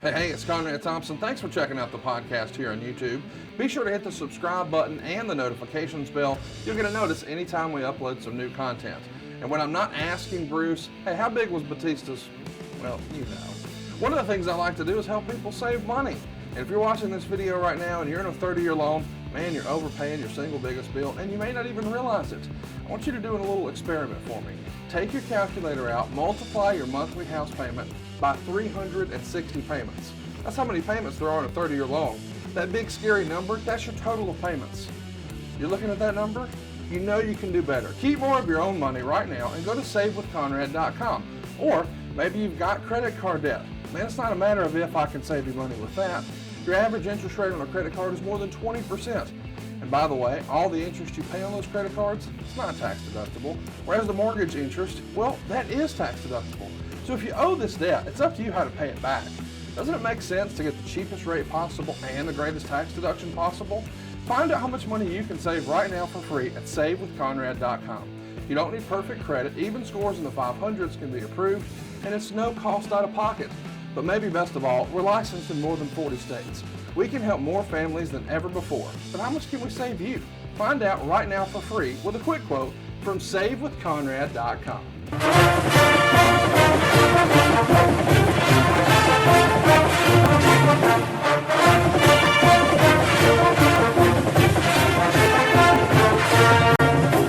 Hey, it's Conrad Thompson. Thanks for checking out the podcast here on YouTube. Be sure to hit the subscribe button and the notifications bell. You'll get a notice anytime we upload some new content. And when I'm not asking Bruce, hey, how big was Batista's? Well, you know. One of the things I like to do is help people save money. And if you're watching this video right now and you're in a 30-year loan, man, you're overpaying your single biggest bill and you may not even realize it. I want you to do a little experiment for me. Take your calculator out, multiply your monthly house payment by 360 payments. That's how many payments there are in a 30-year loan. That big scary number, that's your total of payments. You're looking at that number? You know you can do better. Keep more of your own money right now and go to savewithconrad.com. Or maybe you've got credit card debt. Man, it's not a matter of if I can save you money with that. Your average interest rate on a credit card is more than 20%. And by the way, all the interest you pay on those credit cards, it's not tax deductible. Whereas the mortgage interest, well, that is tax deductible. So if you owe this debt, it's up to you how to pay it back. Doesn't it make sense to get the cheapest rate possible and the greatest tax deduction possible? Find out how much money you can save right now for free at savewithconrad.com. You don't need perfect credit. Even scores in the 500s can be approved, and it's no cost out of pocket. But maybe best of all, we're licensed in more than 40 states. We can help more families than ever before. But how much can we save you? Find out right now for free with a quick quote from savewithconrad.com.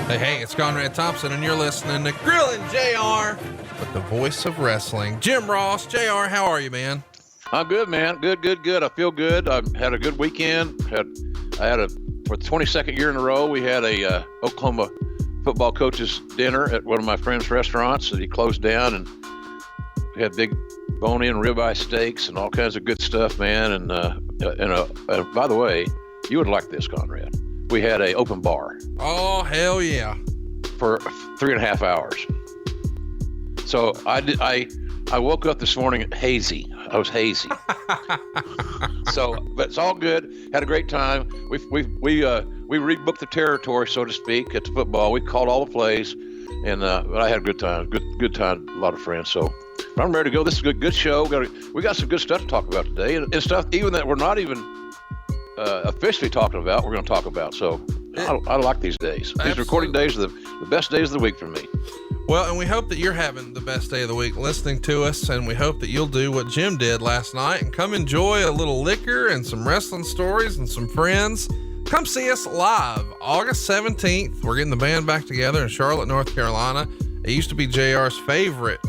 Hey, it's Conrad Thompson, and you're listening to Grillin' JR with the voice of wrestling, Jim Ross. JR, how are you, man? I'm good, man. Good. I feel good. I had a good weekend. For the 22nd year in a row, we had a Oklahoma football coaches dinner at one of my friend's restaurants that he closed down, and we had big bone-in ribeye steaks and all kinds of good stuff, man. And by the way, you would like this, Conrad. We had a open bar. Oh, hell yeah. For 3.5 hours. So I woke up this morning hazy. I was hazy. But it's all good. Had a great time. We rebooked the territory, so to speak, at the football. We called all the plays, and I had a good time. Good time. A lot of friends. So I'm ready to go. This is a good show. We got some good stuff to talk about today, and stuff even that we're not even officially talking about. We're going to talk about. So I like these days. These recording days are the best days of the week for me. Well, and we hope that you're having the best day of the week listening to us, and we hope that you'll do what Jim did last night and come enjoy a little liquor and some wrestling stories and some friends. Come see us live August 17th. We're getting the band back together in Charlotte, North Carolina. It used to be JR's favorite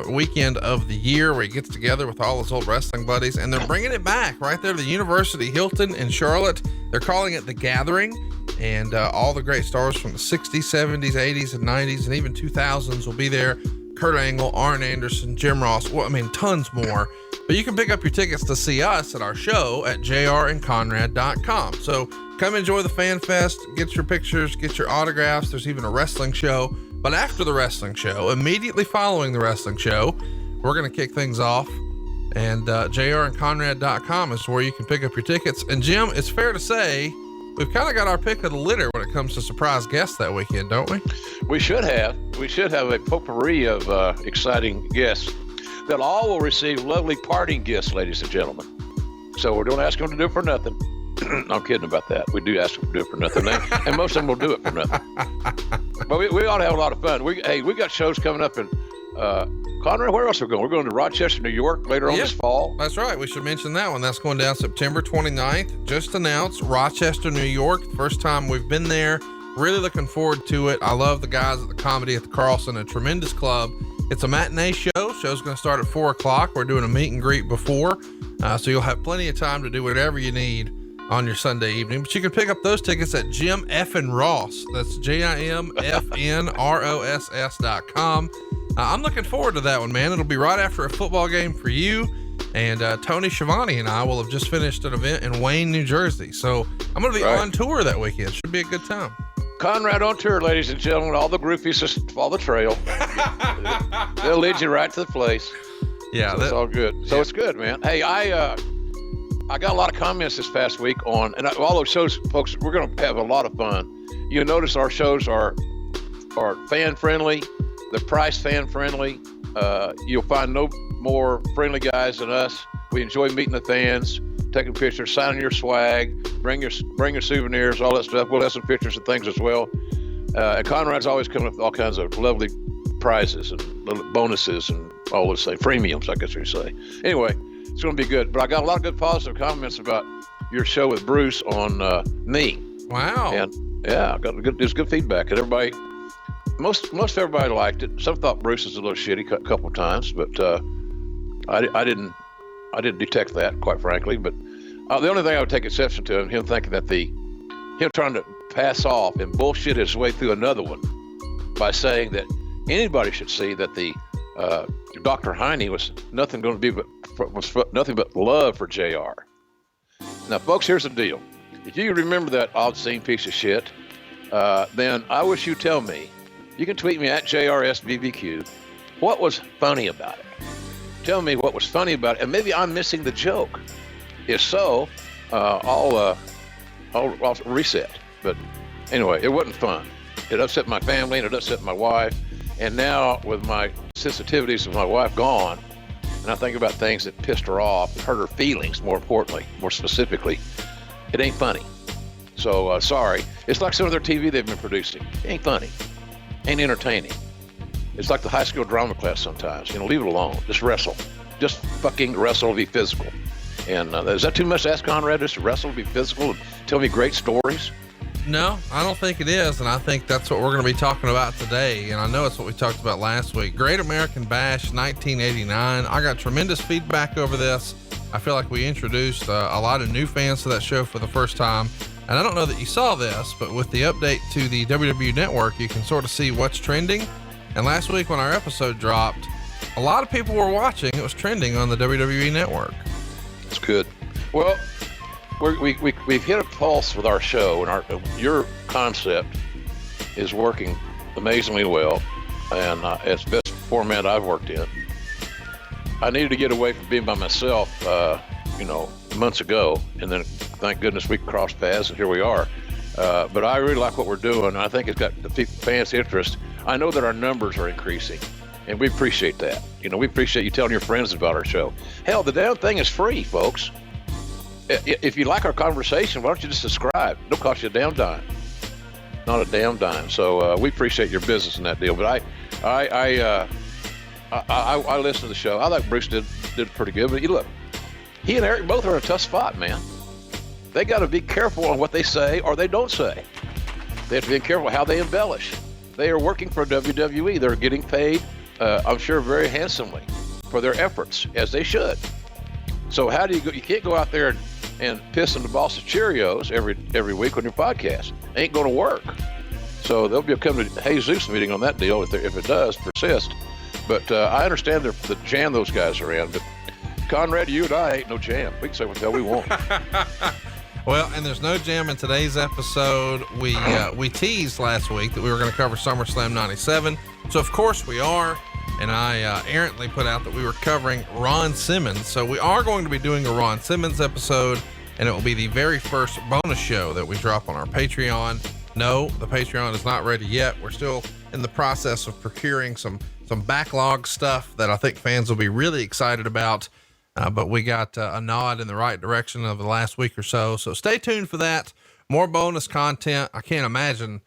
weekend of the year, where he gets together with all his old wrestling buddies, and they're bringing it back right there to the University Hilton in Charlotte. They're calling it The Gathering. And all the great stars from the 60s, 70s, 80s, and 90s, and even 2000s will be there. Kurt Angle, Arn Anderson, Jim Ross, tons more. But you can pick up your tickets to see us at our show at jrandconrad.com. So come enjoy the Fan Fest, get your pictures, get your autographs. There's even a wrestling show. But after the wrestling show, immediately following the wrestling show, we're going to kick things off. And jrandconrad.com is where you can pick up your tickets. And Jim, it's fair to say, we've kind of got our pick of the litter when it comes to surprise guests that weekend, don't we? We should have a potpourri of exciting guests that all will receive lovely parting gifts, ladies and gentlemen. So we don't ask them to do it for nothing. I'm kidding about that. We do ask them to do it for nothing, and most of them will do it for nothing. But we ought to have a lot of fun. We got shows coming up in Conrad, where else are we going? We're going to Rochester, New York later on this fall. That's right. We should mention that one. That's going down September 29th. Just announced, Rochester, New York. First time we've been there. Really looking forward to it. I love the guys at the Comedy at the Carlson, a tremendous club. It's a matinee show. Show's going to start at 4 o'clock. We're doing a meet and greet before. So you'll have plenty of time to do whatever you need on your Sunday evening. But you can pick up those tickets at Jim Effin Ross. That's JIMFNROSS.com. I'm looking forward to that one, man. It'll be right after a football game for you. And Tony Schiavone and I will have just finished an event in Wayne, New Jersey. So I'm going to be on tour that weekend. Should be a good time. Conrad on tour, ladies and gentlemen. All the groupies just follow the trail. They'll lead you right to the place. Yeah, so it's all good. So it's good, man. Hey, I got a lot of comments this past week on, and all those shows, folks, we're going to have a lot of fun. You'll notice our shows are fan friendly. They're price fan friendly. You'll find no more friendly guys than us. We enjoy meeting the fans, taking pictures, signing your swag, bring your souvenirs, all that stuff. We'll have some pictures and things as well. And Conrad's always coming up with all kinds of lovely prizes and little bonuses and all those things, premiums, I guess you say. Anyway, it's going to be good. But I got a lot of good positive comments about your show with Bruce on me. Wow. And yeah, there's good feedback, and everybody, most everybody liked it. Some thought Bruce was a little shitty a couple of times, but I didn't detect that, quite frankly. But the only thing I would take exception to him thinking that him trying to pass off and bullshit his way through another one by saying that anybody should see that the Dr. Heine was nothing but love for JR. Now, folks, here's the deal. If you remember that obscene piece of shit, then I wish you'd tell me. You can tweet me at JRSBBQ. What was funny about it? Tell me what was funny about it, and maybe I'm missing the joke. If so, I'll reset. But anyway, it wasn't fun. It upset my family and it upset my wife. And now with my sensitivities of my wife gone, and I think about things that pissed her off, hurt her feelings, more specifically, it ain't funny. So sorry. It's like some of their TV they've been producing. It ain't funny. Ain't entertaining. It's like the high school drama class sometimes. Leave it alone. Just wrestle. Just fucking wrestle, be physical. And is that too much to ask Conrad, just to wrestle, be physical, and tell me great stories? No, I don't think it is. And I think that's what we're going to be talking about today. And I know it's what we talked about last week. Great American Bash 1989. I got tremendous feedback over this. I feel like we introduced a lot of new fans to that show for the first time. And I don't know that you saw this, but with the update to the WWE Network, you can sort of see what's trending. And last week when our episode dropped, a lot of people were watching. It was trending on the WWE Network. It's good. Well, we've hit a pulse with our show, and your concept is working amazingly well, and it's the best format I've worked in. I needed to get away from being by myself, months ago, and then thank goodness we crossed paths, and here we are. But I really like what we're doing. I think it's got the fans' interest. I know that our numbers are increasing, and we appreciate that. We appreciate you telling your friends about our show. Hell, the damn thing is free, folks. If you like our conversation, why don't you just subscribe? It'll cost you a damn dime. Not a damn dime. So we appreciate your business in that deal. But I listened to the show. I thought Bruce did pretty good. But look, he and Eric both are in a tough spot, man. They got to be careful on what they say or they don't say. They have to be careful how they embellish. They are working for WWE. They're getting paid, I'm sure, very handsomely for their efforts, as they should. So how do you go? You can't go out there and piss in the boss of Cheerios every week on your podcast. Ain't going to work. So they'll be coming to Jesus meeting on that deal if it does persist. But I understand the jam those guys are in. But Conrad, you and I ain't no jam. We can say what the hell we want. Well, and there's no jam in today's episode. We teased last week that we were going to cover SummerSlam 97. So of course we are. And I errantly put out that we were covering Ron Simmons. So we are going to be doing a Ron Simmons episode, and it will be the very first bonus show that we drop on our Patreon. No, the Patreon is not ready yet. We're still in the process of procuring some backlog stuff that I think fans will be really excited about. But we got a nod in the right direction over the last week or so. So stay tuned for that. More bonus content. I can't imagine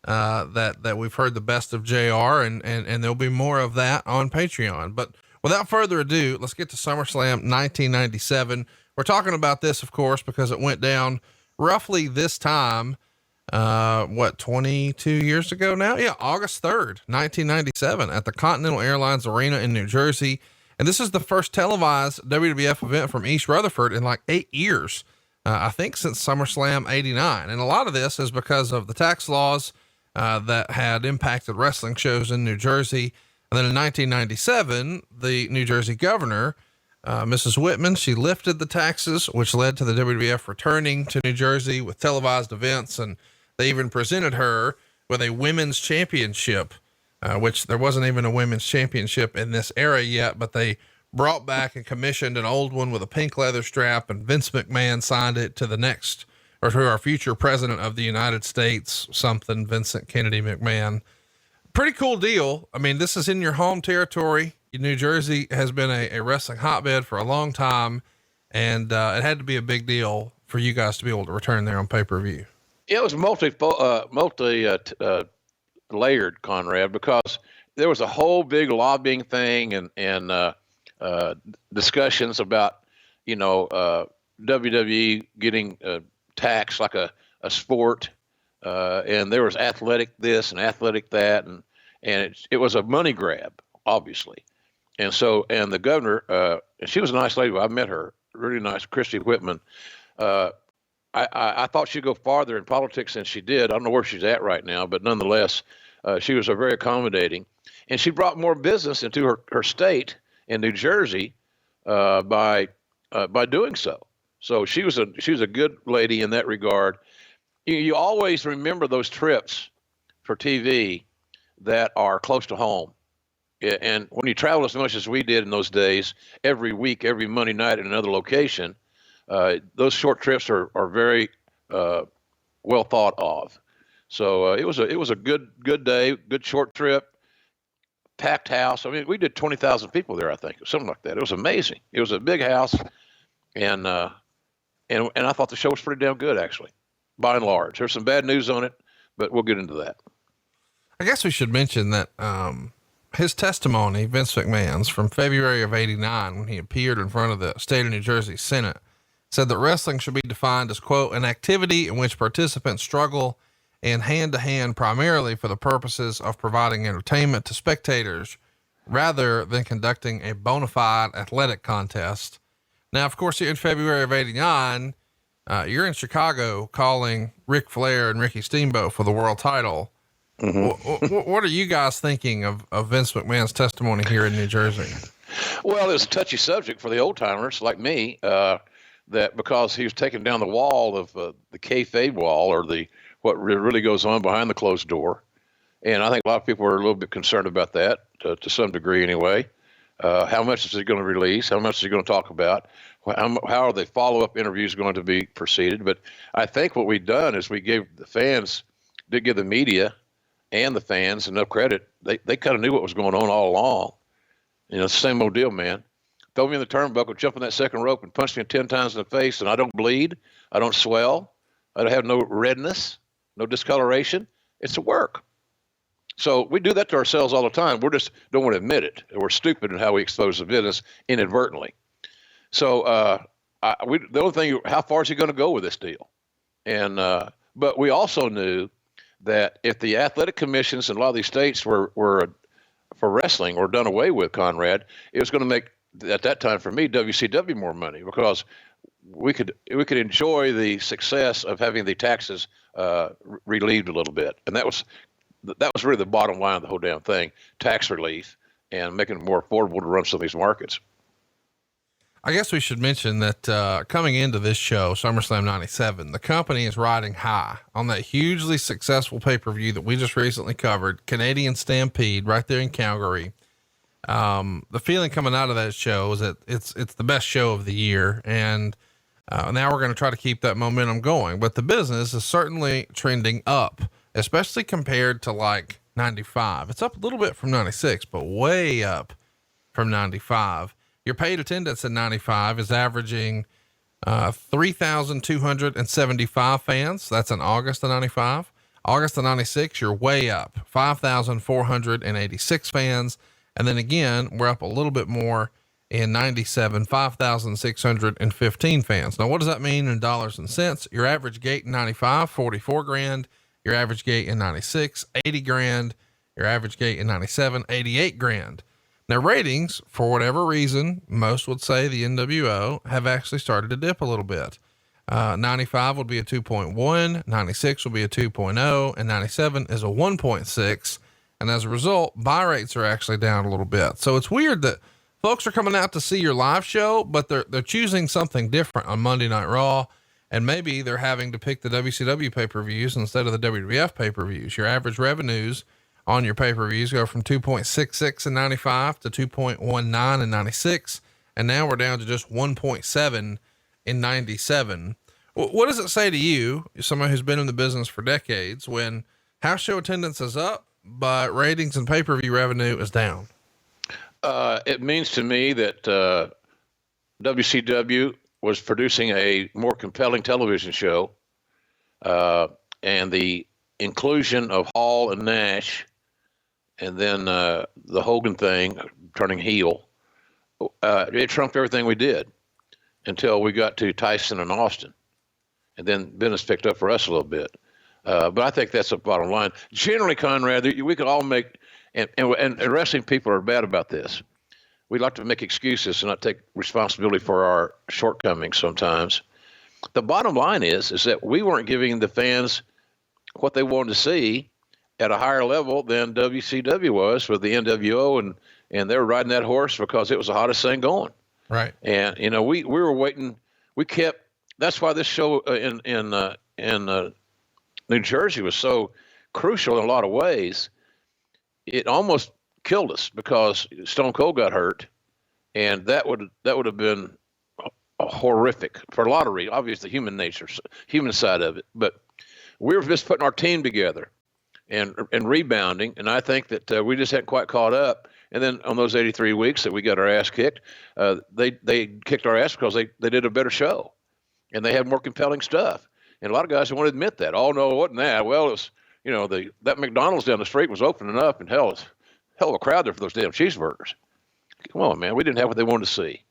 that we've heard the best of JR, and there'll be more of that on Patreon. But without further ado, let's get to SummerSlam 1997. We're talking about this, of course, because it went down roughly this time, 22 years ago now? Yeah, August 3rd, 1997 at the Continental Airlines Arena in New Jersey. And this is the first televised WWF event from East Rutherford in like 8 years. I think since SummerSlam 89. And a lot of this is because of the tax laws that had impacted wrestling shows in New Jersey. And then in 1997, the New Jersey governor, Mrs. Whitman, she lifted the taxes, which led to the WWF returning to New Jersey with televised events. And they even presented her with a women's championship, which there wasn't even a women's championship in this era yet, but they brought back and commissioned an old one with a pink leather strap, and Vince McMahon signed it to the next, or to our future president of the United States, something Vincent Kennedy McMahon. Pretty cool deal. I mean, this is in your home territory. New Jersey has been a wrestling hotbed for a long time. And it had to be a big deal for you guys to be able to return there on pay-per-view. It was layered, Conrad, because there was a whole big lobbying thing and discussions about, WWE getting taxed like a sport. And there was athletic this and athletic that. And it was a money grab, obviously. And the governor, and she was a nice lady. I met her, really nice, Christy Whitman. I thought she'd go farther in politics than she did. I don't know where she's at right now, but nonetheless, she was very accommodating. And she brought more business into her state in New Jersey by doing so. So she was a good lady in that regard. You always remember those trips for TV that are close to home. And when you travel as much as we did in those days, every week, every Monday night in another location, those short trips are very well thought of. So it was a good day, good short trip, packed house. I mean, we did 20,000 people there, I think, something like that. It was amazing. It was a big house, and I thought the show was pretty damn good, actually, by and large. There's some bad news on it, but we'll get into that. I guess we should mention that his testimony, Vince McMahon's, from February of '89, when he appeared in front of the state of New Jersey Senate, said that wrestling should be defined as, quote, an activity in which participants struggle in hand-to-hand primarily for the purposes of providing entertainment to spectators rather than conducting a bona fide athletic contest. Now, of course, in February of '89, you're in Chicago calling Ric Flair and Ricky Steamboat for the world title. Mm-hmm. What are you guys thinking of Vince McMahon's testimony here in New Jersey? Well, it's a touchy subject for the old timers like me, that because he was taking down the wall of the kayfabe wall, or what really goes on behind the closed door. And I think a lot of people are a little bit concerned about that to some degree anyway. How much is he going to release? How much is he going to talk about? How are the follow-up interviews going to be proceeded? But I think what we've done is we did give the media and the fans enough credit. They kind of knew what was going on all along. It's the same old deal, man. Throw me in the turnbuckle, jump in that second rope, and punch me 10 times in the face, and I don't bleed. I don't swell. I don't have no redness, no discoloration. It's a work. So we do that to ourselves all the time. We just don't want to admit it. We're stupid in how we expose the business inadvertently. So the only thing, how far is he going to go with this deal? And but we also knew that if the athletic commissions in a lot of these states were for wrestling or done away with, Conrad, it was going to make, at that time for me, WCW more money, because we could enjoy the success of having the taxes relieved a little bit. And that was really the bottom line of the whole damn thing, tax relief and making it more affordable to run some of these markets. I guess we should mention that coming into this show, SummerSlam 97, the company is riding high on that hugely successful pay-per-view that we just recently covered, Canadian Stampede, right there in Calgary. The feeling coming out of that show is that it's the best show of the year. And now we're going to try to keep that momentum going, but the business is certainly trending up, especially compared to like 95. It's up a little bit from 96, but way up from 95. Your paid attendance at 95 is averaging 3,275 fans. That's in August of 95. August of 96, you're way up, 5,486 fans. And then again, we're up a little bit more in 97, 5,615 fans. Now, what does that mean in dollars and cents? Your average gate in 95, 44 grand. Your average gate in 96, 80 grand. Your average gate in 97, 88 grand. Now, ratings, for whatever reason, most would say the NWO have actually started to dip a little bit. 95 would be a 2.1, 96 will be a 2.0, and 97 is a 1.6. And as a result, buy rates are actually down a little bit. So it's weird that folks are coming out to see your live show, but they're choosing something different on Monday Night Raw. And maybe they're having to pick the WCW pay-per-views instead of the WWF pay-per-views. Your average revenues on your pay-per-views go from 2.66 in 95 to 2.19 in 96. And now we're down to just 1.7 in 97. What does it say to you, someone who's been in the business for decades, when house show attendance is up, but ratings and pay-per-view revenue is down? It means to me that WCW was producing a more compelling television show, and the inclusion of Hall and Nash, and then the Hogan thing, turning heel, it trumped everything we did until we got to Tyson and Austin. And then business picked up for us a little bit. But I think that's the bottom line. Generally, Conrad, we could all make, and wrestling people are bad about this. We like to make excuses and not take responsibility for our shortcomings sometimes. The bottom line is that we weren't giving the fans what they wanted to see at a higher level than WCW was with the NWO, and they were riding that horse because it was the hottest thing going. Right. And we were waiting. We kept. That's why this show in New Jersey was so crucial in a lot of ways. It almost killed us because Stone Cold got hurt, and that would have been horrific for a lot of reasons. Obviously, human side of it, but we were just putting our team together and rebounding, and I think that we just hadn't quite caught up. And then on those 83 weeks that we got our ass kicked, they kicked our ass because they did a better show, and they had more compelling stuff. And a lot of guys don't want to admit that. Oh no, it wasn't that. Well, it was that McDonald's down the street was opening up, and hell of a crowd there for those damn cheeseburgers. Come on, man, we didn't have what they wanted to see.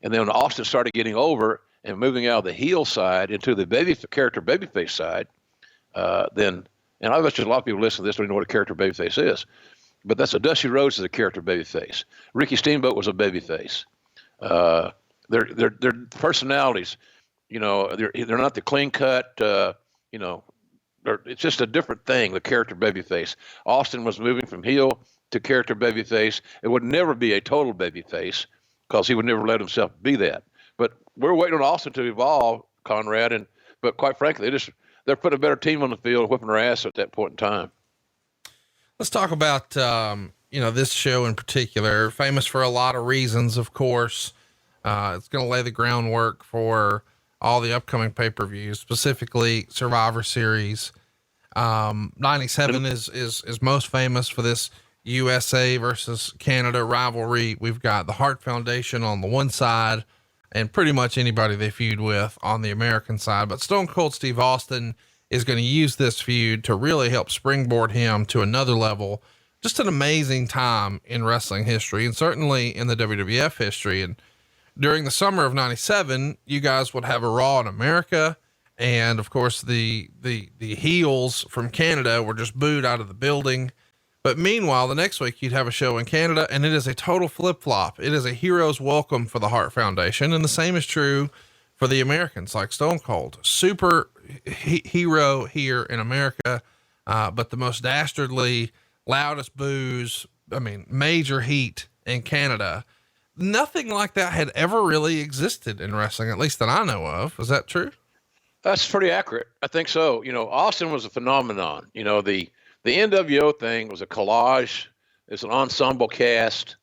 And then when Austin started getting over and moving out of the heel side into the babyface side, then, and I bet you a lot of people listening to this don't even know what a character babyface is, but that's a Dusty Rhodes is a character babyface. Ricky Steamboat was a babyface. Their personalities, they're not the clean cut, it's just a different thing, the character babyface. Austin was moving from heel to character babyface. It would never be a total babyface because he would never let himself be that. But we're waiting on Austin to evolve, Conrad, but quite frankly, they're putting a better team on the field, whipping their ass at that point in time. Let's talk about, this show in particular, famous for a lot of reasons, of course. It's going to lay the groundwork for all the upcoming pay-per-views, specifically Survivor Series. 97 is most famous for this USA versus Canada rivalry. We've got the Hart Foundation on the one side and pretty much anybody they feud with on the American side. But Stone Cold Steve Austin is going to use this feud to really help springboard him to another level. Just an amazing time in wrestling history, and certainly in the WWF history. And during the summer of 97, you guys would have a Raw in America. And of course the heels from Canada were just booed out of the building. But meanwhile, the next week you'd have a show in Canada, and it is a total flip flop. It is a hero's welcome for the Hart Foundation. And the same is true for the Americans, like Stone Cold, super hero here in America. But the most dastardly, loudest boos, major heat in Canada. Nothing like that had ever really existed in wrestling, at least that I know of. Is that true? That's pretty accurate. I think so. Austin was a phenomenon. The NWO thing was a collage. It's an ensemble cast,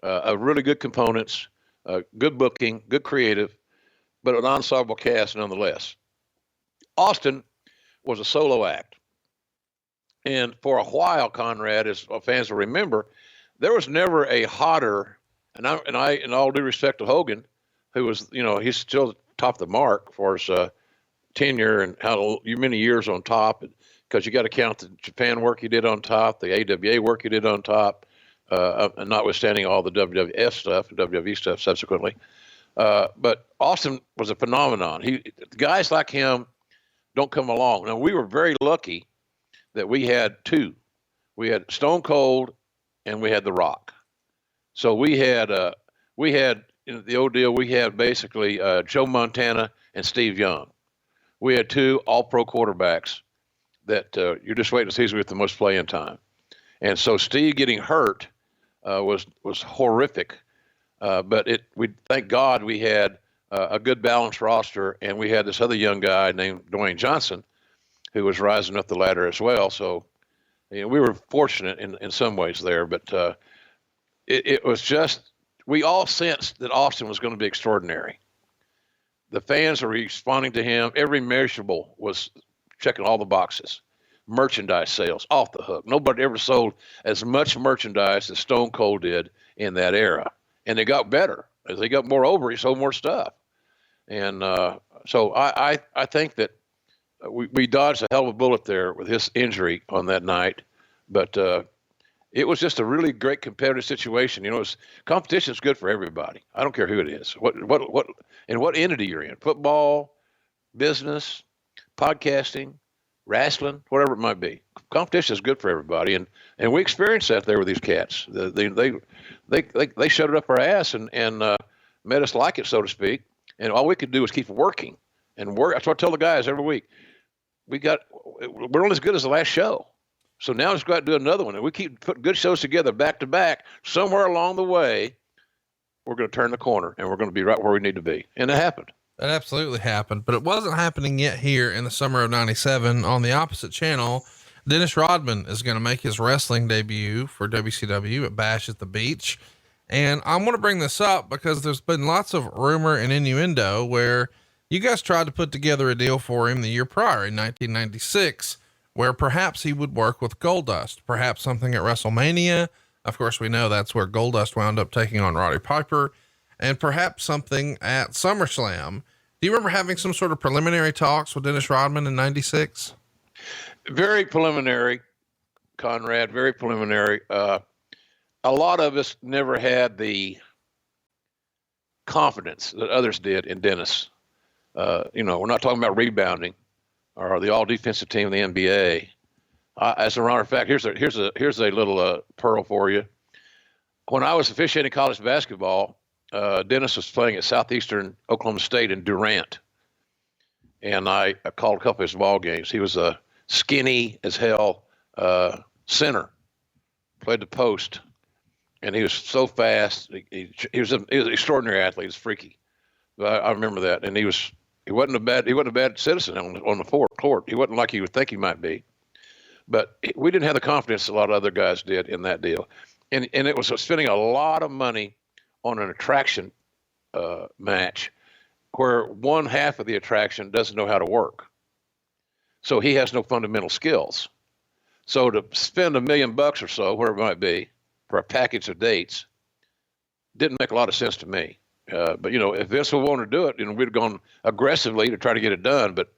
of really good components, good booking, good creative, but an ensemble cast nonetheless. Austin was a solo act. And for a while, Conrad, as fans will remember, there was never a hotter, and I, in all due respect to Hogan, who was, he's still top of the mark for his tenure and how many years on top, because you got to count the Japan work he did on top, the AWA work he did on top, and notwithstanding all the WWF stuff, WWE stuff subsequently. But Austin was a phenomenon. Guys like him don't come along. Now, we were very lucky that we had two. We had Stone Cold and we had The Rock. So we had in the old deal, we had basically Joe Montana and Steve Young. We had two all-pro quarterbacks that you're just waiting to see who's with the most playing time. And so Steve getting hurt was horrific. But we thank God we had a good balanced roster, and we had this other young guy named Dwayne Johnson who was rising up the ladder as well. So we were fortunate in some ways there, but it was just, we all sensed that Austin was going to be extraordinary. The fans are responding to him. Every measurable was checking all the boxes. Merchandise sales off the hook. Nobody ever sold as much merchandise as Stone Cold did in that era. And it got better. As they got more over, he sold more stuff. And so I think that we dodged a hell of a bullet there with his injury on that night. But it was just a really great competitive situation. Competition is good for everybody. I don't care who it is, what entity you're in, football, business, podcasting, wrestling, whatever it might be. Competition is good for everybody, and we experienced that there with these cats. They shoved it up our ass and made us like it, so to speak. And all we could do was keep working and work. That's what I tell the guys every week. We're only as good as the last show. So now let's go out and do another one. And we keep putting good shows together back to back. Somewhere along the way, we're going to turn the corner and we're going to be right where we need to be. And it happened. That absolutely happened, but it wasn't happening yet here in the summer of 97. On the opposite channel, Dennis Rodman is going to make his wrestling debut for WCW at Bash at the Beach. And I want to bring this up because there's been lots of rumor and innuendo where you guys tried to put together a deal for him the year prior in 1996, where perhaps he would work with Goldust, perhaps something at WrestleMania. Of course, we know that's where Goldust wound up taking on Roddy Piper, and perhaps something at SummerSlam. Do you remember having some sort of preliminary talks with Dennis Rodman in 96? Very preliminary, Conrad, very preliminary. A lot of us never had the confidence that others did in Dennis. We're not talking about rebounding or the all defensive team in the NBA. As a matter of fact, here's a little pearl for you. When I was officiating college basketball, Dennis was playing at Southeastern Oklahoma State in Durant, and I called a couple of his ball games. He was a skinny as hell center, played the post, and he was so fast. He was an extraordinary athlete. He was freaky. But I remember that, and he wasn't a bad citizen on the court. He wasn't like you would think he might be, but we didn't have the confidence a lot of other guys did in that deal, and it was spending a lot of money on an attraction match where one half of the attraction doesn't know how to work. So he has no fundamental skills. So to spend $1 million or so, whatever it might be, for a package of dates didn't make a lot of sense to me. But if Vince would want to do it, we'd have gone aggressively to try to get it done. But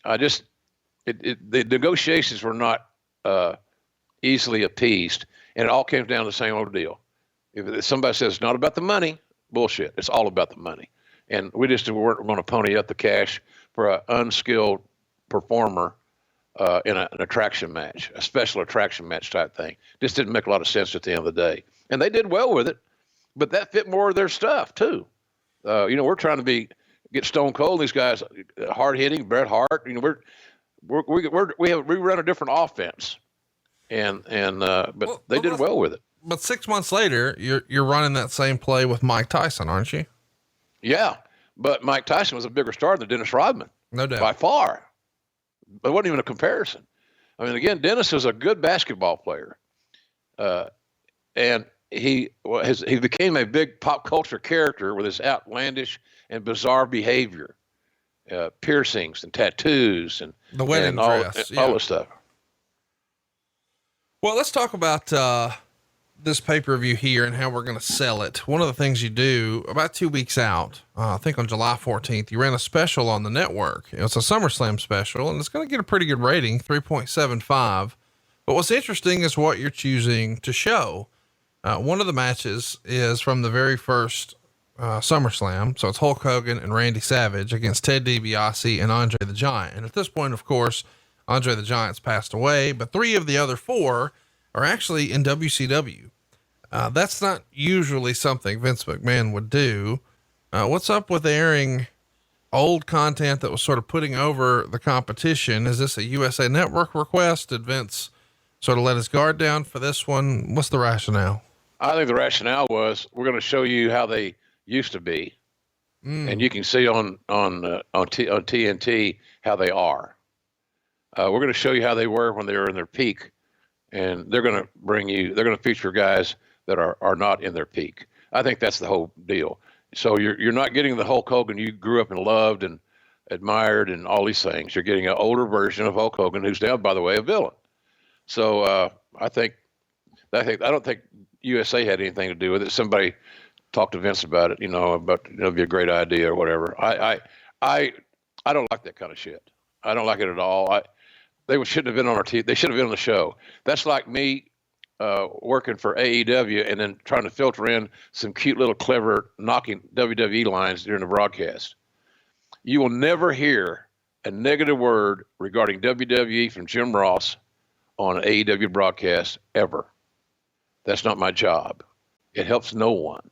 the negotiations were not easily appeased, and it all came down to the same old deal. If somebody says it's not about the money, bullshit. It's all about the money. And we just weren't going to pony up the cash for an unskilled performer in an attraction match, a special attraction match type thing. Just didn't make a lot of sense at the end of the day. And they did well with it, but that fit more of their stuff too. We're trying to get Stone Cold. These guys, hard hitting, Bret Hart. We run a different offense, but they did well with it. But 6 months later, you're running that same play with Mike Tyson, aren't you? Yeah, but Mike Tyson was a bigger star than Dennis Rodman. No doubt. By far. It wasn't even a comparison. I mean, again, Dennis was a good basketball player. And he became a big pop culture character with his outlandish and bizarre behavior, piercings and tattoos and the wedding dress, all this stuff. Well, let's talk about this pay-per-view here and how we're going to sell it. One of the things you do about 2 weeks out, I think on July 14th, you ran a special on the network. It's a SummerSlam special and it's going to get a pretty good rating, 3.75. But what's interesting is what you're choosing to show. One of the matches is from the very first SummerSlam. So it's Hulk Hogan and Randy Savage against Ted DiBiase and Andre the Giant. And at this point, of course, Andre the Giant's passed away, but 3 of the other 4 are actually in WCW. That's not usually something Vince McMahon would do. What's up with airing old content that was sort of putting over the competition? Is this a USA Network request? Did Vince sort of let his guard down for this one? What's the rationale? I think the rationale was we're going to show you how they used to be, and you can see on TNT how they are. We're going to show you how they were when they were in their peak, and they're going to feature guys that are not in their peak. I think that's the whole deal. So you're not getting the Hulk Hogan you grew up and loved and admired and all these things. You're getting an older version of Hulk Hogan, who's now, by the way, a villain. So I don't think USA had anything to do with it. Somebody talk to Vince about it, about it'll be a great idea or whatever. I don't like that kind of shit. I don't like it at all. They shouldn't have been on our TV. They should have been on the show. That's like me working for AEW and then trying to filter in some cute little clever knocking WWE lines during the broadcast. You will never hear a negative word regarding WWE from Jim Ross on an AEW broadcast ever. That's not my job. It helps no one.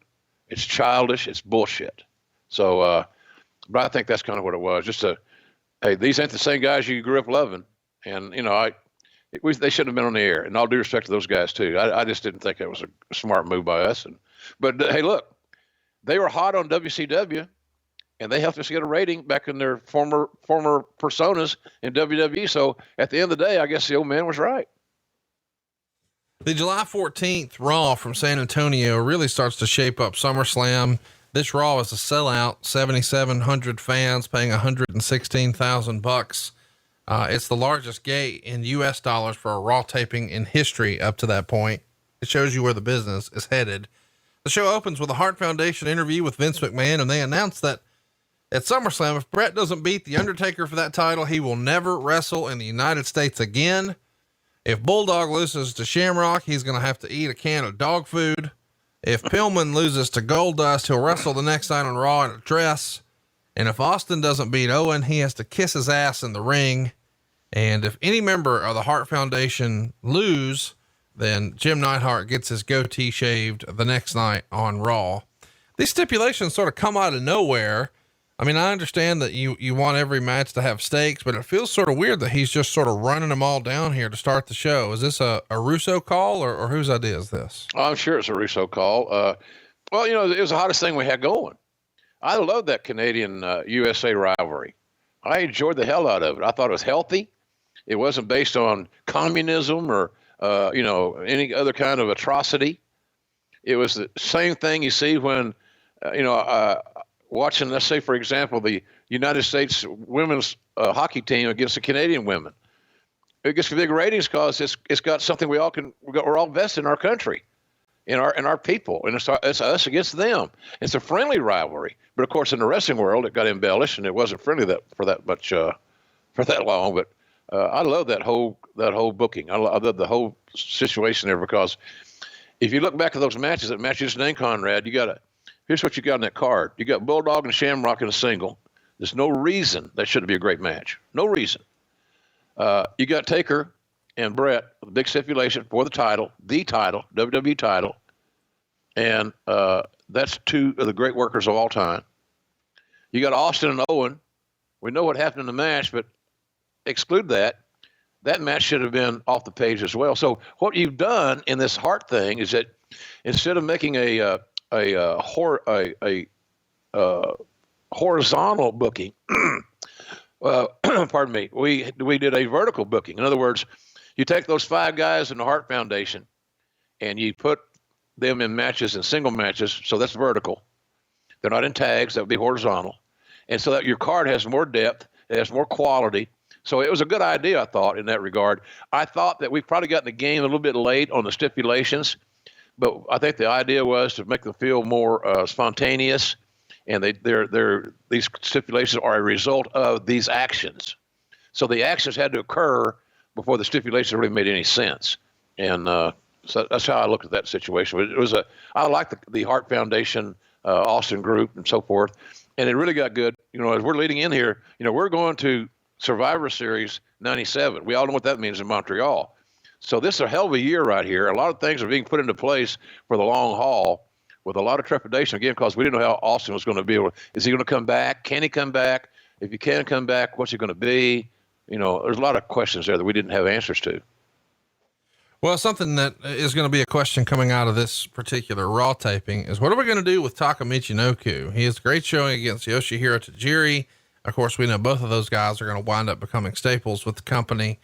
It's childish. It's bullshit. So, but I think that's kind of what it was. Just hey, these ain't the same guys you grew up loving. And, they shouldn't have been on the air. And all due respect to those guys, too. I just didn't think it was a smart move by us. But hey, look, they were hot on WCW, and they helped us get a rating back in their former personas in WWE. So at the end of the day, I guess the old man was right. The July 14th Raw from San Antonio really starts to shape up SummerSlam. This Raw is a sellout, 7,700 fans paying $116,000. It's the largest gate in US dollars for a Raw taping in history up to that point. It shows you where the business is headed. The show opens with a Hart Foundation interview with Vince McMahon, and they announce that at SummerSlam, if Bret doesn't beat The Undertaker for that title, he will never wrestle in the United States again. If Bulldog loses to Shamrock, he's going to have to eat a can of dog food. If Pillman loses to Goldust, he'll wrestle the next night on Raw in a dress. And if Austin doesn't beat Owen, he has to kiss his ass in the ring. And if any member of the Hart Foundation lose, then Jim Neidhart gets his goatee shaved the next night on Raw. These stipulations sort of come out of nowhere. I mean, I understand that you want every match to have stakes, but it feels sort of weird that he's just sort of running them all down here to start the show. Is this a Russo call or whose idea is this? I'm sure it's a Russo call. Well, it was the hottest thing we had going. I love that Canadian USA rivalry. I enjoyed the hell out of it. I thought it was healthy. It wasn't based on communism or, any other kind of atrocity. It was the same thing you see when, watching, let's say, for example, the United States women's hockey team against the Canadian women. It gets big ratings because it's got something we're all vested in our country, in our people, and it's us against them. It's a friendly rivalry, but of course in the wrestling world it got embellished and it wasn't friendly for that long. But I love that whole booking. I love the whole situation there because if you look back at those matches, that match you just named, Conrad, here's what you got in that card. You got Bulldog and Shamrock in a single. There's no reason that shouldn't be a great match. No reason. You got Taker and Bret, the big stipulation for the title, WWE title. And that's two of the great workers of all time. You got Austin and Owen. We know what happened in the match, but exclude that. That match should have been off the page as well. So what you've done in this Hart thing is that instead of making a horizontal booking, pardon me, we did a vertical booking. In other words, you take those 5 guys in the Hart Foundation and you put them in matches and single matches. So that's vertical. They're not in tags. That would be horizontal. And so that your card has more depth. It has more quality. So it was a good idea, I thought, in that regard. I thought that we probably got in the game a little bit late on the stipulations, but I think the idea was to make them feel more spontaneous, and these stipulations are a result of these actions. So the actions had to occur before the stipulations really made any sense, and so that's how I looked at that situation. I like the Hart Foundation, Austin group, and so forth, and it really got good. As we're leading in here, we're going to Survivor Series 97. We all know what that means in Montreal. So this is a hell of a year right here. A lot of things are being put into place for the long haul with a lot of trepidation, again, because we didn't know how Austin was going to be able. Is he going to come back? Can he come back? If he can come back, what's he going to be? There's a lot of questions there that we didn't have answers to. Well, something that is going to be a question coming out of this particular Raw taping is what are we going to do with Taka Michinoku? He has a great showing against Yoshihiro Tajiri. Of course, we know both of those guys are going to wind up becoming staples with the company.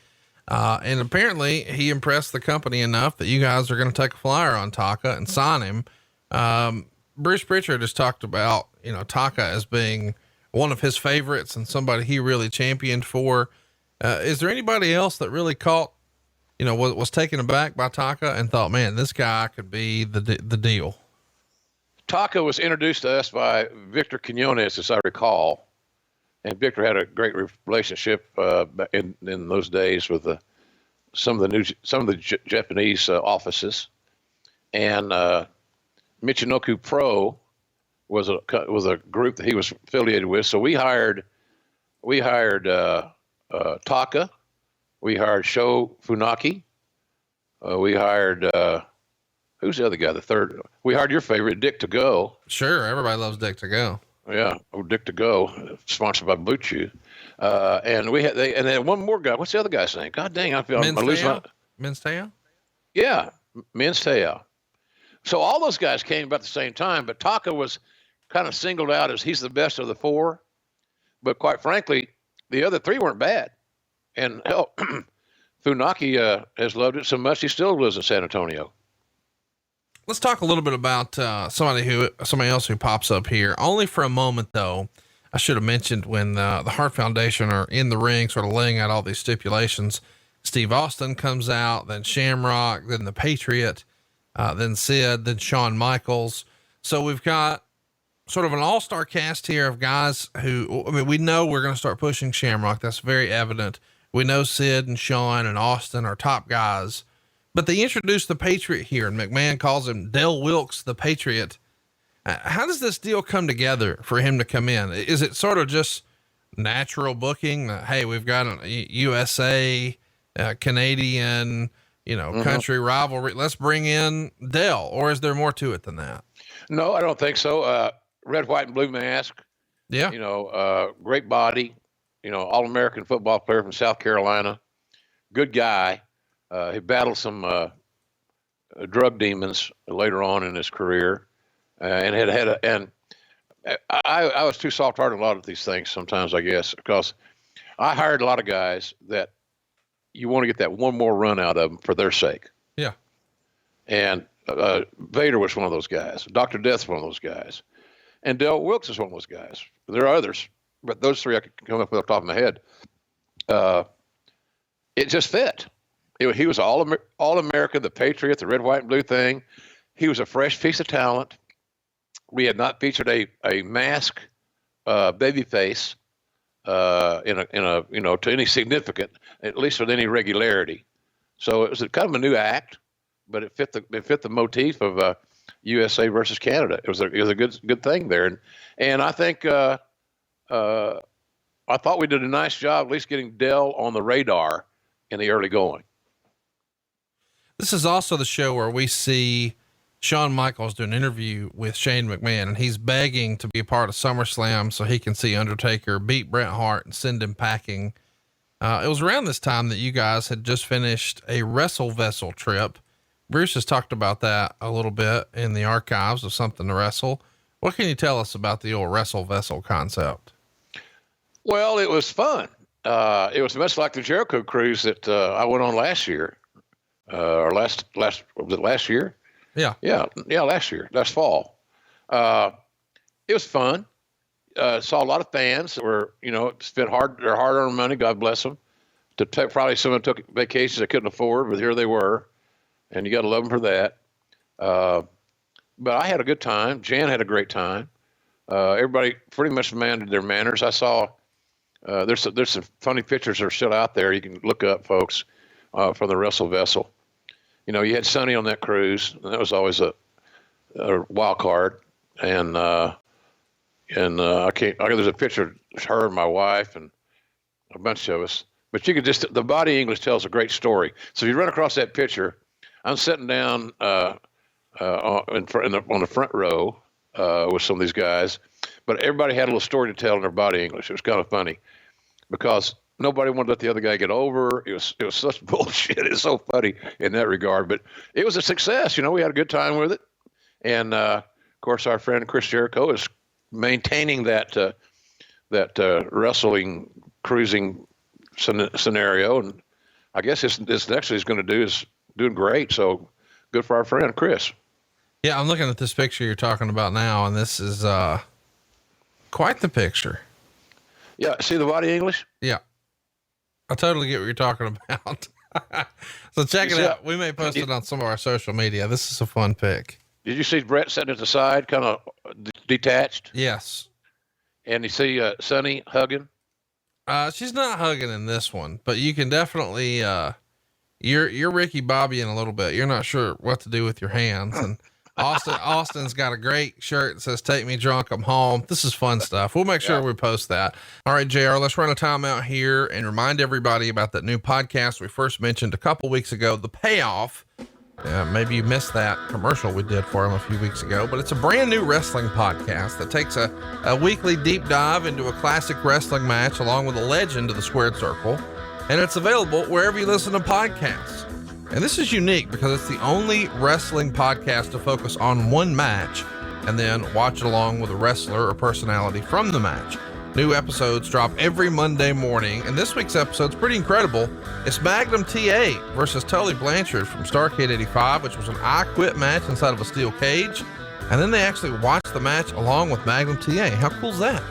And apparently he impressed the company enough that you guys are going to take a flyer on Taka and sign him. Bruce Pritchard has talked about, Taka as being one of his favorites and somebody he really championed for. Is there anybody else that really caught, was taken aback by Taka and thought, man, this guy could be the deal? Taka was introduced to us by Victor Quinones, as I recall, and Victor had a great relationship in those days with some of the Japanese offices, and Michinoku Pro was a group that he was affiliated with. So we hired Taka, we hired Sho Funaki, we hired who's the other guy? The third. We hired your favorite, Dick to Go. Sure, everybody loves Dick to Go. Yeah, Dick to Go, sponsored by BlueChew. And and then one more guy. What's the other guy's name? God dang, I'm losing my. Minsteo? Yeah, Minsteo. So all those guys came about the same time, but Taka was kind of singled out as he's the best of the four. But quite frankly, the other three weren't bad. And hell, Funaki has loved it so much he still lives in San Antonio. Let's talk a little bit about somebody else who pops up here. Only for a moment, though. I should have mentioned when the Hart Foundation are in the ring, sort of laying out all these stipulations. Steve Austin comes out, then Shamrock, then the Patriot, then Sid, then Shawn Michaels. So we've got sort of an all-star cast here of guys who, I mean, we know we're going to start pushing Shamrock. That's very evident. We know Sid and Shawn and Austin are top guys, but they introduced the Patriot here, and McMahon calls him Del Wilkes, the Patriot. How does this deal come together for him to come in? Is it sort of just natural booking? Hey, we've got a USA, Canadian, country rivalry. Let's bring in Del, or is there more to it than that? No, I don't think so. Red, white, and blue mask. Yeah. Great body, All-American football player from South Carolina. Good guy. He battled some drug demons later on in his career, and I was too soft-hearted a lot of these things sometimes, I guess, because I hired a lot of guys that you want to get that one more run out of them for their sake. Yeah. And Vader was one of those guys. Dr. Death's one of those guys. And Del Wilkes is one of those guys. There are others, but those three I could come up with off the top of my head. It just fit. He was All-American, the Patriot, the red, white, and blue thing. He was a fresh piece of talent. We had not featured a mask baby face to any significant, at least with any regularity. So it was kind of a new act, but it fit the motif of USA versus Canada. It was a good thing there, and I think I thought we did a nice job at least getting Del on the radar in the early going. This is also the show where we see Shawn Michaels do an interview with Shane McMahon, and he's begging to be a part of SummerSlam so he can see Undertaker beat Bret Hart and send him packing. It was around this time that you guys had just finished a Wrestle Vessel trip. Bruce has talked about that a little bit in the archives of Something to Wrestle. What can you tell us about the old Wrestle Vessel concept? Well, it was fun. It was much like the Jericho cruise that I went on last year, or was it last year? Yeah, last year, last fall. It was fun. Saw a lot of fans that were, spent their hard-earned money, God bless them. Probably someone took vacations they couldn't afford, but here they were, and you got to love them for that. But I had a good time. Jan had a great time. Everybody pretty much demanded their manners. I saw there's some funny pictures that are still out there. You can look up, folks, from the Wrestle Vessel. You had Sonny on that cruise, and that was always a wild card. And there's a picture of her and my wife and a bunch of us. But the body English tells a great story. So if you run across that picture, I'm sitting down on the front row with some of these guys, but everybody had a little story to tell in their body English. It was kind of funny because nobody wanted to let the other guy get over. It was such bullshit. It's so funny in that regard, but it was a success. We had a good time with it. And, of course, our friend Chris Jericho is maintaining that wrestling cruising scenario. And I guess this next thing he's going to do is doing great. So good for our friend Chris. Yeah. I'm looking at this picture you're talking about now, and this is, quite the picture. Yeah. See the body English? Yeah. I totally get what you're talking about. So check it out. We may post it on some of our social media. This is a fun pic. Did you see Bret sitting at the side, kind of detached? Yes. And you see Sonny hugging? She's not hugging in this one, but you can definitely, you're Ricky Bobby in a little bit. You're not sure what to do with your hands. And Austin's got a great shirt that says, "Take me drunk, I'm home." This is fun stuff. We'll make sure we post that. All right, JR, let's run a timeout here and remind everybody about that new podcast we first mentioned a couple weeks ago, The Payoff. Maybe you missed that commercial we did for him a few weeks ago, but it's a brand new wrestling podcast that takes a weekly deep dive into a classic wrestling match along with a legend of the squared circle. And it's available wherever you listen to podcasts. And this is unique because it's the only wrestling podcast to focus on one match and then watch it along with a wrestler or personality from the match. New episodes drop every Monday morning, and this week's episode's pretty incredible. It's Magnum TA versus Tully Blanchard from Starcade 85, which was an I Quit match inside of a steel cage. And then they actually watched the match along with Magnum TA. How cool is that?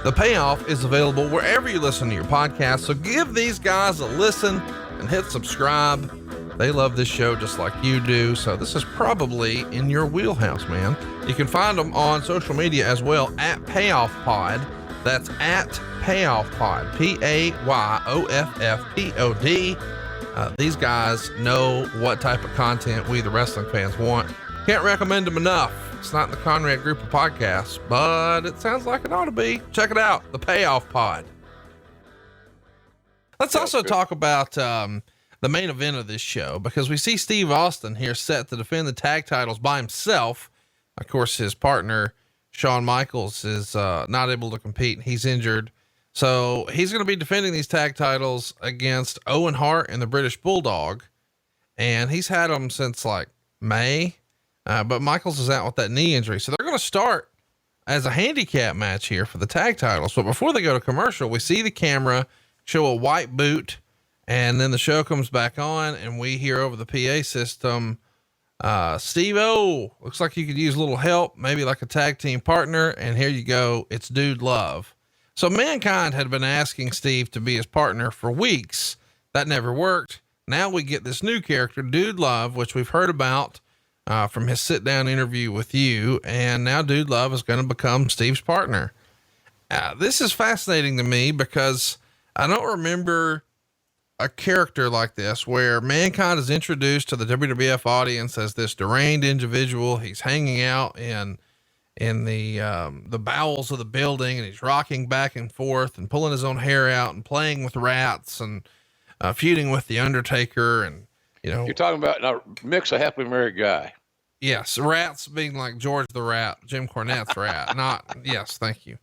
The Payoff is available wherever you listen to your podcast, so give these guys a listen and hit subscribe. They love this show just like you do, so this is probably in your wheelhouse, man. You can find them on social media as well at Payoff Pod. That's at Payoff Pod, PAYOFFPOD. These guys know what type of content we, the wrestling fans, want. Can't recommend them enough. It's not in the Conrad group of podcasts, but it sounds like it ought to be. Check it out, the Payoff Pod. Let's also talk about the main event of this show, because we see Steve Austin here set to defend the tag titles by himself. Of course, his partner, Shawn Michaels, is not able to compete. He's injured. So he's going to be defending these tag titles against Owen Hart and the British Bulldog. And he's had them since like May. But Michaels is out with that knee injury. So they're going to start as a handicap match here for the tag titles. But before they go to commercial, we see the camera show a white boot, and then the show comes back on and we hear over the PA system, Steve-O, looks like you could use a little help, maybe like a tag team partner. And here you go. It's Dude Love. So Mankind had been asking Steve to be his partner for weeks. That never worked. Now we get this new character, Dude Love, which we've heard about from his sit down interview with you. And now Dude Love is going to become Steve's partner. This is fascinating to me because I don't remember a character like this where Mankind is introduced to the WWF audience as this deranged individual. He's hanging out in the bowels of the building, and he's rocking back and forth and pulling his own hair out and playing with rats and feuding with the Undertaker. And, you know, you're talking about now Mick's a happily married guy. Yes. Rats being like George the Rat, Jim Cornette's rat, not, yes. Thank you.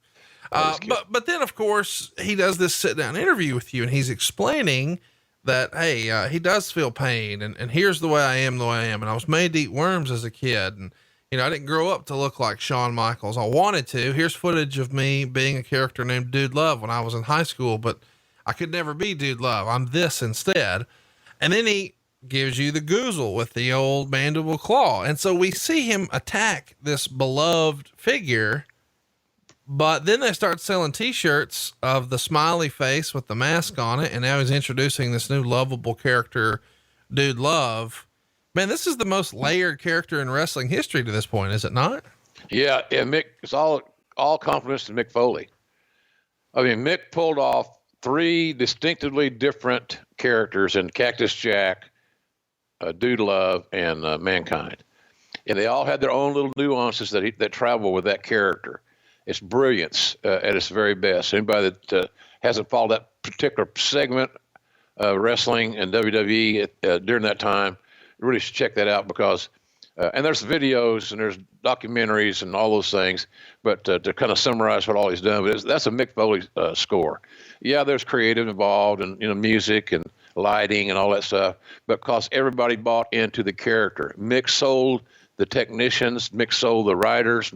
But then of course he does this sit down interview with you, and he's explaining that, hey, he does feel pain, and here's the way I am, and I was made to eat worms as a kid. And, you know, I didn't grow up to look like Shawn Michaels. I wanted to. Here's footage of me being a character named Dude Love when I was in high school, but I could never be Dude Love. I'm this instead. And then he gives you the goozle with the old mandible claw. And so we see him attack this beloved figure, but then they start selling t-shirts of the smiley face with the mask on it. And now he's introducing this new lovable character, Dude Love. Man, this is the most layered character in wrestling history to this point, is it not? Yeah. And Mick, it's all confidence to Mick Foley. I mean, Mick pulled off 3 distinctively different characters in Cactus Jack, Dude Love, and Mankind. And they all had their own little nuances that travel with that character. It's brilliance at its very best. Anybody that hasn't followed that particular segment of wrestling and WWE during that time, really should check that out, because and there's videos and there's documentaries and all those things, but to kind of summarize what all he's done, but that's a Mick Foley score. Yeah, there's creative involved, and, you know, music and lighting and all that stuff, but because everybody bought into the character. Mick sold the technicians, Mick sold the writers.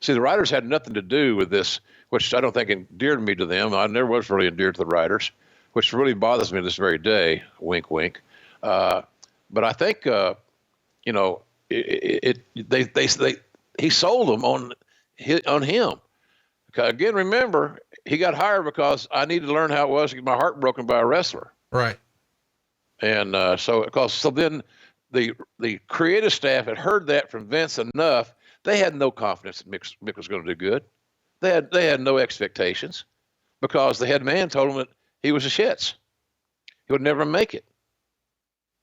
See, the writers had nothing to do with this, which I don't think endeared me to them. I never was really endeared to the writers, which really bothers me to this very day. Wink, wink. But I think, you know, he sold them on him. Again, remember, he got hired because I needed to learn how it was to get my heart broken by a wrestler. Right. And so then the creative staff had heard that from Vince enough. They had no confidence that Mick was going to do good. They had no expectations because the head man told him that he was a shits. He would never make it.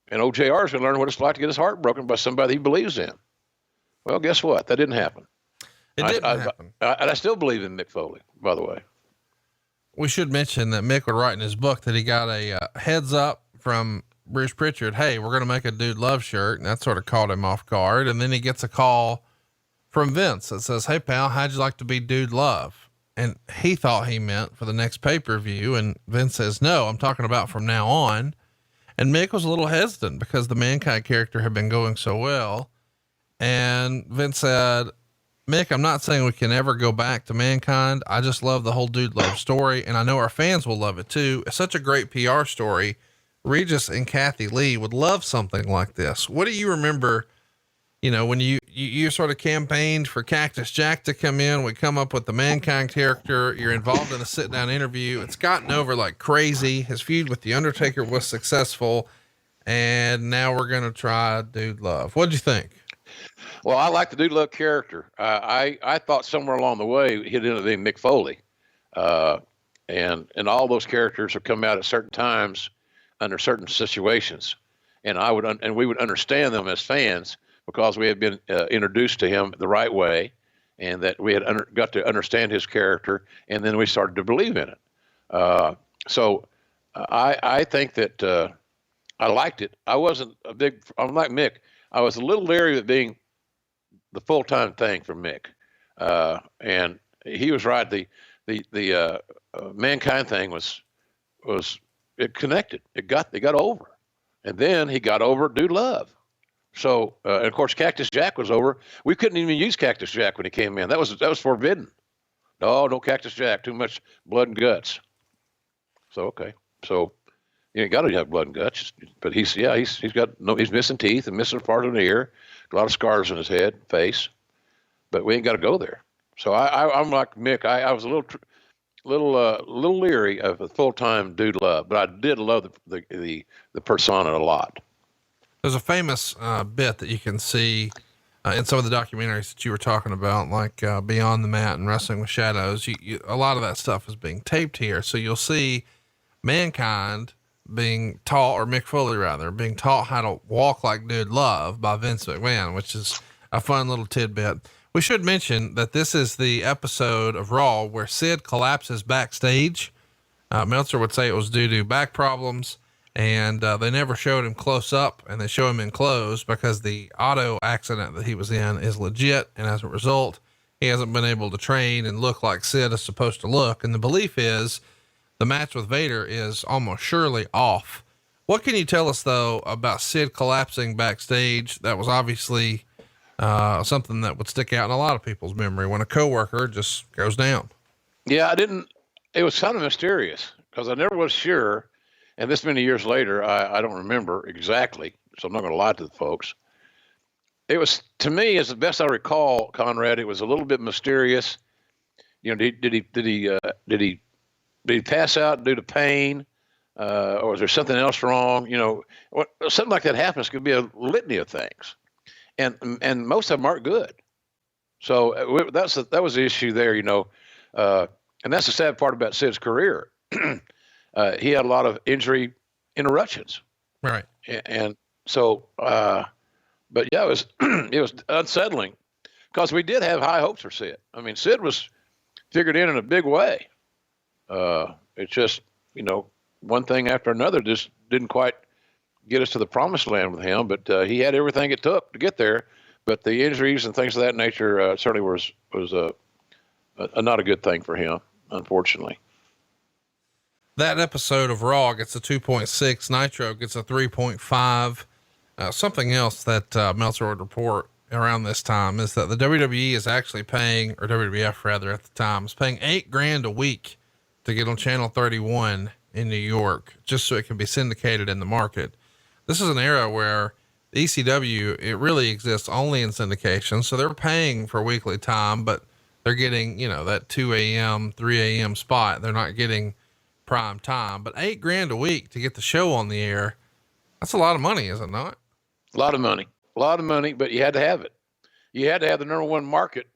And old JR is going to learn what it's like to get his heart broken by somebody he believes in. Well, guess what? That didn't happen. It didn't happen. And I still believe in Mick Foley, by the way. We should mention that Mick would write in his book that he got a heads up from Bruce Prichard. Hey, we're going to make a Dude Love shirt. And that sort of caught him off guard. And then he gets a call from Vince that says, hey pal, how'd you like to be Dude Love? And he thought he meant for the next pay-per-view. And Vince says, no, I'm talking about from now on. And Mick was a little hesitant because the Mankind character had been going so well. And Vince said, Mick, I'm not saying we can ever go back to Mankind. I just love the whole Dude Love story. And I know our fans will love it too. It's such a great PR story. Regis and Kathy Lee would love something like this. What do you remember, when you sort of campaigned for Cactus Jack to come in, we come up with the Mankind character, you're involved in a sit down interview. It's gotten over like crazy. His feud with the Undertaker was successful. And now we're going to try Dude Love. What'd you think? Well, I like the Dude Love character. I thought somewhere along the way he'd end up being Mick Foley. And all those characters have come out at certain times under certain situations. And we would understand them as fans because we had been introduced to him the right way, and that we had got to understand his character, and then we started to believe in it. So I think that I liked it. I'm like Mick. I was a little leery of it being the full-time thing for Mick. And he was right. The Mankind thing was it connected. It got over. And then he got over Dude Love. So, and of course, Cactus Jack was over. We couldn't even use Cactus Jack when he came in. That was forbidden. No Cactus Jack, too much blood and guts. So, okay. So you ain't got to have blood and guts, but he's missing teeth and missing part of an ear, a lot of scars on his head, face, but we ain't got to go there. So I'm like Mick. I was a little leery of a full-time Dude Love, but I did love the persona a lot. There's a famous bit that you can see in some of the documentaries that you were talking about, like Beyond the Mat and Wrestling with Shadows. A lot of that stuff is being taped here. So you'll see Mankind being taught, or Mick Foley rather, being taught how to walk like Dude Love by Vince McMahon, which is a fun little tidbit. We should mention that this is the episode of Raw where Sid collapses backstage. Meltzer would say it was due to back problems, and they never showed him close up, and they show him in close because the auto accident that he was in is legit. And as a result, he hasn't been able to train and look like Sid is supposed to look. And the belief is the match with Vader is almost surely off. What can you tell us though about Sid collapsing backstage? That was obviously something that would stick out in a lot of people's memory when a coworker just goes down. Yeah, it was kind of mysterious because I never was sure. And this many years later, I don't remember exactly. So I'm not going to lie to the folks. It was, to me, as the best I recall, Conrad, it was a little bit mysterious. Did he pass out due to pain? Or was there something else wrong? Something like that happens could be a litany of things. And most of them aren't good. So that was the issue there, and that's the sad part about Sid's career. He had a lot of injury interruptions. Right. And so, but yeah, it was unsettling because we did have high hopes for Sid. I mean, Sid was figured in a big way. It's just, one thing after another just didn't quite get us to the promised land with him, but he had everything it took to get there. But the injuries and things of that nature certainly was not a good thing for him, unfortunately. That episode of Raw gets a 2.6, Nitro gets a 3.5. Something else that Meltzer would report around this time is that the WWE is actually paying, or WWF rather at the time, is paying $8,000 a week to get on Channel 31 in New York, just so it can be syndicated in the market. This is an era where the ECW, it really exists only in syndication. So they're paying for weekly time, but they're getting, that 2 a.m., 3 a.m. spot. They're not getting prime time, but $8,000 a week to get the show on the air. That's a lot of money, is it not? A lot of money, but you had to have it. You had to have the number one market.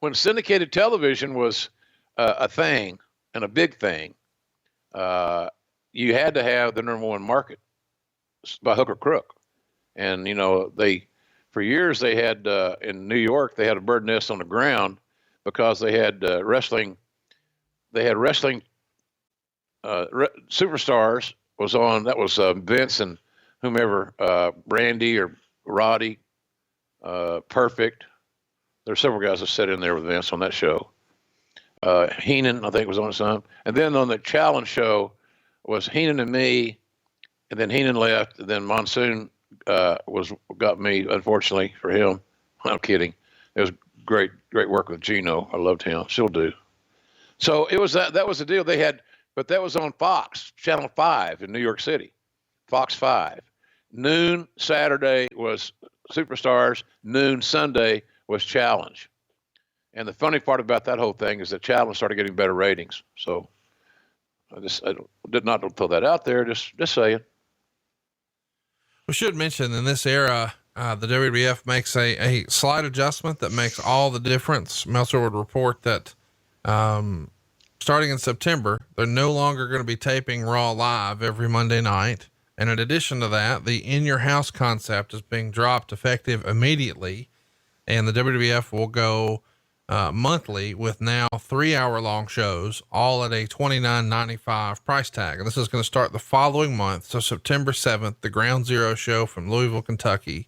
When syndicated television was a thing and a big thing, you had to have the number one market by hook or crook. And, for years they had, in New York, they had a bird nest on the ground because they had wrestling. They had wrestling superstars was on. That was Vince and whomever, Randy or Roddy, Perfect. There's several guys that sat in there with Vince on that show. Heenan, I think, was on it some. And then on the challenge show was Heenan and me, and then Heenan left, and then Monsoon got me, unfortunately for him. I'm kidding. It was great work with Gino. I loved him. Still do. So it was that was the deal they had, but that was on Fox, Channel 5 in New York City. Fox 5. Noon Saturday was Superstars, noon Sunday was Challenge. And the funny part about that whole thing is that Challenge started getting better ratings. So I did not throw that out there, just saying. We should mention in this era, the WWF makes a slight adjustment that makes all the difference. Meltzer would report that starting in September, they're no longer going to be taping Raw live every Monday night. And in addition to that, the in your house concept is being dropped effective immediately. And the WWF will go monthly with now 3-hour-long shows, all at a $29.95 price tag. And this is going to start the following month. So September 7th, the Ground Zero show from Louisville, Kentucky.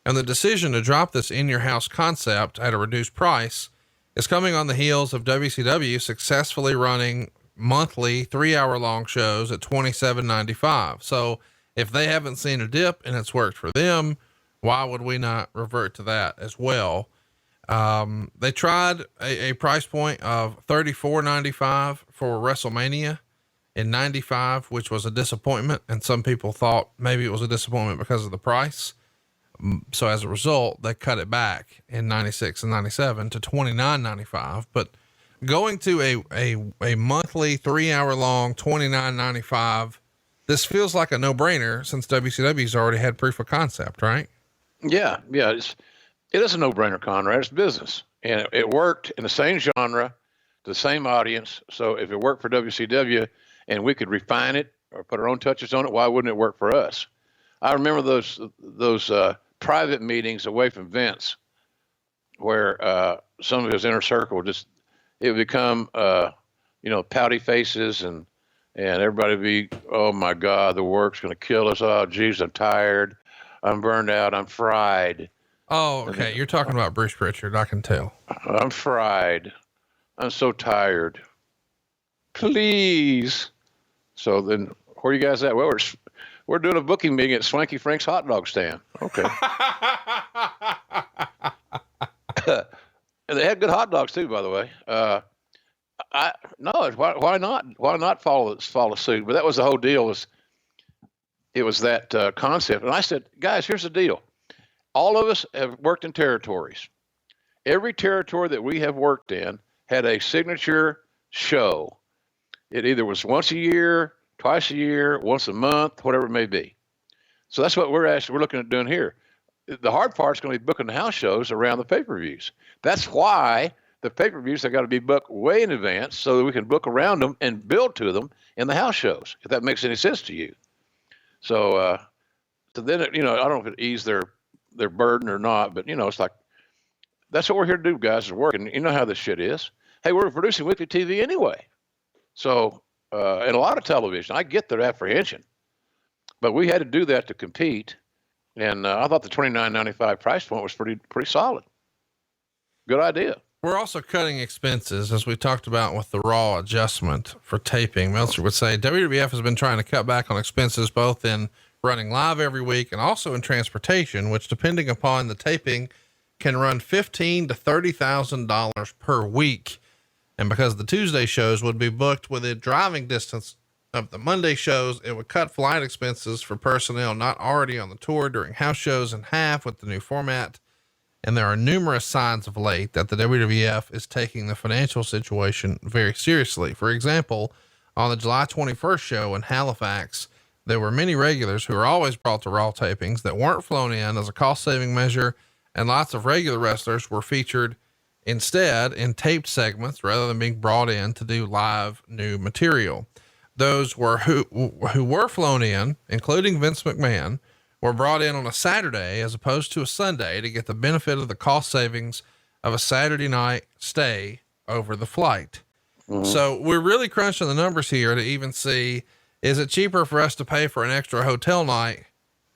And the decision to drop this in your house concept at a reduced price is coming on the heels of WCW successfully running monthly 3-hour-long shows at $27.95. So if they haven't seen a dip and it's worked for them, why would we not revert to that as well? They tried a price point of $34.95 for WrestleMania in 95, which was a disappointment. And some people thought maybe it was a disappointment because of the price. So as a result, they cut it back in 96 and 97 to $29.95, but going to a monthly 3-hour-long $29.95, this feels like a no-brainer since WCW's already had proof of concept, right? Yeah. It is a no-brainer, Conrad. It's business, and it worked in the same genre, the same audience. So if it worked for WCW and we could refine it or put our own touches on it, why wouldn't it work for us? I remember those private meetings away from Vince, where some of his inner circle it would become, pouty faces and everybody would be, oh my God, the work's going to kill us. Oh, geez, I'm tired. I'm burned out. I'm fried. Oh, okay. You're talking about Bruce Pritchard. I can tell. I'm fried. I'm so tired. Please. So then where are you guys at? Well, we're doing a booking meeting at Swanky Frank's hot dog stand. Okay. And they had good hot dogs too, by the way. Why not? Why not follow suit? But that was the whole deal. It was that concept. And I said, guys, here's the deal. All of us have worked in territories. Every territory that we have worked in had a signature show. It either was once a year, twice a year, once a month, whatever it may be. So that's what we're looking at doing here. The hard part is going to be booking the house shows around the pay-per-views. That's why the pay-per-views have got to be booked way in advance so that we can book around them and build to them in the house shows, if that makes any sense to you. So then, I don't know if it eased their burden or not, but it's like, that's what we're here to do, guys, is work. And you know how this shit is. Hey, we're producing weekly TV anyway. So, and a lot of television, I get their apprehension, but we had to do that to compete. And I thought the $29.95 price point was pretty solid. Good idea. We're also cutting expenses, as we talked about with the Raw adjustment for taping. Meltzer would say WWF has been trying to cut back on expenses, both in running live every week and also in transportation, which, depending upon the taping, can run $15,000 to $30,000 per week. And because the Tuesday shows would be booked within driving distance of the Monday shows, it would cut flight expenses for personnel not already on the tour during house shows in half with the new format. And there are numerous signs of late that the WWF is taking the financial situation very seriously. For example, on the July 21st show in Halifax, there were many regulars who were always brought to Raw tapings that weren't flown in as a cost saving measure. And lots of regular wrestlers were featured instead in taped segments rather than being brought in to do live new material. Those were who were flown in, including Vince McMahon, were brought in on a Saturday as opposed to a Sunday to get the benefit of the cost savings of a Saturday night stay over the flight. Mm-hmm. So we're really crunching the numbers here to even see, is it cheaper for us to pay for an extra hotel night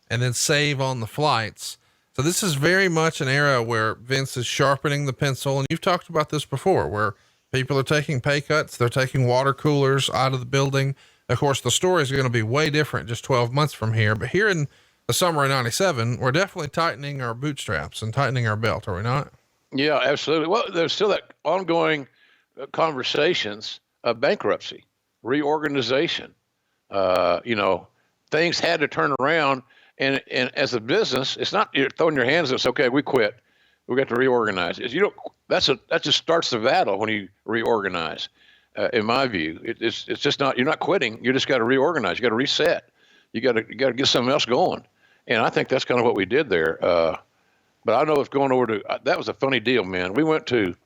and then save on the flights? So this is very much an era where Vince is sharpening the pencil. And you've talked about this before, where people are taking pay cuts. They're taking water coolers out of the building. Of course, the story is going to be way different just 12 months from here, but here in the summer of 97, we're definitely tightening our bootstraps and tightening our belt. Are we not? Yeah, absolutely. Well, there's still that ongoing conversations of bankruptcy, reorganization. Things had to turn around, and as a business, it's not you're throwing your hands up. It's okay. We quit. We got to reorganize. That just starts the battle when you reorganize. In my view, it's just not. You're not quitting. You just got to reorganize. You got to reset. You got to get something else going. And I think that's kind of what we did there. But I know it's going over to. That was a funny deal, man. We went to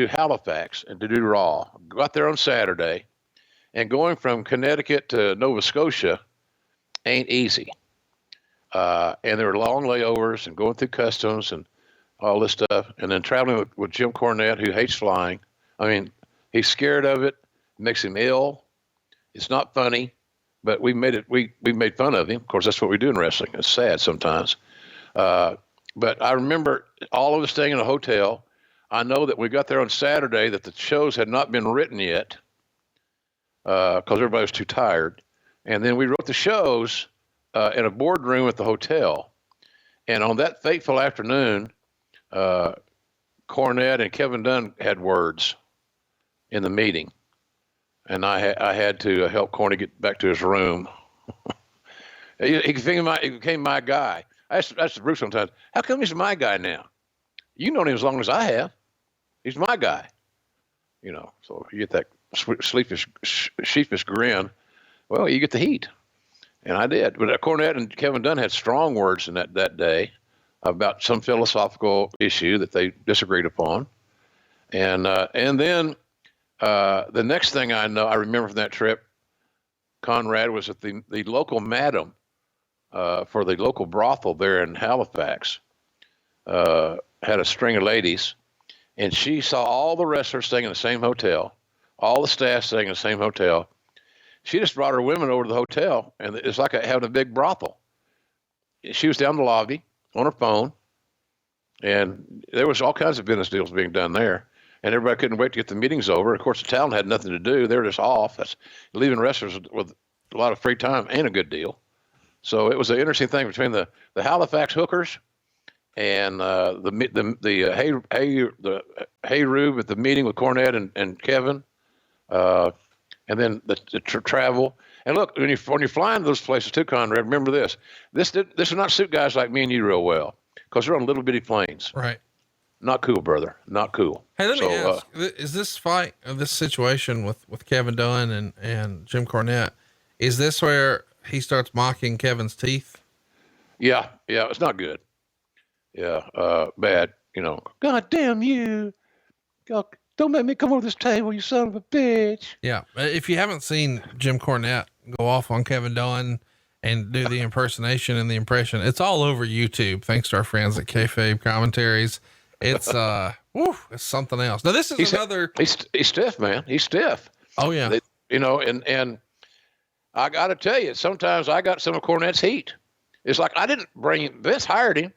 Halifax and to do Raw. Got there on Saturday, and going from Connecticut to Nova Scotia ain't easy. And there were long layovers and going through customs and all this stuff. And then traveling with Jim Cornette, who hates flying. I mean, he's scared of it. It makes him ill. It's not funny, but we made fun of him. Of course, that's what we do in wrestling. It's sad sometimes. But I remember all of us staying in a hotel. I know that we got there on Saturday that the shows had not been written yet because everybody was too tired. And then we wrote the shows in a boardroom at the hotel. And on that fateful afternoon, Cornette and Kevin Dunn had words in the meeting. And I had to help Corny get back to his room. he became my guy. I asked Bruce sometimes, how come he's my guy now? You've known him as long as I have. He's my guy. So you get that sheepish grin. Well, you get the heat. And I did. But Cornette and Kevin Dunn had strong words in that day about some philosophical issue that they disagreed upon. And then the next thing I remember from that trip, Conrad was at the local madam for the local brothel there in Halifax, had a string of ladies, and she saw all the wrestlers staying in the same hotel, all the staff staying in the same hotel. She just brought her women over to the hotel, and it's like having a big brothel. She was down the lobby on her phone, and there was all kinds of business deals being done there. And everybody couldn't wait to get the meetings over. Of course, the talent had nothing to do. They were just off. That's leaving wrestlers with a lot of free time ain't a good deal. So it was an interesting thing between the Halifax hookers and the Hey Rube at the meeting with Cornette and Kevin, and then the travel. And look, when you're flying to those places too, Conrad, remember this. This does not suit guys like me and you real well because they're on little bitty planes. Right. Not cool, brother. Not cool. Hey, let me ask, is this fight, this situation with Kevin Dunn and Jim Cornette, is this where he starts mocking Kevin's teeth? Yeah. It's not good. Yeah. Bad, God damn you. God, don't make me come over this table, you son of a bitch. Yeah. If you haven't seen Jim Cornette go off on Kevin Dunn and do the impersonation and the impression, it's all over YouTube. Thanks to our friends at Kayfabe Commentaries. It's it's something else. Now this is he's stiff, man. He's stiff. Oh yeah. And I got to tell you, sometimes I got some of Cornette's heat. It's like I didn't bring him. Vince hired him.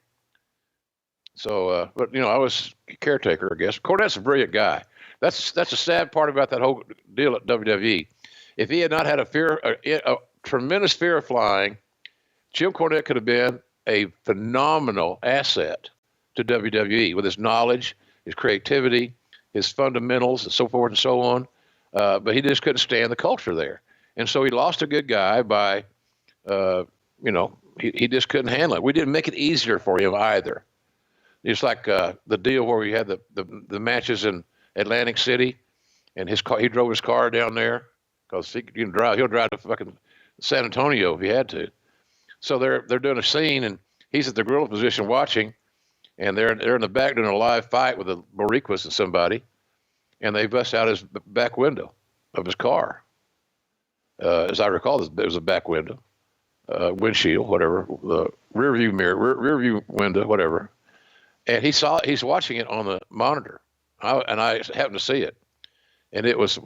So, but I was caretaker, I guess. Cornette's a brilliant guy. That's a sad part about that whole deal at WWE. If he had not had a tremendous fear of flying, Jim Cornette could have been a phenomenal asset to WWE with his knowledge, his creativity, his fundamentals, and so forth and so on. But he just couldn't stand the culture there. And so he lost a good guy by, he just couldn't handle it. We didn't make it easier for him either. It's like the deal where we had the matches in Atlantic City, and he drove his car down there because he can drive. He'll drive to fucking San Antonio if he had to. So they're doing a scene, and he's at the gorilla position watching, and they're in the back doing a live fight with the Brockus and somebody, and they bust out his back window of his car. As I recall, it was a back window, windshield, whatever, the rear view mirror, rear view window, whatever. And he's watching it on the monitor, and I happened to see it, and it was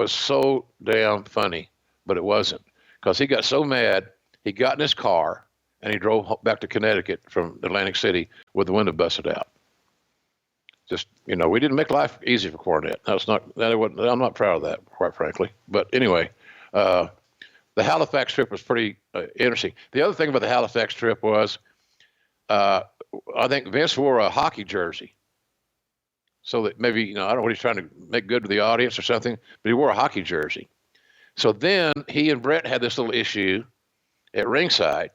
so damn funny, but it wasn't, because he got so mad. He got in his car and he drove back to Connecticut from Atlantic City with the window busted out. Just, we didn't make life easy for Cornette. I'm not proud of that, quite frankly. But anyway, the Halifax trip was pretty interesting. The other thing about the Halifax trip was, I think Vince wore a hockey jersey. So that maybe, I don't know what he's trying to make good to the audience or something, but he wore a hockey jersey. So then he and Bret had this little issue at ringside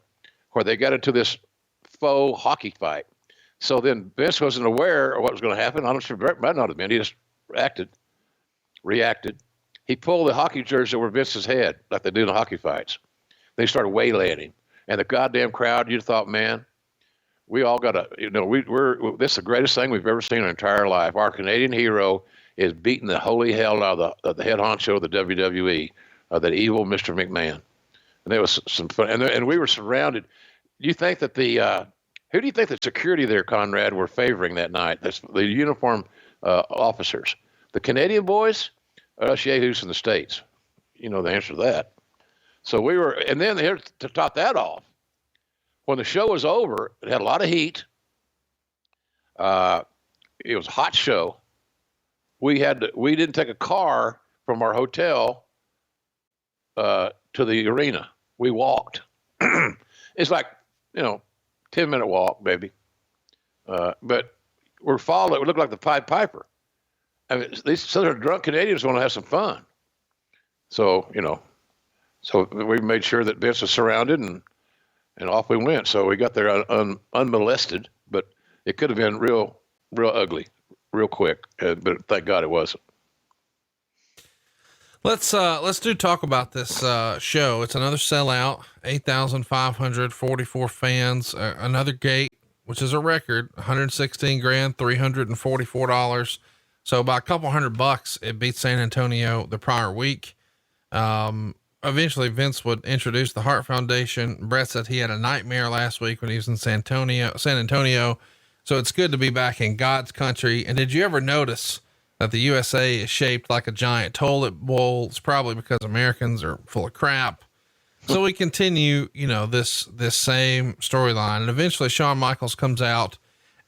where they got into this faux hockey fight. So then Vince wasn't aware of what was going to happen. I'm not sure Bret might not have been. He just reacted. He pulled the hockey jersey over Vince's head like they do in the hockey fights. They started waylaying him. And the goddamn crowd, you'd thought, man, we all got to, this is the greatest thing we've ever seen in our entire life. Our Canadian hero is beating the holy hell out of the head honcho of the WWE, that evil Mr. McMahon. And there was some fun, and we were surrounded. Do you think that who do you think the security there, Conrad, were favoring that night? That's the uniform officers, the Canadian boys, or us yahoos from the States. You know the answer to that. So we were, and then here to top that off, when the show was over, it had a lot of heat. It was a hot show. We didn't take a car from our hotel to the arena. We walked. It's like, 10-minute walk, maybe. But we're followed. We look like the Pied Piper. I mean, these southern drunk Canadians want to have some fun. So, so we made sure that Vince was surrounded, and off we went. So we got there unmolested, but it could have been real ugly, real quick. But thank God it wasn't. Let's talk about this show. It's another sellout, 8,544 fans, another gate, which is a record, 116 grand, $344. So by a couple $100, it beat San Antonio the prior week. Eventually Vince would introduce the Hart Foundation. Bret said he had a nightmare last week when he was in San Antonio. So it's good to be back in God's country. And did you ever notice that the USA is shaped like a giant toilet bowl? It's probably because Americans are full of crap. So we continue, this same storyline, and eventually Shawn Michaels comes out,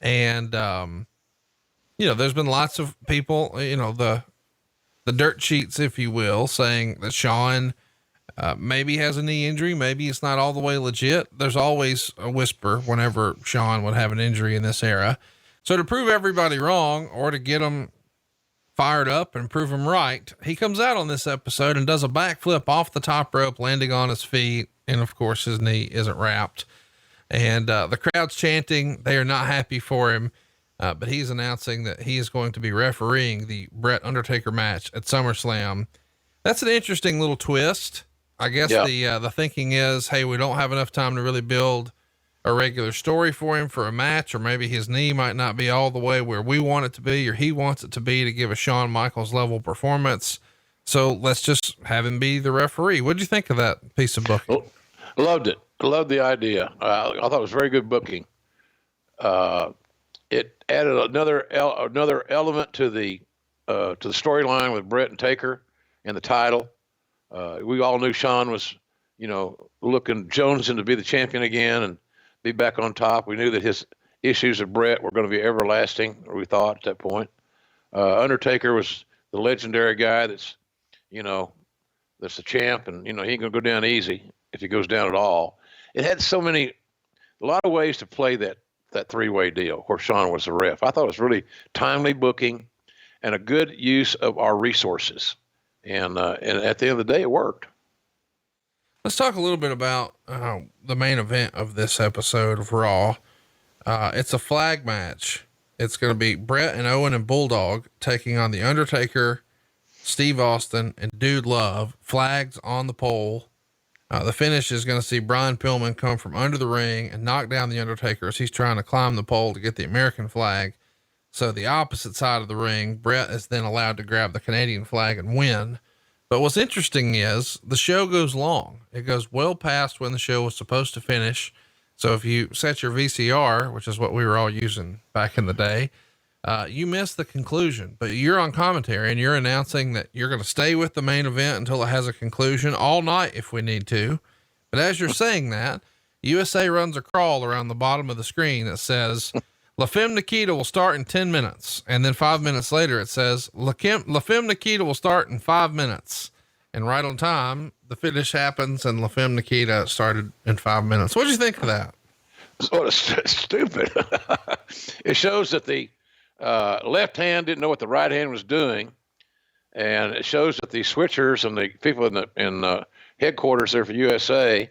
and, there's been lots of people, the dirt sheets, if you will, saying that Shawn, maybe has a knee injury. Maybe it's not all the way legit. There's always a whisper whenever Shawn would have an injury in this era. So to prove everybody wrong, or to get them fired up and prove him right, he comes out on this episode and does a backflip off the top rope, landing on his feet. And of course his knee isn't wrapped, and the crowd's chanting. They are not happy for him. But he's announcing that he is going to be refereeing the Bret Undertaker match at SummerSlam. That's an interesting little twist. I guess the thinking is, hey, we don't have enough time to really build a regular story for him for a match, or maybe his knee might not be all the way where we want it to be, or he wants it to be, to give a Shawn Michaels level performance. So let's just have him be the referee. What'd you think of that piece of booking? Loved it. Loved the idea. I thought it was very good booking. It added another element to the storyline with Bret and Taker and the title. We all knew Shawn was, looking jonesing to be the champion again and be back on top. We knew that his issues with Bret were going to be everlasting, or we thought at that point. Undertaker was the legendary guy that's the champ, and, he ain't going to go down easy if he goes down at all. It had a lot of ways to play that three-way deal where Shawn was the ref. I thought it was really timely booking and a good use of our resources. And at the end of the day, it worked. Let's talk a little bit about the main event of this episode of Raw. It's a flag match. It's going to be Bret and Owen and Bulldog taking on The Undertaker, Steve Austin, and Dude Love. Flags on the pole. The finish is going to see Brian Pillman come from under the ring and knock down the Undertaker as he's trying to climb the pole to get the American flag. So the opposite side of the ring, Bret is then allowed to grab the Canadian flag and win. But what's interesting is the show goes long. It goes well past when the show was supposed to finish. So if you set your VCR, which is what we were all using back in the day, you missed the conclusion, but you're on commentary and you're announcing that you're going to stay with the main event until it has a conclusion all night if we need to. But as you're saying that, USA runs a crawl around the bottom of the screen that says La Femme Nikita will start in 10 minutes. And then 5 minutes later, it says La Femme Nikita will start in 5 minutes. And right on time, the finish happens and La Femme Nikita started in 5 minutes. What'd you think of that? Sort of stupid. It shows that the left hand didn't know what the right hand was doing. And it shows that the switchers and the people in headquarters there for USA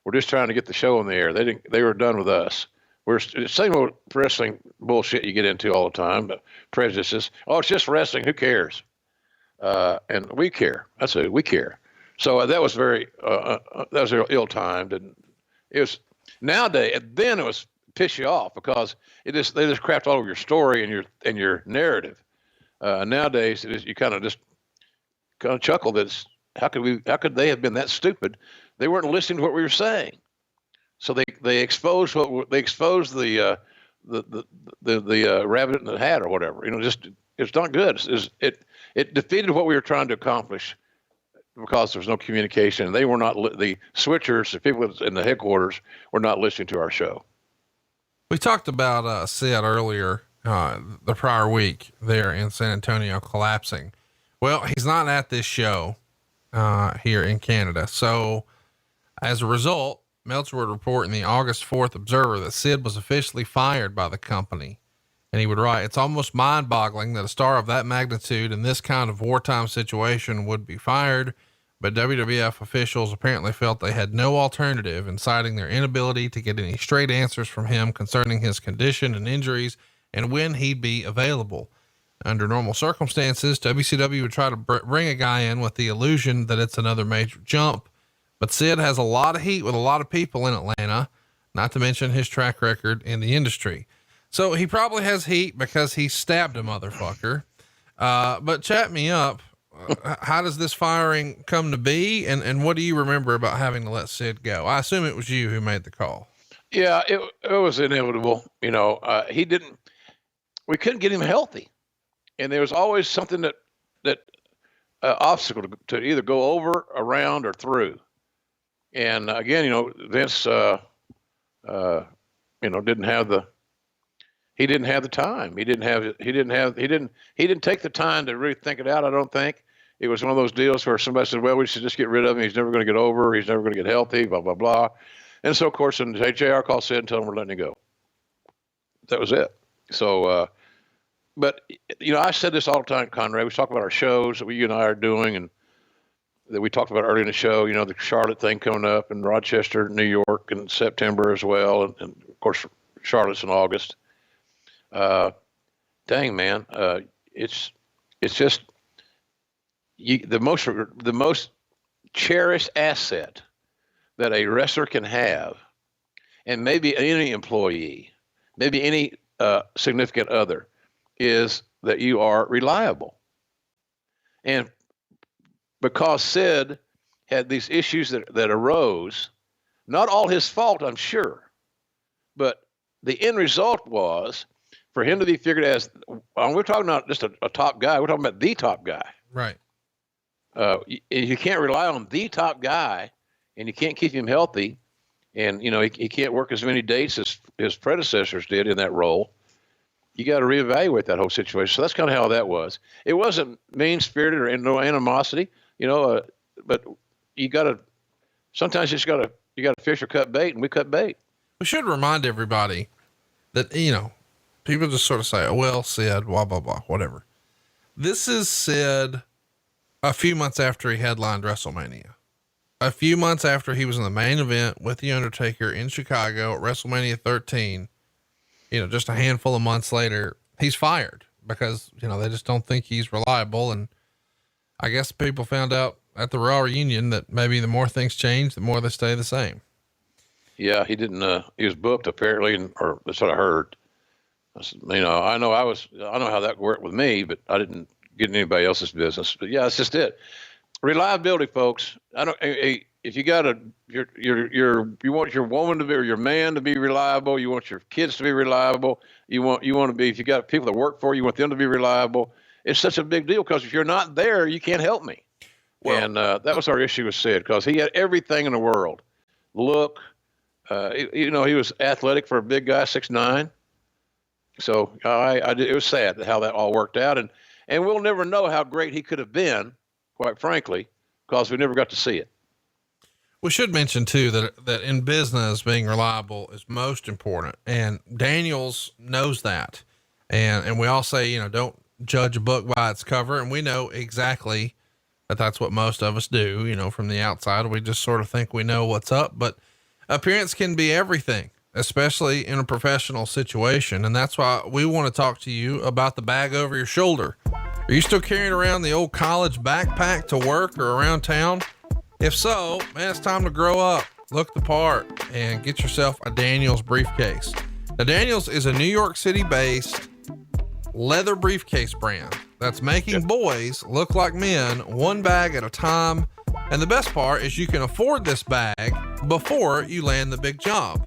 were just trying to get the show on the air. They were done with us. We're same old wrestling bullshit you get into all the time, but prejudices. Oh, it's just wrestling. Who cares? And we care. That's it. We care. So that was very, that was ill-timed. And it was nowadays, then it was piss you off because they just crapped all over your story and your narrative. Nowadays you kind of chuckle that how could they have been that stupid? They weren't listening to what we were saying. So they exposed the rabbit in the hat or whatever, just, it's not good. It defeated what we were trying to accomplish because there was no communication. They were not, the switchers, the people in the headquarters were not listening to our show. We talked about, Sid earlier, the prior week there in San Antonio collapsing. Well, he's not at this show, here in Canada. So as a result, Meltzer would report in the August 4th Observer that Sid was officially fired by the company. And he would write, "It's almost mind boggling that a star of that magnitude in this kind of wartime situation would be fired, but WWF officials apparently felt they had no alternative in citing their inability to get any straight answers from him concerning his condition and injuries and when he'd be available. Under normal circumstances, WCW would try to bring a guy in with the illusion that it's another major jump. But Sid has a lot of heat with a lot of people in Atlanta, not to mention his track record in the industry. So he probably has heat because he stabbed a motherfucker. But chat me up. How does this firing come to be? And what do you remember about having to let Sid go? I assume it was you who made the call. Yeah, it was inevitable. We couldn't get him healthy. And there was always something that obstacle to either go over, around, or through. And again, Vince, didn't have the time. He didn't take the time to really think it out. I don't think it was one of those deals where somebody said, well, we should just get rid of him. He's never going to get over. He's never going to get healthy, blah, blah, blah. And so of course, when JR called Sid and told him we're letting him go, that was it. So, but I said this all the time, Conrad, we talk about our shows that you and I are doing and that we talked about earlier in the show, the Charlotte thing coming up in Rochester, New York in September as well. And of course, Charlotte's in August. Dang, man. It's just the most cherished asset that a wrestler can have, and maybe any employee, maybe any significant other, is that you are reliable. And because Sid had these issues that arose, not all his fault, I'm sure, but the end result was for him to be figured as, we're talking not just a top guy, we're talking about the top guy. Right. You can't rely on the top guy, and you can't keep him healthy, and he can't work as many dates as his predecessors did in that role. You got to reevaluate that whole situation. So that's kind of how that was. It wasn't mean-spirited or no animosity, but sometimes you got to fish or cut bait, and we cut bait. We should remind everybody that, people just sort of say, oh, well, Sid, blah, blah, blah, whatever. This is Sid a few months after he headlined WrestleMania, a few months after he was in the main event with The Undertaker in Chicago at WrestleMania 13. Just a handful of months later, he's fired because, they just don't think he's reliable. And I guess people found out at the Raw reunion that maybe the more things change, the more they stay the same. Yeah, he didn't. He was booked apparently, or that's what I heard. I know how that worked with me, but I didn't get in anybody else's business. But yeah, that's just it. Reliability, folks. If you got you want your woman to be, or your man to be reliable. You want your kids to be reliable. You want to be, if you got people that work for you, you want them to be reliable. It's such a big deal because if you're not there, you can't help me. Well, and that was our issue with Sid, because he had everything in the world. Look, he was athletic for a big guy, 6'9". So it was sad how that all worked out, and we'll never know how great he could have been, quite frankly, because we never got to see it. We should mention too that in business, being reliable is most important, and Daniels knows that. And we all say, don't judge a book by its cover. And we know exactly that that's what most of us do, from the outside. We just sort of think we know what's up, but appearance can be everything, especially in a professional situation. And that's why we want to talk to you about the bag over your shoulder. Are you still carrying around the old college backpack to work or around town? If so, man, it's time to grow up, look the part, and get yourself a Daniels briefcase. Now, Daniels is a New York City based leather briefcase brand that's making boys look like men, one bag at a time. And the best part is you can afford this bag before you land the big job.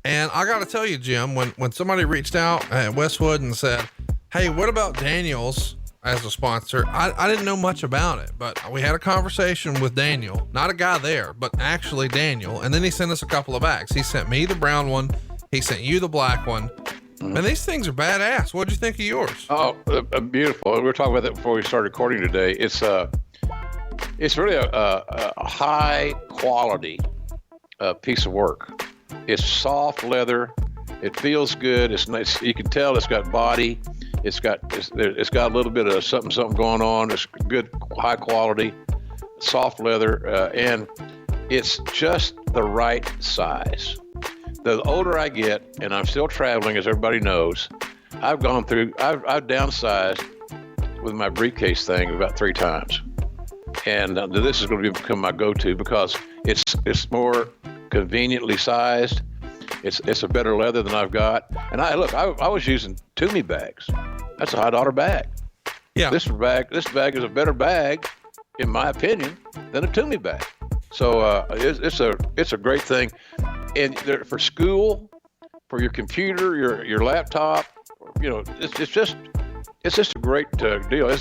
And I got to tell you, Jim, when somebody reached out at Westwood and said, hey, what about Daniels as a sponsor? I didn't know much about it, but we had a conversation with Daniel, not a guy there, but actually Daniel. And then he sent us a couple of bags. He sent me the brown one. He sent you the black one. And these things are badass. What'd you think of yours? Oh, beautiful. We were talking about that before we started recording today. It's really a high quality piece of work. It's soft leather. It feels good. It's nice. You can tell it's got body. It's got a little bit of something going on. It's good, high quality, soft leather, and it's just the right size. The older I get, and I'm still traveling, as everybody knows, I've downsized with my briefcase thing about 3 times, and this is going to become my go-to because it's more conveniently sized. It's a better leather than I've got. And I was using Toomey bags. That's a $100 bag. Yeah. This bag is a better bag, in my opinion, than a Toomey bag. So it's a great thing. And for school, for your computer, your laptop, it's just a great deal.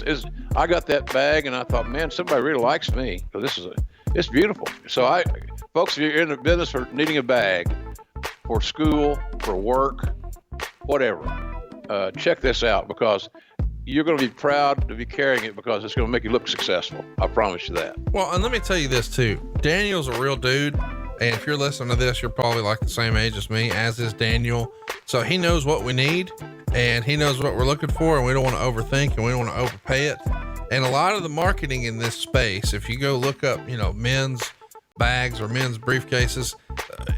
I got that bag and I thought, man, somebody really likes me, because it's beautiful. So folks, if you're in the business for needing a bag, for school, for work, whatever, check this out, because you're going to be proud to be carrying it, because it's going to make you look successful. I promise you that. Well, and let me tell you this too. Daniel's a real dude. And if you're listening to this, you're probably like the same age as me, as is Daniel. So he knows what we need and he knows what we're looking for, and we don't want to overthink and we don't want to overpay it. And a lot of the marketing in this space, if you go look up, men's bags or men's briefcases,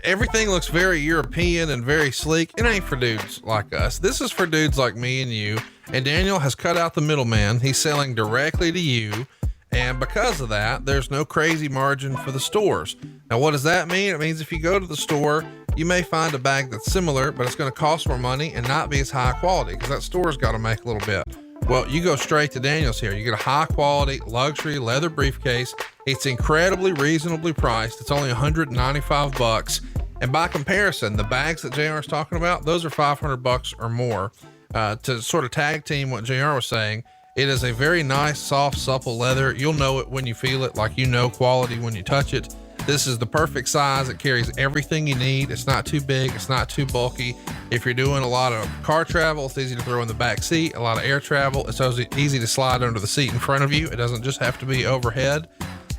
everything looks very European and very sleek. It ain't for dudes like us. This is for dudes like me and you. And Daniel has cut out the middleman. He's selling directly to you. And because of that, there's no crazy margin for the stores. Now, what does that mean? It means if you go to the store, you may find a bag that's similar, but it's going to cost more money and not be as high quality, because that store's got to make a little bit. Well, you go straight to Daniel's here. You get a high quality luxury leather briefcase. It's incredibly reasonably priced. It's only $195. And by comparison, the bags that JR is talking about, those are $500 or more. To sort of tag team what JR was saying, it is a very nice, soft, supple leather. You'll know it when you feel it, like quality when you touch it. This is the perfect size. It carries everything you need. It's not too big. It's not too bulky. If you're doing a lot of car travel, it's easy to throw in the back seat. A lot of air travel, it's easy to slide under the seat in front of you. It doesn't just have to be overhead.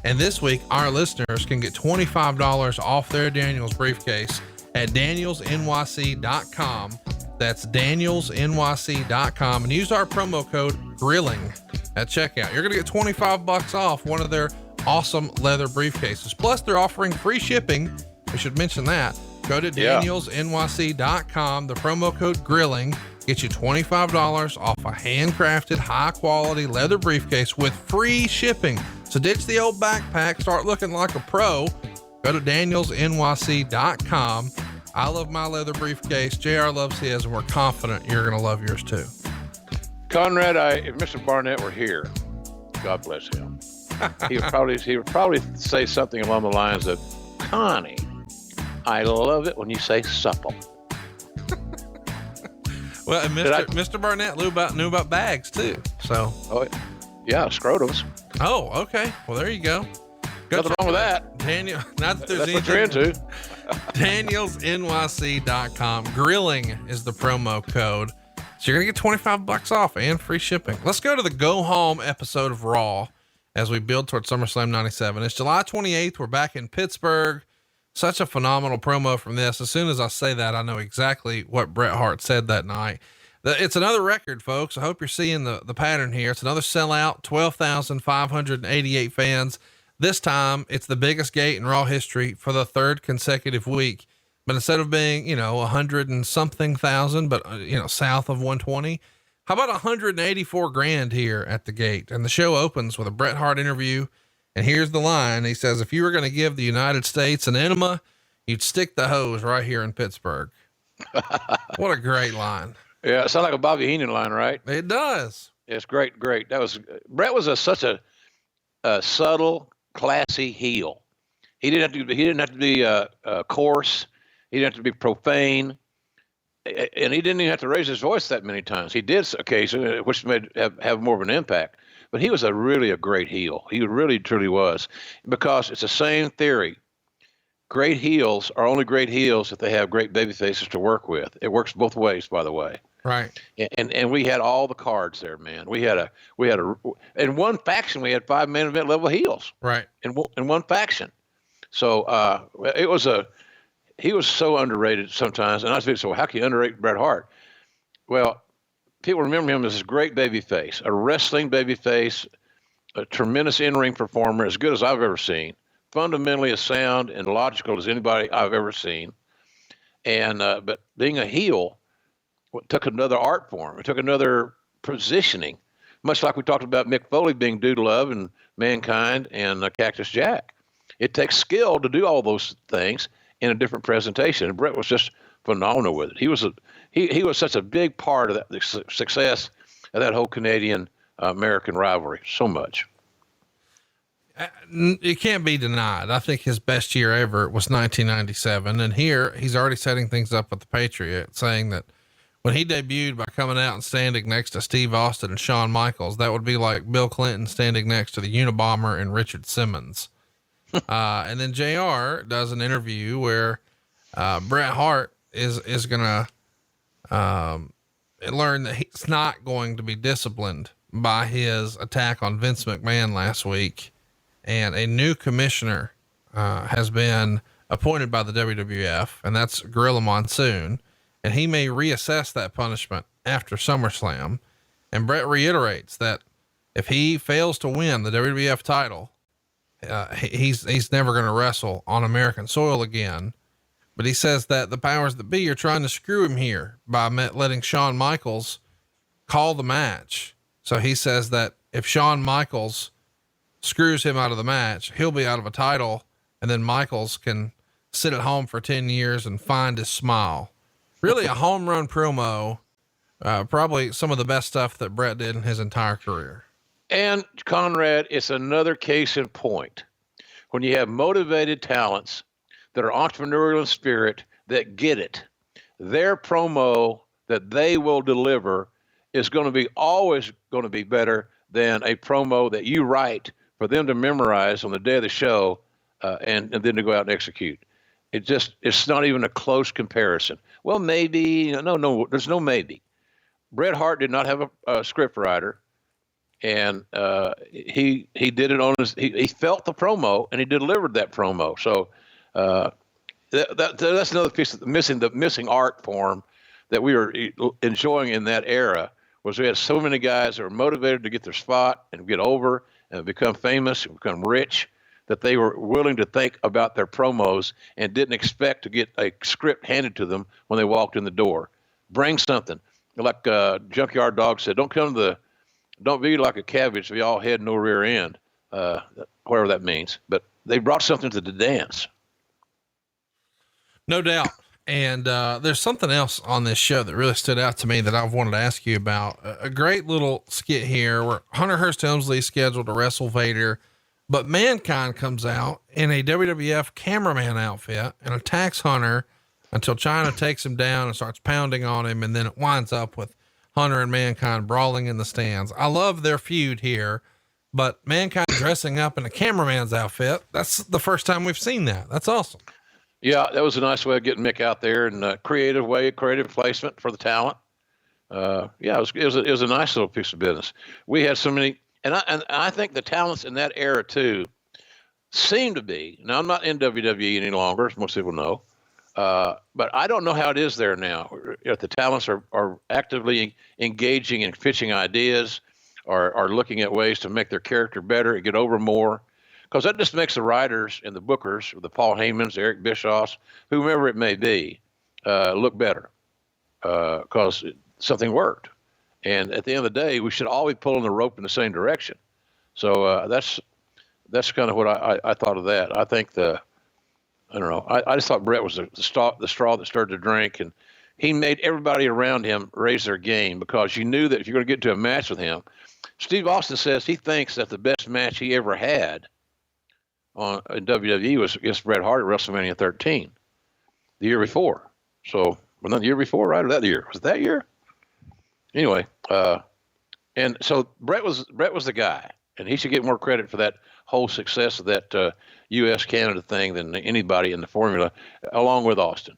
And this week, our listeners can get $25 off their Daniels briefcase at danielsnyc.com. That's danielsnyc.com, and use our promo code GRILLING at checkout. You're going to get $25 off one of their awesome leather briefcases. Plus, they're offering free shipping. We should mention that. Go to danielsnyc.com. The promo code GRILLING gets you $25 off a handcrafted, high quality leather briefcase with free shipping. So ditch the old backpack, start looking like a pro. Go to danielsnyc.com. I love my leather briefcase. JR loves his, and we're confident you're going to love yours too. Conrad, if Mr. Barnett were here, God bless him, he would probably say something along the lines of, Connie, I love it when you say supple. Well, and Mr. Barnett knew about bags too. So. Oh, yeah, scrotums. Oh, okay. Well, there you go. Nothing wrong with that. Daniel, not that there's That's what you're into. DanielsNYC.com. Grilling is the promo code. So you're going to get $25 off and free shipping. Let's go to the go home episode of Raw as we build towards SummerSlam 97. It's July 28th. We're back in Pittsburgh. Such a phenomenal promo from this. As soon as I say that, I know exactly what Bret Hart said that night. It's another record, folks. I hope you're seeing the pattern here. It's another sellout, 12,588 fans. This time it's the biggest gate in Raw history for the third consecutive week. But instead of being, 100 and something thousand, but south of 120, how about 184 grand here at the gate? And the show opens with a Bret Hart interview. And here's the line. He says, if you were going to give the United States an enema, you'd stick the hose right here in Pittsburgh. What a great line. Yeah. It sounds like a Bobby Heenan line, right? It does. It's great. Bret was such a subtle, classy heel. He didn't have to be coarse. He didn't have to be profane, and he didn't even have to raise his voice that many times. He did occasionally, which made have more of an impact. But he was really a great heel. He really, truly was, because it's the same theory. Great heels are only great heels if they have great baby faces to work with. It works both ways, by the way. Right. And we had all the cards there, man. We had in one faction, we had 5 main event level heels. Right. In one faction. So, he was so underrated sometimes. And I was thinking, so how can you underrate Bret Hart? Well, people remember him as this great baby face, a wrestling baby face, a tremendous in-ring performer, as good as I've ever seen, fundamentally as sound and logical as anybody I've ever seen. And, but being a heel took another art form. It took another positioning, much like we talked about Mick Foley being Dude Love and Mankind and Cactus Jack. It takes skill to do all those things in a different presentation. And Bret was just phenomenal with it. He was such a big part of the success of that whole Canadian American rivalry. So much. It can't be denied. I think his best year ever was 1997. And here he's already setting things up with the Patriot, saying that when he debuted by coming out and standing next to Steve Austin and Shawn Michaels, that would be like Bill Clinton standing next to the Unabomber and Richard Simmons. And then JR does an interview where Bret Hart is going to learn that he's not going to be disciplined by his attack on Vince McMahon last week. And a new commissioner has been appointed by the WWF, and that's Gorilla Monsoon. And he may reassess that punishment after SummerSlam. And Bret reiterates that if he fails to win the WWF title, he's never going to wrestle on American soil again. But he says that the powers that be are trying to screw him here by letting Shawn Michaels call the match. So he says that if Shawn Michaels screws him out of the match, he'll be out of a title, and then Michaels can sit at home for 10 years and find his smile. Really a home run promo. Probably some of the best stuff that Bret did in his entire career. And Conrad, it's another case in point. When you have motivated talents that are entrepreneurial in spirit, that get it, their promo that they will deliver is always going to be better than a promo that you write for them to memorize on the day of the show, and then to go out and execute. It's not even a close comparison. Well, maybe, no, there's no maybe. Bret Hart did not have a script writer. And he did it on he felt the promo and he delivered that promo. So that's another piece of the missing art form that we were enjoying in that era, was we had so many guys that were motivated to get their spot and get over and become famous and become rich, that they were willing to think about their promos and didn't expect to get a script handed to them when they walked in the door. Bring something. Like Junkyard Dog said, don't be like a cabbage, be all head, no rear end. whatever that means. But they brought something to the dance. No doubt. And there's something else on this show that really stood out to me that I've wanted to ask you about. A great little skit here where Hunter Hearst Helmsley is scheduled to wrestle Vader, but Mankind comes out in a WWF cameraman outfit and attacks Hunter until China takes him down and starts pounding on him. And then it winds up with Hunter and Mankind brawling in the stands. I love their feud here, but Mankind dressing up in a cameraman's outfit. That's the first time we've seen that. That's awesome. Yeah, that was a nice way of getting Mick out there, and creative placement for the talent. Yeah, it was a nice little piece of business. We had so many, and I think the talents in that era too seem to be. Now I'm not in WWE any longer, as most people know, but I don't know how it is there now. If the talents are actively engaging and pitching ideas, or are looking at ways to make their character better and get over more. Because that just makes the writers and the bookers, the Paul Heymans, Eric Bischoffs, whomever it may be, look better because something worked. And at the end of the day, we should all be pulling the rope in the same direction. So that's kind of what I thought of that. I think I don't know. I just thought Bret was the straw that stirred the drink, and he made everybody around him raise their game because you knew that if you're going to get into a match with him, Steve Austin says he thinks that the best match he ever had in WWE was against Bret Hart at WrestleMania 13, the year before. So, well, not the year before, right? Or that year? Was it that year? Anyway, and so Bret was the guy, and he should get more credit for that whole success of that U.S.-Canada thing than anybody in the formula, along with Austin.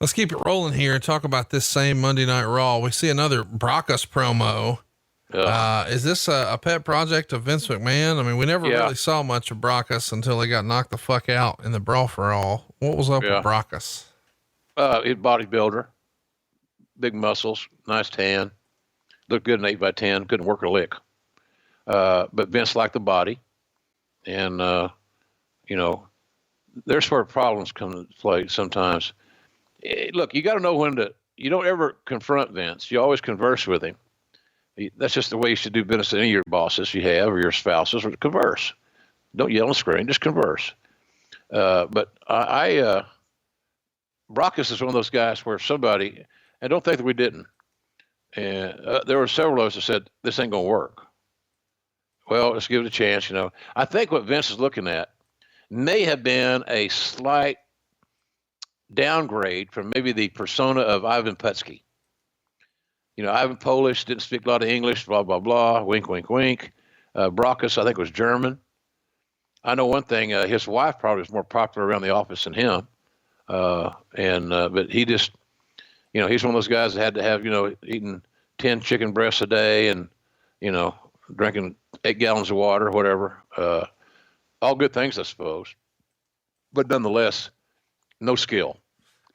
Let's keep it rolling here and talk about this same Monday Night Raw. We see another Brockus promo. Is this a pet project of Vince McMahon? I mean, we never really saw much of Brockus until he got knocked the fuck out in the Brawl for All. What was up with Brockus? He's bodybuilder, big muscles, nice tan, looked good in 8x10, couldn't work a lick. But Vince liked the body, and there's where problems come into play sometimes. Look, you got to know you don't ever confront Vince. You always converse with him. That's just the way you should do business with any of your bosses you have or your spouses, or converse. Don't yell and scream, just converse. But Brockus is one of those guys where somebody, and don't think that we didn't, and there were several of us that said, this ain't going to work. Well, let's give it a chance, I think what Vince is looking at may have been a slight downgrade from maybe the persona of Ivan Putski. Ivan Polish, didn't speak a lot of English, blah, blah, blah, wink, wink, wink. Brockus, I think, was German. I know one thing, his wife probably was more popular around the office than him. But he just, he's one of those guys that had to have, eating 10 chicken breasts a day and, drinking 8 gallons of water, whatever. All good things, I suppose. But nonetheless, no skill.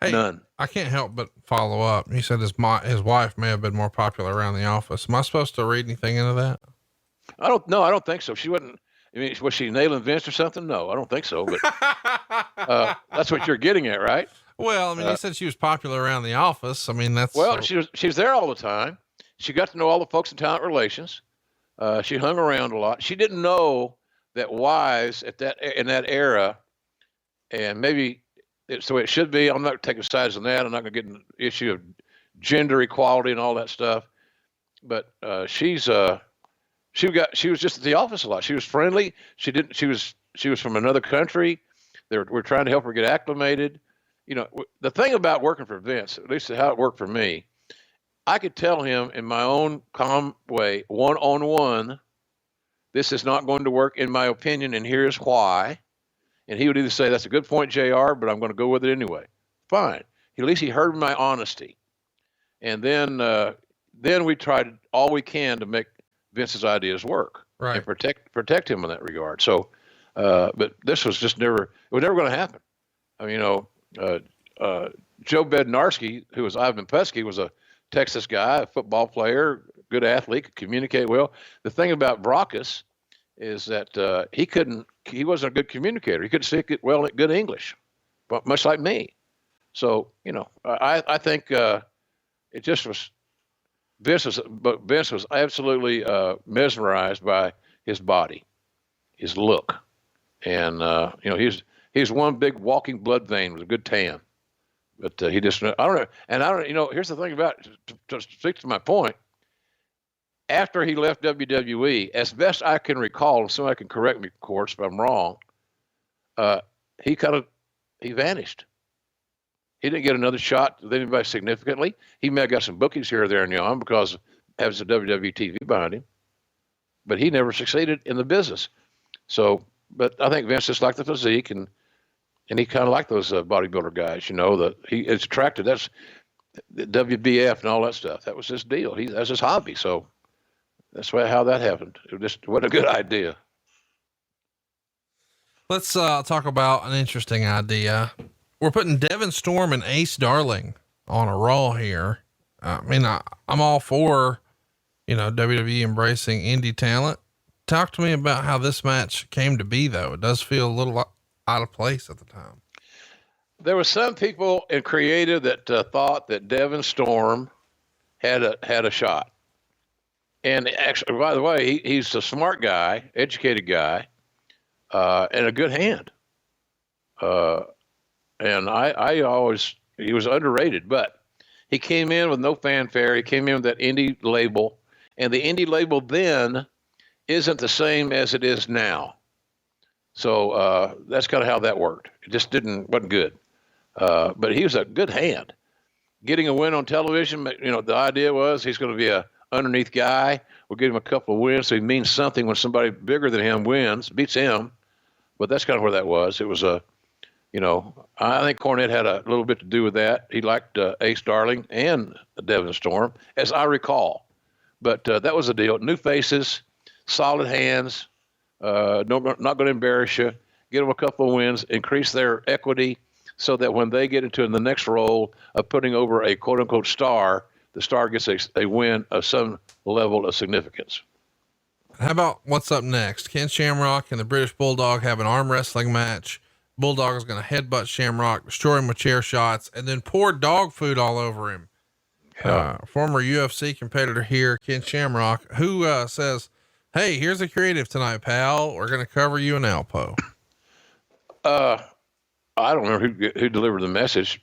Hey, none. I can't help but follow up. He said his wife may have been more popular around the office. Am I supposed to read anything into that? I don't think so. She wasn't. I mean, was she nailing Vince or something? No, I don't think so. But that's what you're getting at, right? Well, I mean, you said she was popular around the office. I mean, that's she was there all the time. She got to know all the folks in talent relations. She hung around a lot. She didn't know that wives in that era, and maybe it's the way it should be. I'm not taking sides on that. I'm not going to get in the issue of gender equality and all that stuff. But she was just at the office a lot. She was friendly. She was from another country. We're trying to help her get acclimated. The thing about working for Vince, at least how it worked for me, I could tell him in my own calm way, one-on-one, this is not going to work in my opinion, and here's why. And he would either say, that's a good point, JR, but I'm going to go with it anyway. Fine. At least he heard my honesty. And then we tried all we can to make Vince's ideas work, right, and protect him in that regard. So, but this was just it was never going to happen. I mean, Joe Bednarski, who was Ivan Putski, was a Texas guy, a football player, good athlete, could communicate well. The thing about Brockus is that he wasn't a good communicator. He couldn't speak good English, but much like me. So, I think it just was. Vince was absolutely mesmerized by his body, his look, and he's one big walking blood vein with a good tan. But he just, I don't know, and I don't, here's the thing about it, to speak to my point. After he left WWE, as best I can recall, and somebody can correct me, of course, if I'm wrong, he vanished. He didn't get another shot with anybody significantly. He may have got some bookings here or there and yon because having some WWE TV behind him, but he never succeeded in the business. So, but I think Vince just liked the physique, and he kind of liked those bodybuilder guys. It's attracted. That's the WBF and all that stuff. That was his deal. That's his hobby. So that's how that happened. It just what a good idea. Let's talk about an interesting idea. We're putting Devin Storm and Ace Darling on a Raw here. I'm all for, WWE embracing indie talent. Talk to me about how this match came to be, though. It does feel a little out of place at the time. There were some people in creative that thought that Devin Storm had a shot. And actually, by the way, he's a smart guy, educated guy, and a good hand. And he was underrated, but he came in with no fanfare. He came in with that indie label, and the indie label then isn't the same as it is now. So that's kind of how that worked. It just wasn't good. But he was a good hand. Getting a win on television, the idea was he's going to be a underneath guy. We'll give him a couple of wins, so he means something when somebody bigger than him beats him. But that's kind of where that was. It was I think Cornette had a little bit to do with that. He liked Ace Darling and Devin Storm, as I recall. But that was the deal. New faces, solid hands, not going to embarrass you. Get them a couple of wins, increase their equity so that when they get into the next role of putting over a quote-unquote star, the star gets a win of some level of significance. How about what's up next? Ken Shamrock and the British Bulldog have an arm wrestling match. Bulldog is going to headbutt Shamrock, destroy him with chair shots, and then pour dog food all over him. Former UFC competitor here, Ken Shamrock, who says, "Hey, here's a creative tonight, pal. We're going to cover you in Alpo." I don't remember who delivered the message.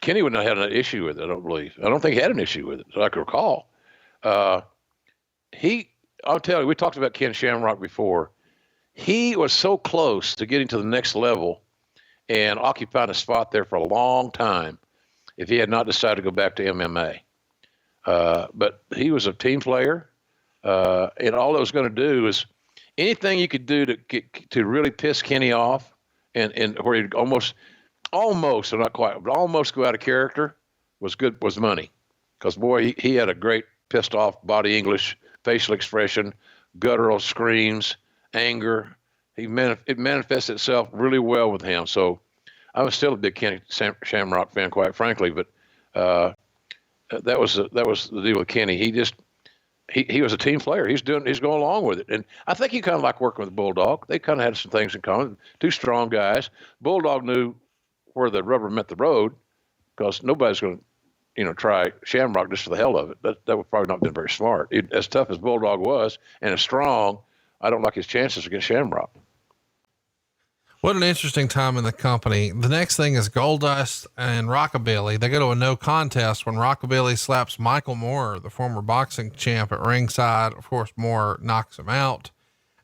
Kenny would not have an issue with it. I don't believe. I don't think he had an issue with it, so I can recall. I'll tell you, we talked about Ken Shamrock before. He was so close to getting to the next level and occupying a spot there for a long time if he had not decided to go back to MMA. But he was a team player, and all it was going to do is anything you could do to really piss Kenny off and where he'd almost, so not quite, but almost go out of character was money. Because, boy, he had a great pissed off body English, facial expression, guttural screams, anger. It manifested itself really well with him. So I was still a big Kenny Shamrock fan, quite frankly, but that was the deal with Kenny. He was a team player. He's going along with it. And I think he kind of liked working with Bulldog. They kind of had some things in common. Two strong guys. Bulldog knew where the rubber met the road because nobody's going to, try Shamrock just for the hell of it. That would probably not have been very smart. As tough as Bulldog was and as strong, I don't like his chances against Shamrock. What an interesting time in the company. The next thing is Goldust and Rockabilly. They go to a no contest when Rockabilly slaps Michael Moore, the former boxing champ, at ringside. Of course, Moore knocks him out.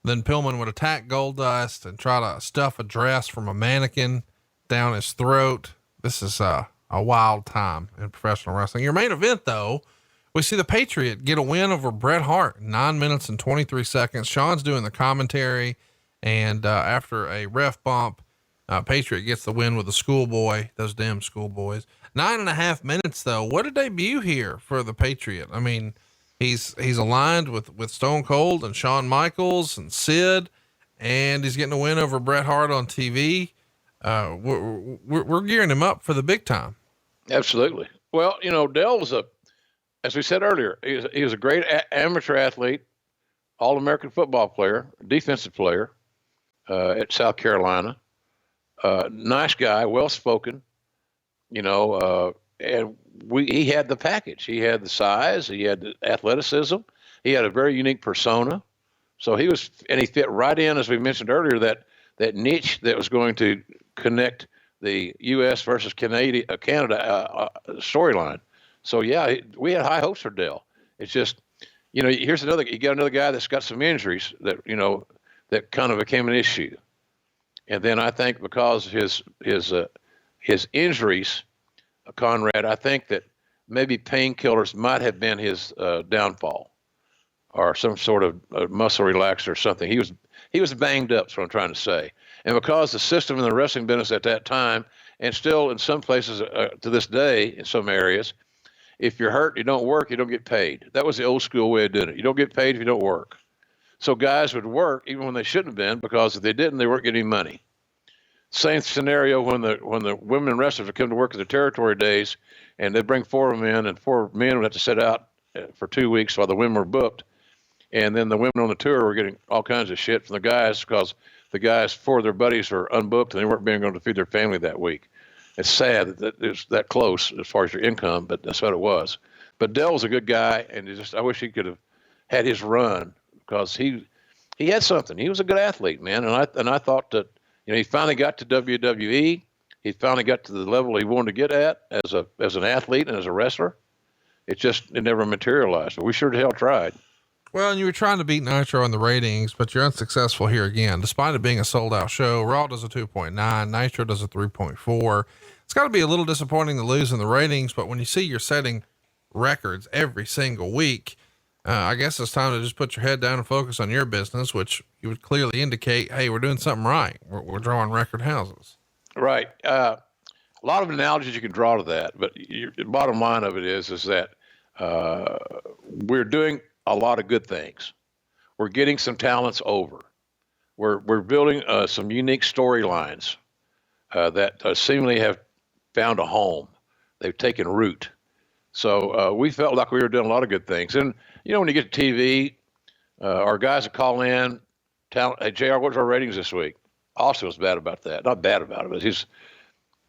Then Pillman would attack Goldust and try to stuff a dress from a mannequin down his throat. This is a wild time in professional wrestling. Your main event, though, we see the Patriot get a win over Bret Hart, 9 minutes and 23 seconds. Shawn's doing the commentary. And after a ref bump, Patriot gets the win with the schoolboy, those damn schoolboys. 9.5 minutes though. What a debut here for the Patriot. I mean, he's aligned with Stone Cold and Shawn Michaels and Sid, and he's getting a win over Bret Hart on TV. We're gearing him up for the big time. Absolutely. Well, Dell was as we said earlier, he was a great amateur athlete, All-American football player, defensive player. At South Carolina, nice guy, well-spoken, and he had the package. He had the size, he had the athleticism, He had a very unique persona. So he fit right in, as we mentioned earlier, that niche that was going to connect the U.S. versus Canada storyline. So yeah, we had high hopes for Dell. It's just, you got another guy that's got some injuries that that kind of became an issue. And then I think because of his injuries, Conrad, I think that maybe painkillers might have been his downfall, or some sort of muscle relaxer or something. He was banged up, is what I'm trying to say. And because the system in the wrestling business at that time, and still in some places to this day in some areas, if you're hurt, you don't work, you don't get paid. That was the old school way of doing it. You don't get paid if you don't work. So guys would work even when they shouldn't have been, because if they didn't, they weren't getting any money. Same scenario when the women wrestlers would come to work at the territory days, and they'd bring 4 of them in, and 4 men would have to sit out for 2 weeks while the women were booked. And then the women on the tour were getting all kinds of shit from the guys, because the guys, 4 of their buddies were unbooked and they weren't being able to feed their family that week. It's sad that it's that close as far as your income, but that's what it was. But Dell was a good guy, and I wish he could have had his run, because he had something. He was a good athlete, man. And I thought that, he finally got to WWE. He finally got to the level he wanted to get at as an athlete and as a wrestler. It never materialized. But we sure the hell tried. Well, and you were trying to beat Nitro in the ratings, but you're unsuccessful here again. Despite it being a sold out show, Raw does a 2.9, Nitro does a 3.4. It's got to be a little disappointing to lose in the ratings, but when you see you're setting records every single week, I guess it's time to just put your head down and focus on your business, which you would clearly indicate, hey, we're doing something right. We're drawing record houses. Right. A lot of analogies you can draw to that, but the bottom line of it is that we're doing a lot of good things. We're getting some talents over. We're building some unique storylines that seemingly have found a home. They've taken root. So we felt like we were doing a lot of good things. And, when you get to TV, our guys that call in, hey, JR, what's our ratings this week? Austin was bad about that. Not bad about it, but he's,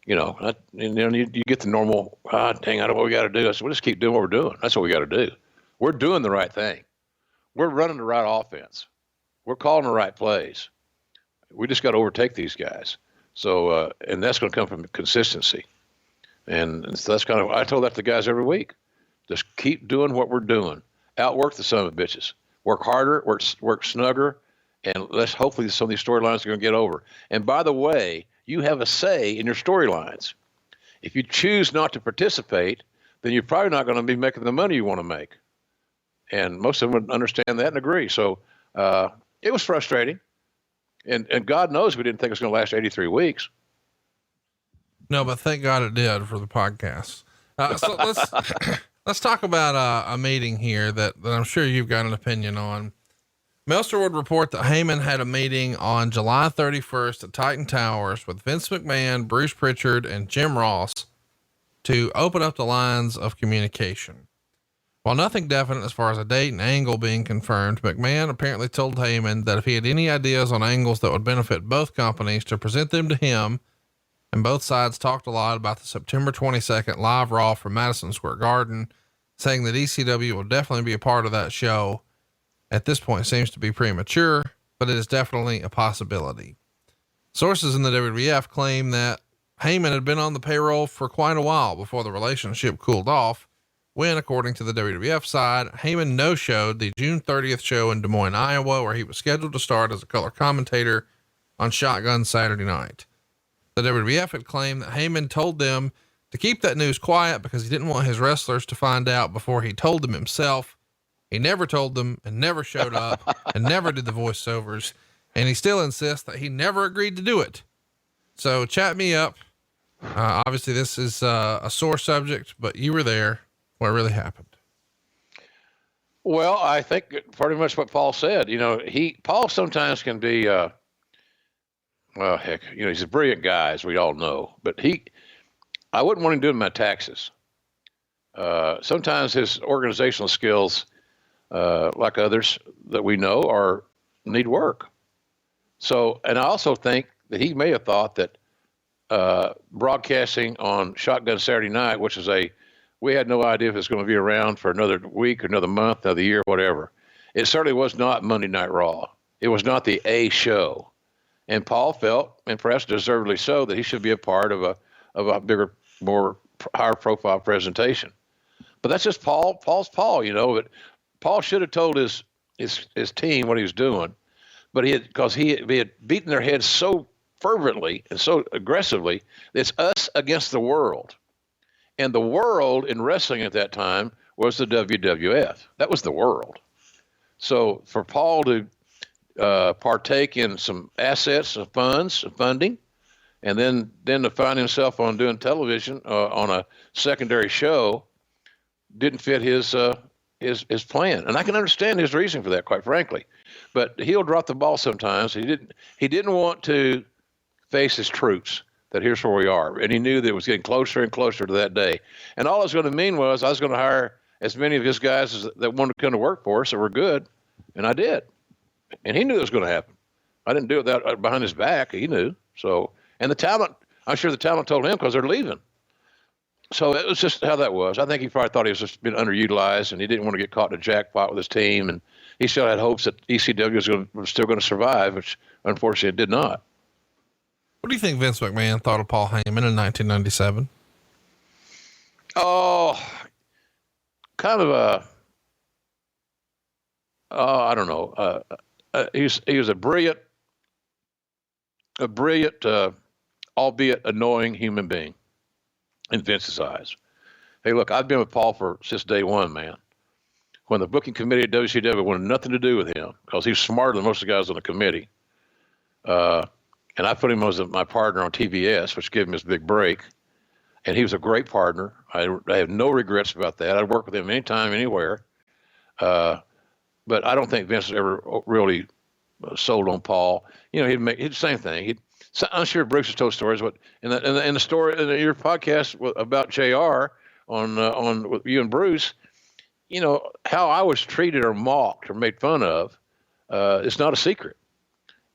you get the normal, dang, I don't know what we got to do. I said, we'll just keep doing what we're doing. That's what we got to do. We're doing the right thing. We're running the right offense. We're calling the right plays. We just got to overtake these guys. So, and that's going to come from consistency. And so that's kind of, I told that to the guys every week. Just keep doing what we're doing. Outwork the son of bitches. Work harder, work snugger, and hopefully some of these storylines are going to get over. And by the way, you have a say in your storylines. If you choose not to participate, then you're probably not going to be making the money you want to make. And most of them would understand that and agree. So it was frustrating. And God knows we didn't think it was going to last 83 weeks. No, but thank God it did for the podcast. So let's talk about a meeting here that I'm sure you've got an opinion on. Meltzer would report that Heyman had a meeting on July 31st at Titan Towers with Vince McMahon, Bruce Pritchard, and Jim Ross to open up the lines of communication. While nothing definite as far as a date and angle being confirmed, McMahon apparently told Heyman that if he had any ideas on angles that would benefit both companies, to present them to him, and both sides talked a lot about the September 22nd live Raw from Madison Square Garden, saying that ECW will definitely be a part of that show. At this point, it seems to be premature, but it is definitely a possibility. Sources in the WWF claim that Heyman had been on the payroll for quite a while before the relationship cooled off, when, according to the WWF side, Heyman no-showed the June 30th show in Des Moines, Iowa, where he was scheduled to start as a color commentator on Shotgun Saturday night. The WWF had claimed that Heyman told them to keep that news quiet because he didn't want his wrestlers to find out before he told them himself. He never told them and never showed up and never did the voiceovers. And he still insists that he never agreed to do it. So chat me up. Obviously this is a sore subject, but you were there. What really happened? Well, I think pretty much what Paul said. Paul sometimes can be, well, heck, he's a brilliant guy, as we all know, but I wouldn't want him doing my taxes. Sometimes his organizational skills, like others that we know, need work. So, and I also think that he may have thought that broadcasting on Shotgun Saturday Night, which is we had no idea if it's going to be around for another week or another month, another year, whatever. It certainly was not Monday Night Raw. It was not the A show. And Paul felt, and perhaps deservedly so, that he should be a part of a bigger, more higher profile presentation. But that's just Paul. Paul's Paul, But Paul should have told his team what he was doing. But because he had beaten their heads so fervently and so aggressively, it's us against the world. And the world in wrestling at that time was the WWF. That was the world. So for Paul to partake in some assets, some funds, some funding, and then to find himself on doing television on a secondary show didn't fit his plan. And I can understand his reason for that, quite frankly. But he'll drop the ball sometimes. He didn't want to face his troops that here's where we are. And he knew that it was getting closer and closer to that day. And all it was going to mean was I was going to hire as many of his guys that wanted to come to work for us that were good. And I did. And he knew it was going to happen. I didn't do it that behind his back. He knew. So, and the talent, I'm sure the talent told him because they're leaving. So it was just how that was. I think he probably thought he was just been underutilized and he didn't want to get caught in a jackpot with his team. And he still had hopes that ECW was still going to survive, which unfortunately it did not. What do you think Vince McMahon thought of Paul Heyman in 1997? Oh, kind of I don't know. He was a brilliant, albeit annoying human being in Vince's eyes. Hey, look, I've been with Paul since day one, man. When the booking committee at WCW wanted nothing to do with him because he's smarter than most of the guys on the committee. And I put him as my partner on TBS, which gave him his big break. And he was a great partner. I have no regrets about that. I'd work with him anytime, anywhere. But I don't think Vince ever really sold on Paul. He'd the same thing. I'm sure Bruce has told stories. But in the story in your podcast about JR on with you and Bruce, how I was treated or mocked or made fun of. It's not a secret.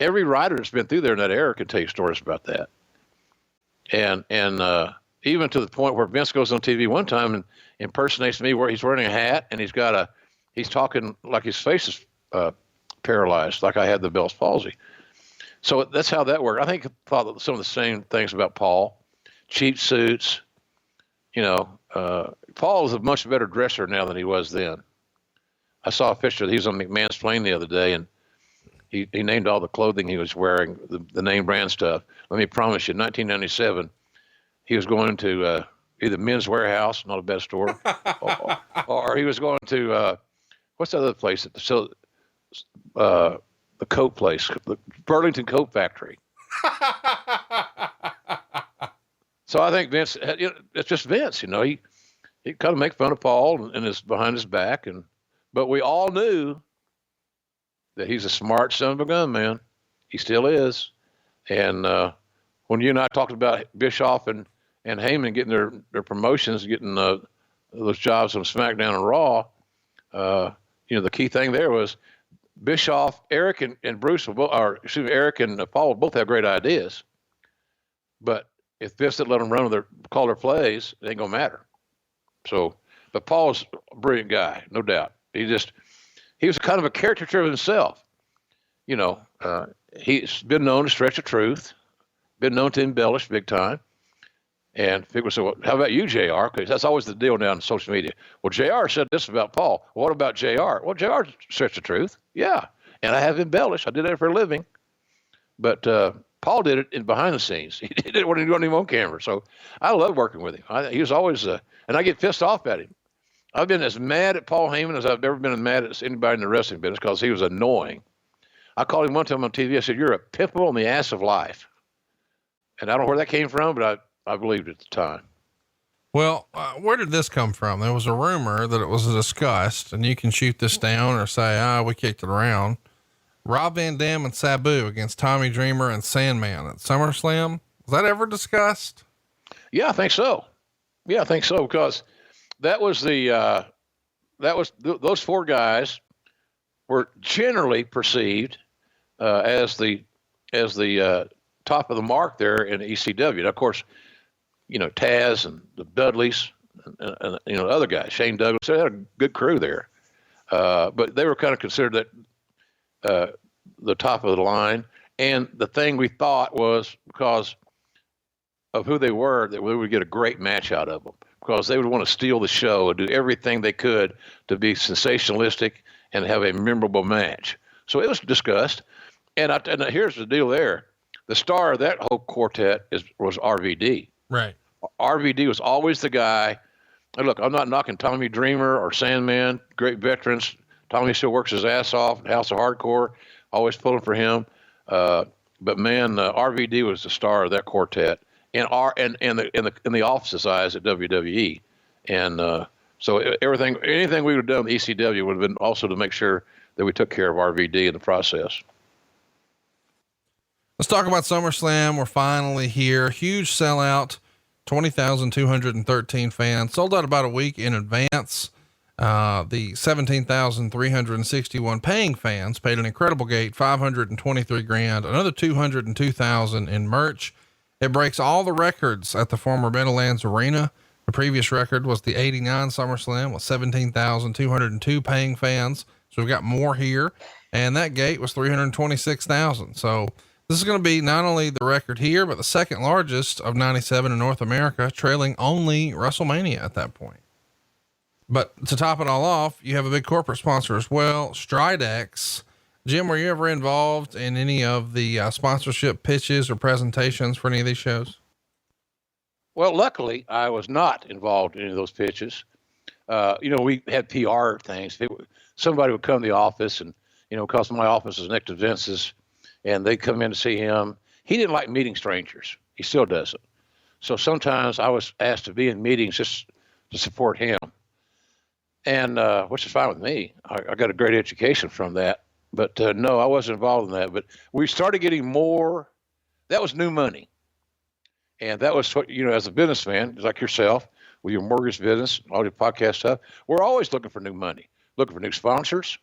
Every writer that's been through there in that era can tell you stories about that. And even to the point where Vince goes on TV one time and impersonates me where he's wearing a hat and he's talking like his face is paralyzed, like I had the Bell's palsy. So that's how that worked. I think I thought some of the same things about Paul. Cheap suits. Paul is a much better dresser now than he was then. I saw a picture. He was on McMahon's plane the other day, and he named all the clothing he was wearing, the name brand stuff. Let me promise you, in 1997, he was going to either Men's Warehouse, not a bad store, or he was going to, what's the other place? The coat place, the Burlington Coat Factory. So I think Vince, it's just Vince, he kind of make fun of Paul and is behind his back. But we all knew that he's a smart son of a gun, man. He still is. And when you and I talked about Bischoff and Heyman getting their promotions, getting those jobs on SmackDown and Raw, the key thing there was Bischoff, Eric and Bruce, Eric and Paul both have great ideas. But if Vince didn't let them call their plays, it ain't going to matter. So, but Paul's a brilliant guy, no doubt. He was kind of a caricature of himself. He's been known to stretch the truth, been known to embellish big time. And people say, well, how about you, JR? Because that's always the deal now on social media. Well, JR said this about Paul. What about JR? Well, JR stretched the truth. Yeah. And I have embellished. I did that for a living. But Paul did it behind the scenes. He did it when he wasn't even on camera. So I love working with him. He was always, and I get pissed off at him. I've been as mad at Paul Heyman as I've ever been mad at anybody in the wrestling business because he was annoying. I called him one time on TV. I said, "You're a pimple on the ass of life." And I don't know where that came from, but I believed it at the time. Well, where did this come from? There was a rumor that it was discussed, and you can shoot this down or say, we kicked it around. Rob Van Dam and Sabu against Tommy Dreamer and Sandman at SummerSlam. Was that ever discussed? Yeah, I think so. Because that was those four guys were generally perceived as the top of the mark there in ECW. And of course, Taz and the Dudleys and other guys, Shane Douglas, they had a good crew there. but they were kind of considered that the top of the line. And the thing we thought was because of who they were, that we would get a great match out of them, because they would want to steal the show and do everything they could to be sensationalistic and have a memorable match. So it was discussed. And here's the deal there. The star of that whole quartet was RVD. Right. RVD was always the guy. And look, I'm not knocking Tommy Dreamer or Sandman, great veterans. Tommy still works his ass off. House of Hardcore, always pulling for him. But man, RVD was the star of that quartet, and in the office's eyes at WWE. And so anything we would have done with ECW would have been also to make sure that we took care of RVD in the process. Let's talk about SummerSlam. We're finally here. Huge sellout, 20,213 fans. Sold out about a week in advance. The 17,361 paying fans paid an incredible gate, $523,000, another 202,000 in merch. It breaks all the records at the former Meadowlands Arena. The previous record was the 89 SummerSlam with 17,202 paying fans. So we've got more here, and that gate was 326,000. So this is going to be not only the record here, but the second largest of 97 in North America, trailing only WrestleMania at that point. But to top it all off, you have a big corporate sponsor as well, Stridex. Jim, were you ever involved in any of the sponsorship pitches or presentations for any of these shows? Well, luckily, I was not involved in any of those pitches. We had PR things. Somebody would come to the office, and, because my office is next to Vince's, and they come in to see him. He didn't like meeting strangers. He still doesn't. So sometimes I was asked to be in meetings just to support him. And, which is fine with me. I got a great education from that, but, no, I wasn't involved in that, but we started getting more. That was new money. And that was what, as a businessman, like yourself, with your mortgage business, all your podcast stuff, we're always looking for new money, looking for new sponsors,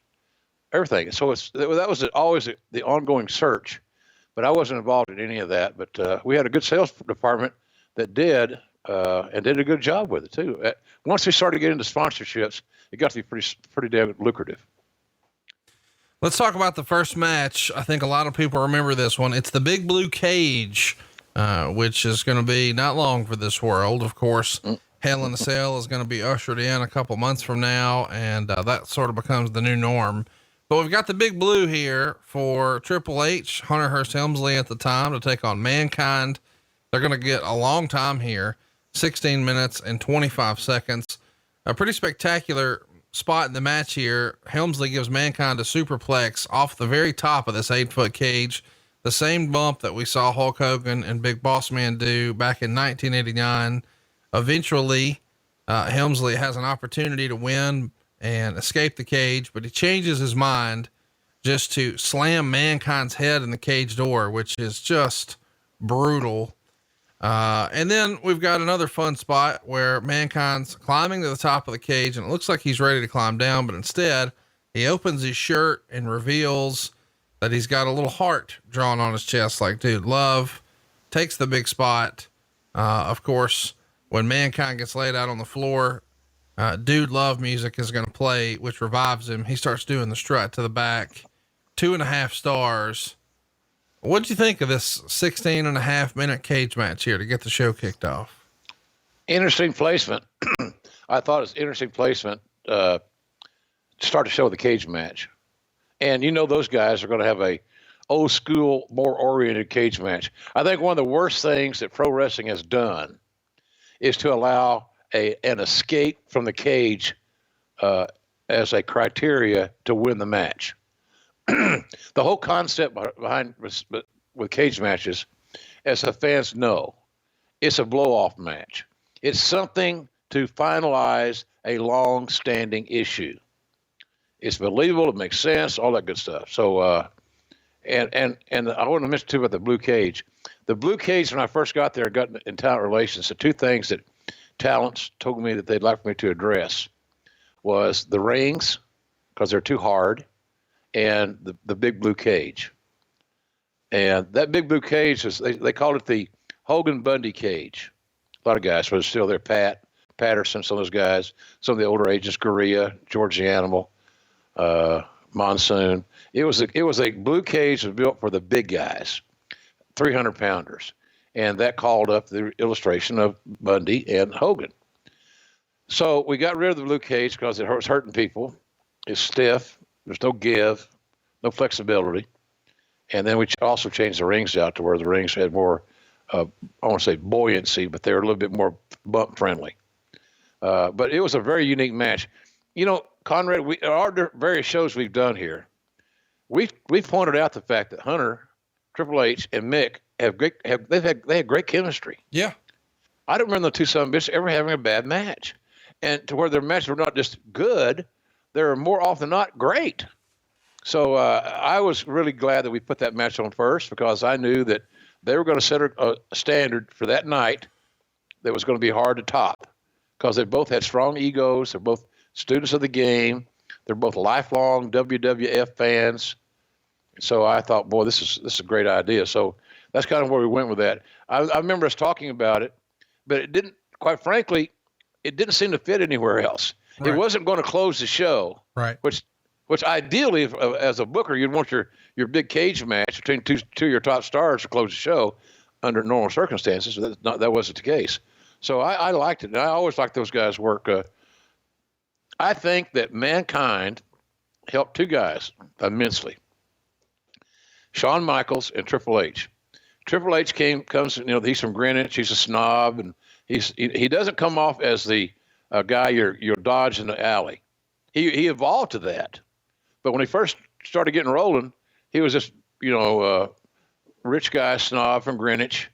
everything. So that was always the ongoing search, but I wasn't involved in any of that. But we had a good sales department that did and did a good job with it too. Once we started getting into sponsorships, it got to be pretty damn lucrative. Let's talk about the first match. I think a lot of people remember this one. It's the Big Blue Cage, which is going to be not long for this world. Of course, Hell in a Cell is going to be ushered in a couple months from now, and that sort of becomes the new norm. But we've got the Big Blue here for Triple H, Hunter Hearst Helmsley at the time, to take on Mankind. They're going to get a long time here, 16 minutes and 25 seconds. A pretty spectacular spot in the match here. Helmsley gives Mankind a superplex off the very top of this 8-foot cage, the same bump that we saw Hulk Hogan and Big Boss Man do back in 1989. Eventually, Helmsley has an opportunity to win and escape the cage, but he changes his mind just to slam Mankind's head in the cage door, which is just brutal. And then we've got another fun spot where Mankind's climbing to the top of the cage, and it looks like he's ready to climb down, but instead he opens his shirt and reveals that he's got a little heart drawn on his chest, like Dude Love. Takes the big spot. Of course, when Mankind gets laid out on the floor, Dude Love music is going to play, which revives him. He starts doing the strut to the back. 2.5 stars. What'd you think of this 16.5-minute cage match here to get the show kicked off? Interesting placement. I thought it was interesting placement, to start the show with a cage match. And those guys are going to have a old school, more oriented cage match. I think one of the worst things that pro wrestling has done is to allow an escape from the cage, as a criteria to win the match. The whole concept behind with cage matches, as the fans know, it's a blow-off match. It's something to finalize a long-standing issue. It's believable. It makes sense. All that good stuff. So, and I want to mention too about the blue cage. The blue cage, when I first got there, got in talent relations. The two things that talents told me that they'd like for me to address was the rings, because they're too hard, and the big blue cage. And that big blue cage is, they called it the Hogan Bundy cage. A lot of guys were still there. Patterson, some of those guys, some of the older agents, Gurria, George the Animal. Monsoon. It was a blue cage that was built for the big guys, 300 pounders. And that called up the illustration of Bundy and Hogan. So we got rid of the blue cage because it was hurting people. It's stiff. There's no give, no flexibility. And then we also changed the rings out to where the rings had more, I want to say buoyancy, but they were a little bit more bump friendly. But it was a very unique match. You know, Conrad, our various shows we've done here, we've pointed out the fact that Hunter, Triple H, and Mick they had great chemistry. Yeah. I don't remember the two son of bitches ever having a bad match. And to where their matches were not just good, they were more often than not great. So I was really glad that we put that match on first, because I knew that they were going to set a standard for that night that was going to be hard to top, because they both had strong egos. They're both students of the game. They're both lifelong WWF fans. So I thought, boy, this is a great idea. So that's kind of where we went with that. I remember us talking about it, but it didn't, quite frankly, it didn't seem to fit anywhere else. Right. It wasn't going to close the show, right? Which ideally, as a booker, you'd want your big cage match between two of your top stars to close the show under normal circumstances. That wasn't the case. So I liked it, and I always liked those guys' work. I think that Mankind helped two guys immensely: Shawn Michaels and Triple H. Triple H comes, he's from Greenwich. He's a snob, and he doesn't come off as the guy you'll dodge in the alley. He evolved to that, but when he first started getting rolling, he was just rich guy snob from Greenwich,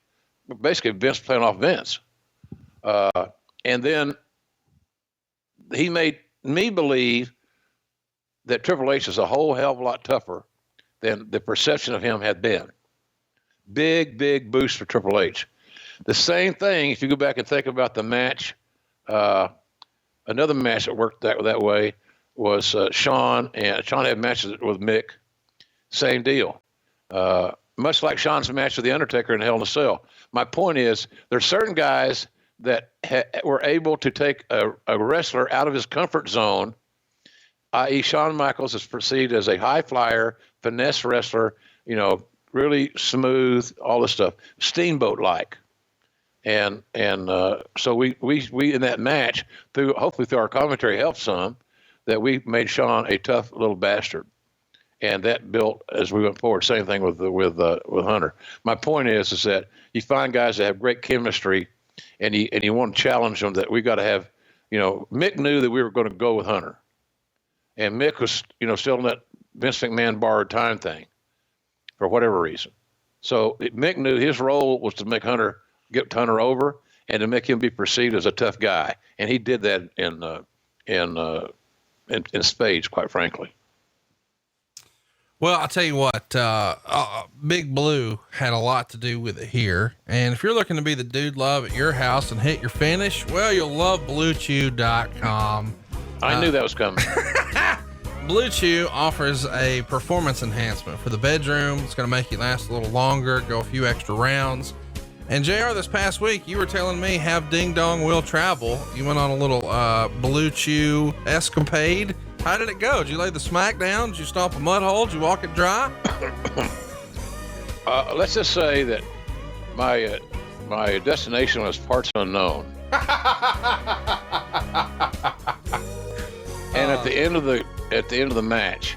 basically Vince playing off Vince, and then he made me believe that Triple H is a whole hell of a lot tougher than the perception of him had been. Big boost for Triple H. The same thing, if you go back and think about the match, another match that worked that way was Shawn had matches with Mick. Same deal. Much like Shawn's match with The Undertaker in Hell in a Cell. My point is, there's certain guys that were able to take a wrestler out of his comfort zone, i.e. Shawn Michaels is perceived as a high flyer, finesse wrestler, really smooth, all this stuff, steamboat-like. And so we in that match, hopefully through our commentary helped some, that we made Shawn a tough little bastard. And that built as we went forward. Same thing with Hunter. My point is that you find guys that have great chemistry, and you want to challenge them. That we got to have, Mick knew that we were going to go with Hunter, and Mick was, still in that Vince McMahon borrowed time thing, for whatever reason. So Mick knew his role was to get Hunter over, and to make him be perceived as a tough guy, and he did that in spades, quite frankly. Well, I'll tell you what, Big Blue had a lot to do with it here. And if you're looking to be the dude love at your house and hit your finish, well, you'll love BlueChew.com. I knew that was coming. BlueChew offers a performance enhancement for the bedroom. It's going to make you last a little longer, go a few extra rounds. And JR, this past week, you were telling me have Ding Dong Will Travel. You went on a little BlueChew escapade. How did it go? Did you lay the smack down? Did you stomp a mud hole? Did you walk it dry? Let's just say that my destination was parts unknown. And at the end of the match,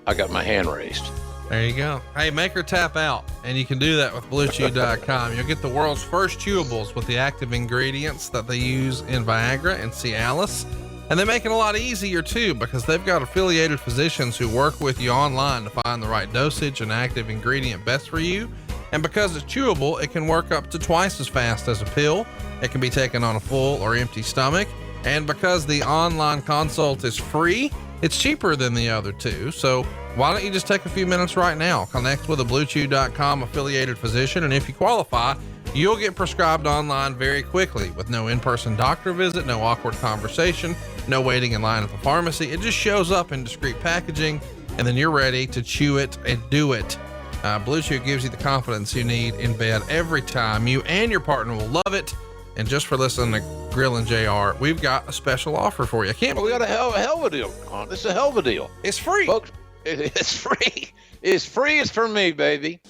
I got my hand raised. There you go. Hey, make her tap out, and you can do that with BlueChew.com. You'll get the world's first chewables with the active ingredients that they use in Viagra and Cialis. And they make it a lot easier too, because they've got affiliated physicians who work with you online to find the right dosage and active ingredient best for you. And because it's chewable, it can work up to twice as fast as a pill. It can be taken on a full or empty stomach. And because the online consult is free, it's cheaper than the other two. So why don't you just take a few minutes right now, connect with a BlueChew.com affiliated physician, and if you qualify, you'll get prescribed online very quickly with no in-person doctor visit, no awkward conversation, no waiting in line at the pharmacy. It just shows up in discreet packaging, and then you're ready to chew it and do it. BlueChew gives you the confidence you need in bed every time. You and your partner will love it. And just for listening to Grill and JR, we've got a special offer for you. I can't We believe got a hell of a deal on. This is a hell of a deal. it's free. Folks, it's free. It's free. It's for me, baby.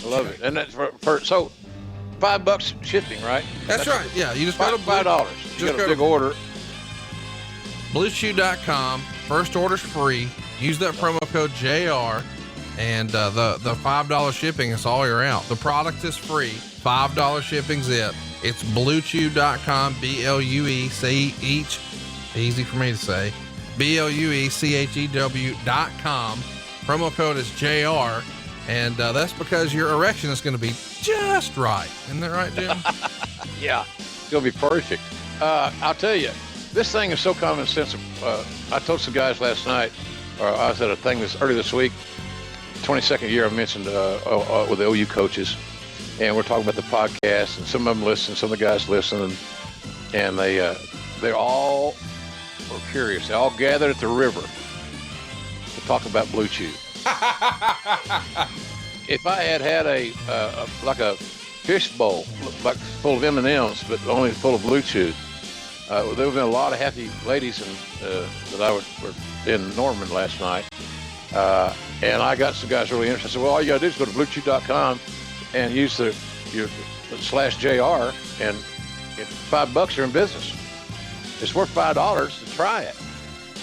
I love it. And that's so $5 shipping, right? That's right. Yeah. You just go to $5. You got a big order. BlueChew.com. First order's free. Use that promo code JR, and the $5 shipping is all year round. The product is free. $5 shipping's it. It's BlueChew.com. BLUECH. Easy for me to say. BLUECHEW.com. Promo code is JR, and that's because your erection is going to be just right. Isn't that right, Jim? Yeah, it's gonna be perfect. I'll tell you, this thing is so common sense. I told some guys last night, or I was at a thing earlier this week, 22nd year I mentioned with the OU coaches, and we're talking about the podcast, and some of them listen, some of the guys listen, and they all were curious. They all gathered at the river to talk about BlueChew. If I had a like a fish bowl, like full of M&Ms, but only full of BlueChew, there would have been a lot of happy ladies that were in Norman last night. And I got some guys really interested. I said, well, all you got to do is go to BlueChew.com and use your /JR, and $5 you're in business. It's worth $5 to try it.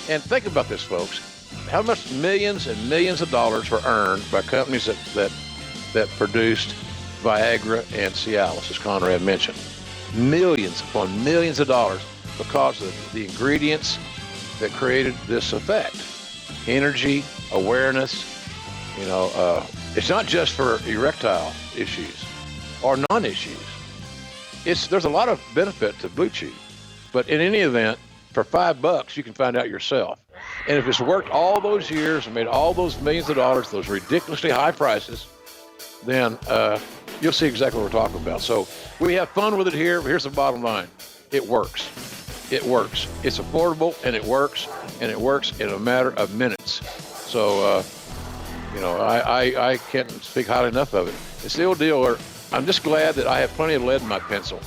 And think about this, folks. How much millions and millions of dollars were earned by companies that produced Viagra and Cialis, as Conrad mentioned. Millions upon millions of dollars because of the ingredients that created this effect. Energy, awareness, it's not just for erectile issues or non-issues. There's a lot of benefit to BlueChew, but in any event, for $5, you can find out yourself. And if it's worked all those years and made all those millions of dollars, those ridiculously high prices, then you'll see exactly what we're talking about. So we have fun with it here, but here's the bottom line. It works. It works. It's affordable, and it works in a matter of minutes. So, I can't speak highly enough of it. It's the old deal where I'm just glad that I have plenty of lead in my pencil.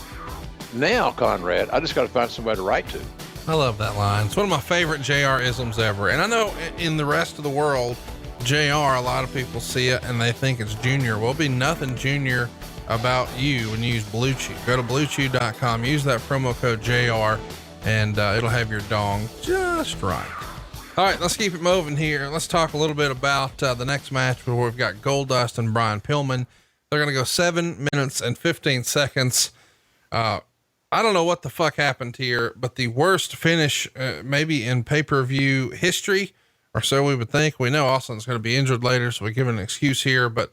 Now, Conrad, I just got to find somebody to write to. I love that line. It's one of my favorite JR isms ever. And I know in the rest of the world, JR, a lot of people see it and they think it's junior. Well, it'll be nothing junior about you when you use BlueChew. Go to BlueChew.com, use that promo code JR, and it'll have your dong just right. All right, let's keep it moving here. Let's talk a little bit about the next match where we've got Goldust and Brian Pillman. They're going to go 7 minutes and 15 seconds. I don't know what the fuck happened here, but the worst finish, maybe in pay-per-view history, or so we would think. We know Austin's going to be injured later, so we give an excuse here, but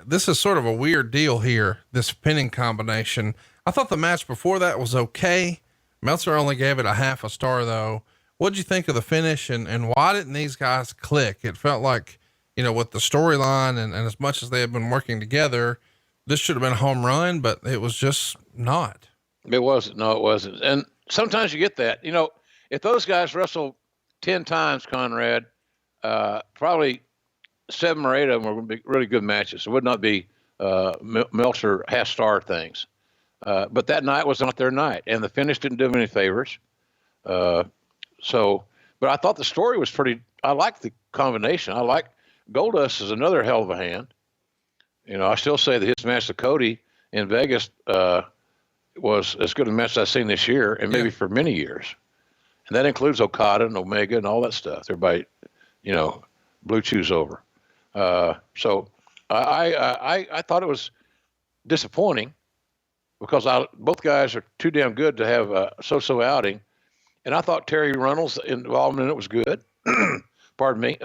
this is sort of a weird deal here, this pinning combination. I thought the match before that was okay. Meltzer only gave it a half a star though. What'd you think of the finish, and why didn't these guys click? It felt like, with the storyline and as much as they had been working together, this should have been a home run, but it was just not. It wasn't. No, it wasn't. And sometimes you get that, if those guys wrestle 10 times, Conrad, probably 7 or 8 of them are going to be really good matches. It would not be Meltzer half-star things. But that night was not their night, and the finish didn't do them any favors. But I thought the story was I liked the combination. I like Goldust is another hell of a hand. I still say that his match to Cody in Vegas was as good a match as I've seen this year, and maybe for many years. And that includes Okada and Omega and all that stuff. Everybody, BlueChew's over. So I thought it was disappointing because both guys are too damn good to have a so-so outing. And I thought Terry Runnels' involvement in it was good. Pardon me.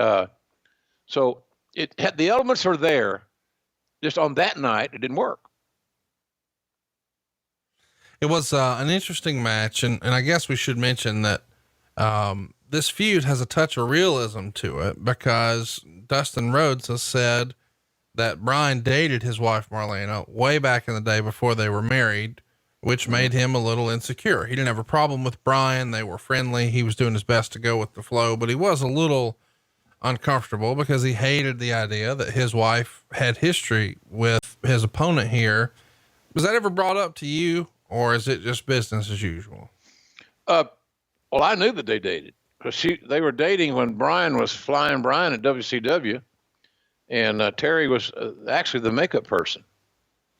So it had the elements are there. Just on that night, it didn't work. It was an interesting match, and I guess we should mention that this feud has a touch of realism to it because Dustin Rhodes has said that Brian dated his wife Marlena way back in the day before they were married, which made him a little insecure. He didn't have a problem with Brian. They were friendly. He was doing his best to go with the flow, but he was a little uncomfortable because he hated the idea that his wife had history with his opponent here. Was that ever brought up to you, or is it just business as usual? Well, I knew that they dated because they were dating when Brian was flying Brian at WCW, and Terry was actually the makeup person.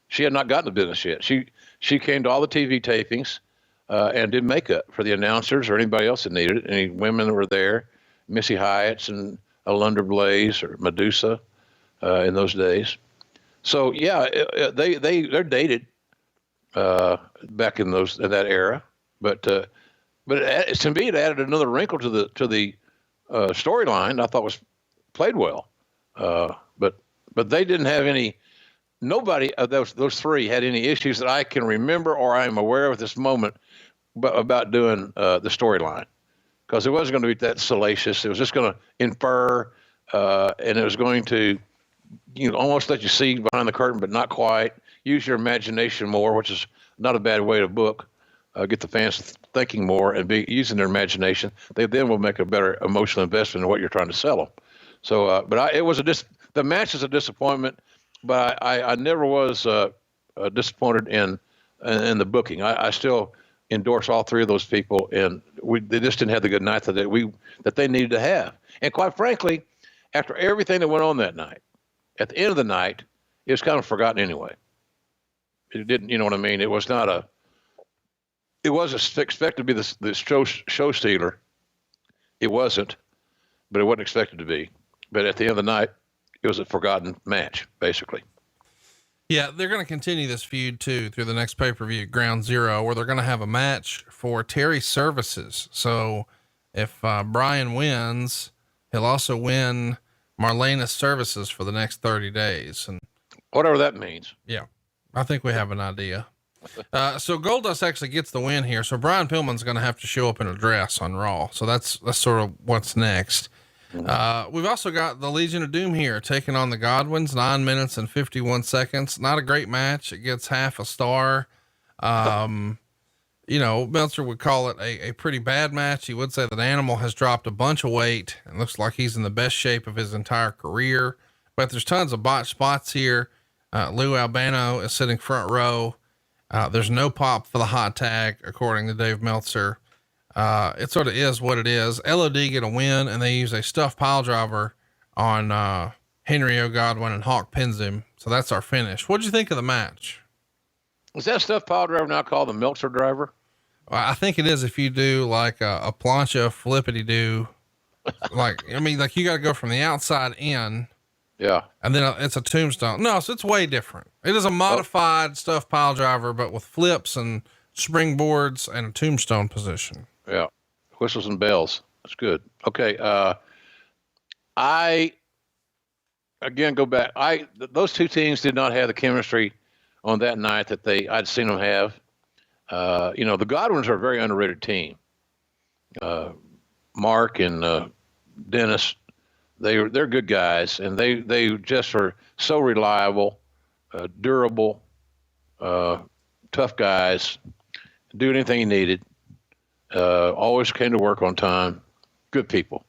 She had not gotten the business yet. She came to all the TV tapings and did makeup for the announcers or anybody else that needed it. Any women that were there, Missy Hyatt's and Alundra Blaze or Medusa in those days. So yeah, they're dated back in that era, but to me it added another wrinkle to the storyline. I thought was played well, but they didn't have any. Nobody of those three had any issues that I can remember or I am aware of at this moment, about doing the storyline, because it wasn't going to be that salacious. It was just going to infer, and it was going to, almost let you see behind the curtain, but not quite. Use your imagination more, which is not a bad way to book. Get the fans thinking more and be using their imagination. They then will make a better emotional investment in what you're trying to sell them. So, the match is a disappointment. But I never was disappointed in the booking. I still endorse all three of those people, and they just didn't have the good night that they needed to have. And quite frankly, after everything that went on that night, at the end of the night, it was kind of forgotten anyway. It didn't, you know what I mean? It was not it wasn't expected to be the show stealer. It wasn't, but it wasn't expected to be. But at the end of the night, it was a forgotten match, basically. Yeah, they're going to continue this feud too through the next pay-per-view, Ground Zero, where they're going to have a match for Terry's services. So if Brian wins, he'll also win Marlena's services for the next 30 days. And whatever that means. Yeah, I think we have an idea. So Goldust actually gets the win here. So Brian Pillman's going to have to show up in a dress on Raw. So that's sort of what's next. We've also got the Legion of Doom here taking on the Godwins, 9 minutes and 51 seconds. Not a great match. It gets half a star. Meltzer would call it a pretty bad match. He would say that Animal has dropped a bunch of weight and looks like he's in the best shape of his entire career, but there's tons of botched spots here. Lou Albano is sitting front row. There's no pop for the hot tag, according to Dave Meltzer. It sort of is what it is. LOD get a win, and they use a stuffed pile driver on Henry O. Godwin, and Hawk pins him. So that's our finish. What'd you think of the match? Is that stuffed pile driver now called the Meltzer driver? Well, I think it is if you do like a plancha flippity do. Like you got to go from the outside in. Yeah. And then it's a tombstone. No, so it's way different. It is a modified stuffed pile driver, but with flips and springboards and a tombstone position. Yeah. Whistles and bells. That's good. Okay. I again go back. Those two teams did not have the chemistry on that night that I'd seen them have. The Godwins are a very underrated team. Mark and Dennis, they're good guys, and they just are so reliable, durable, tough guys. Do anything he needed. Always came to work on time. Good people.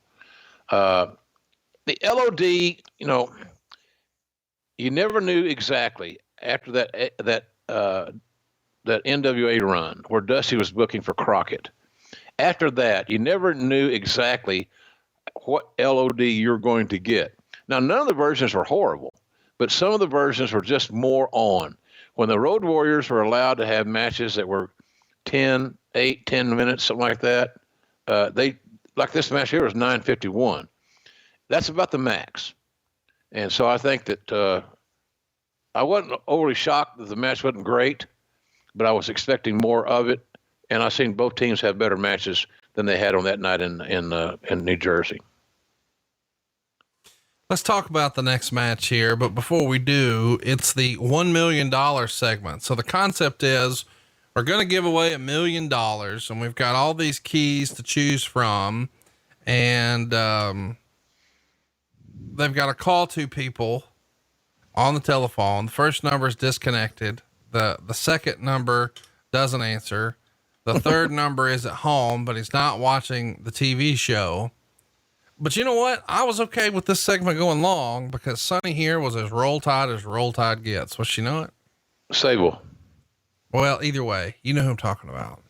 The LOD, you never knew exactly after that NWA run where Dusty was booking for Crockett. After that, you never knew exactly what LOD you're going to get. Now, none of the versions were horrible, but some of the versions were just more on. When the Road Warriors were allowed to have matches that were 10 minutes, something like that, like this match here was 9:51. That's about the max. And so I think that I wasn't overly shocked that the match wasn't great, but I was expecting more of it. And I've seen both teams have better matches than they had on that night in New Jersey. Let's talk about the next match here. But before we do, it's the $1 million segment. So the concept is we're going to give away $1 million, and we've got all these keys to choose from. And, they've got to call two people on the telephone. The first number is disconnected. The second number doesn't answer. The third number is at home, but he's not watching the TV show. But you know what? I was okay with this segment going long because Sonny here was as Roll Tide gets. Was she know it? Sable. Well, either way, you know who I'm talking about.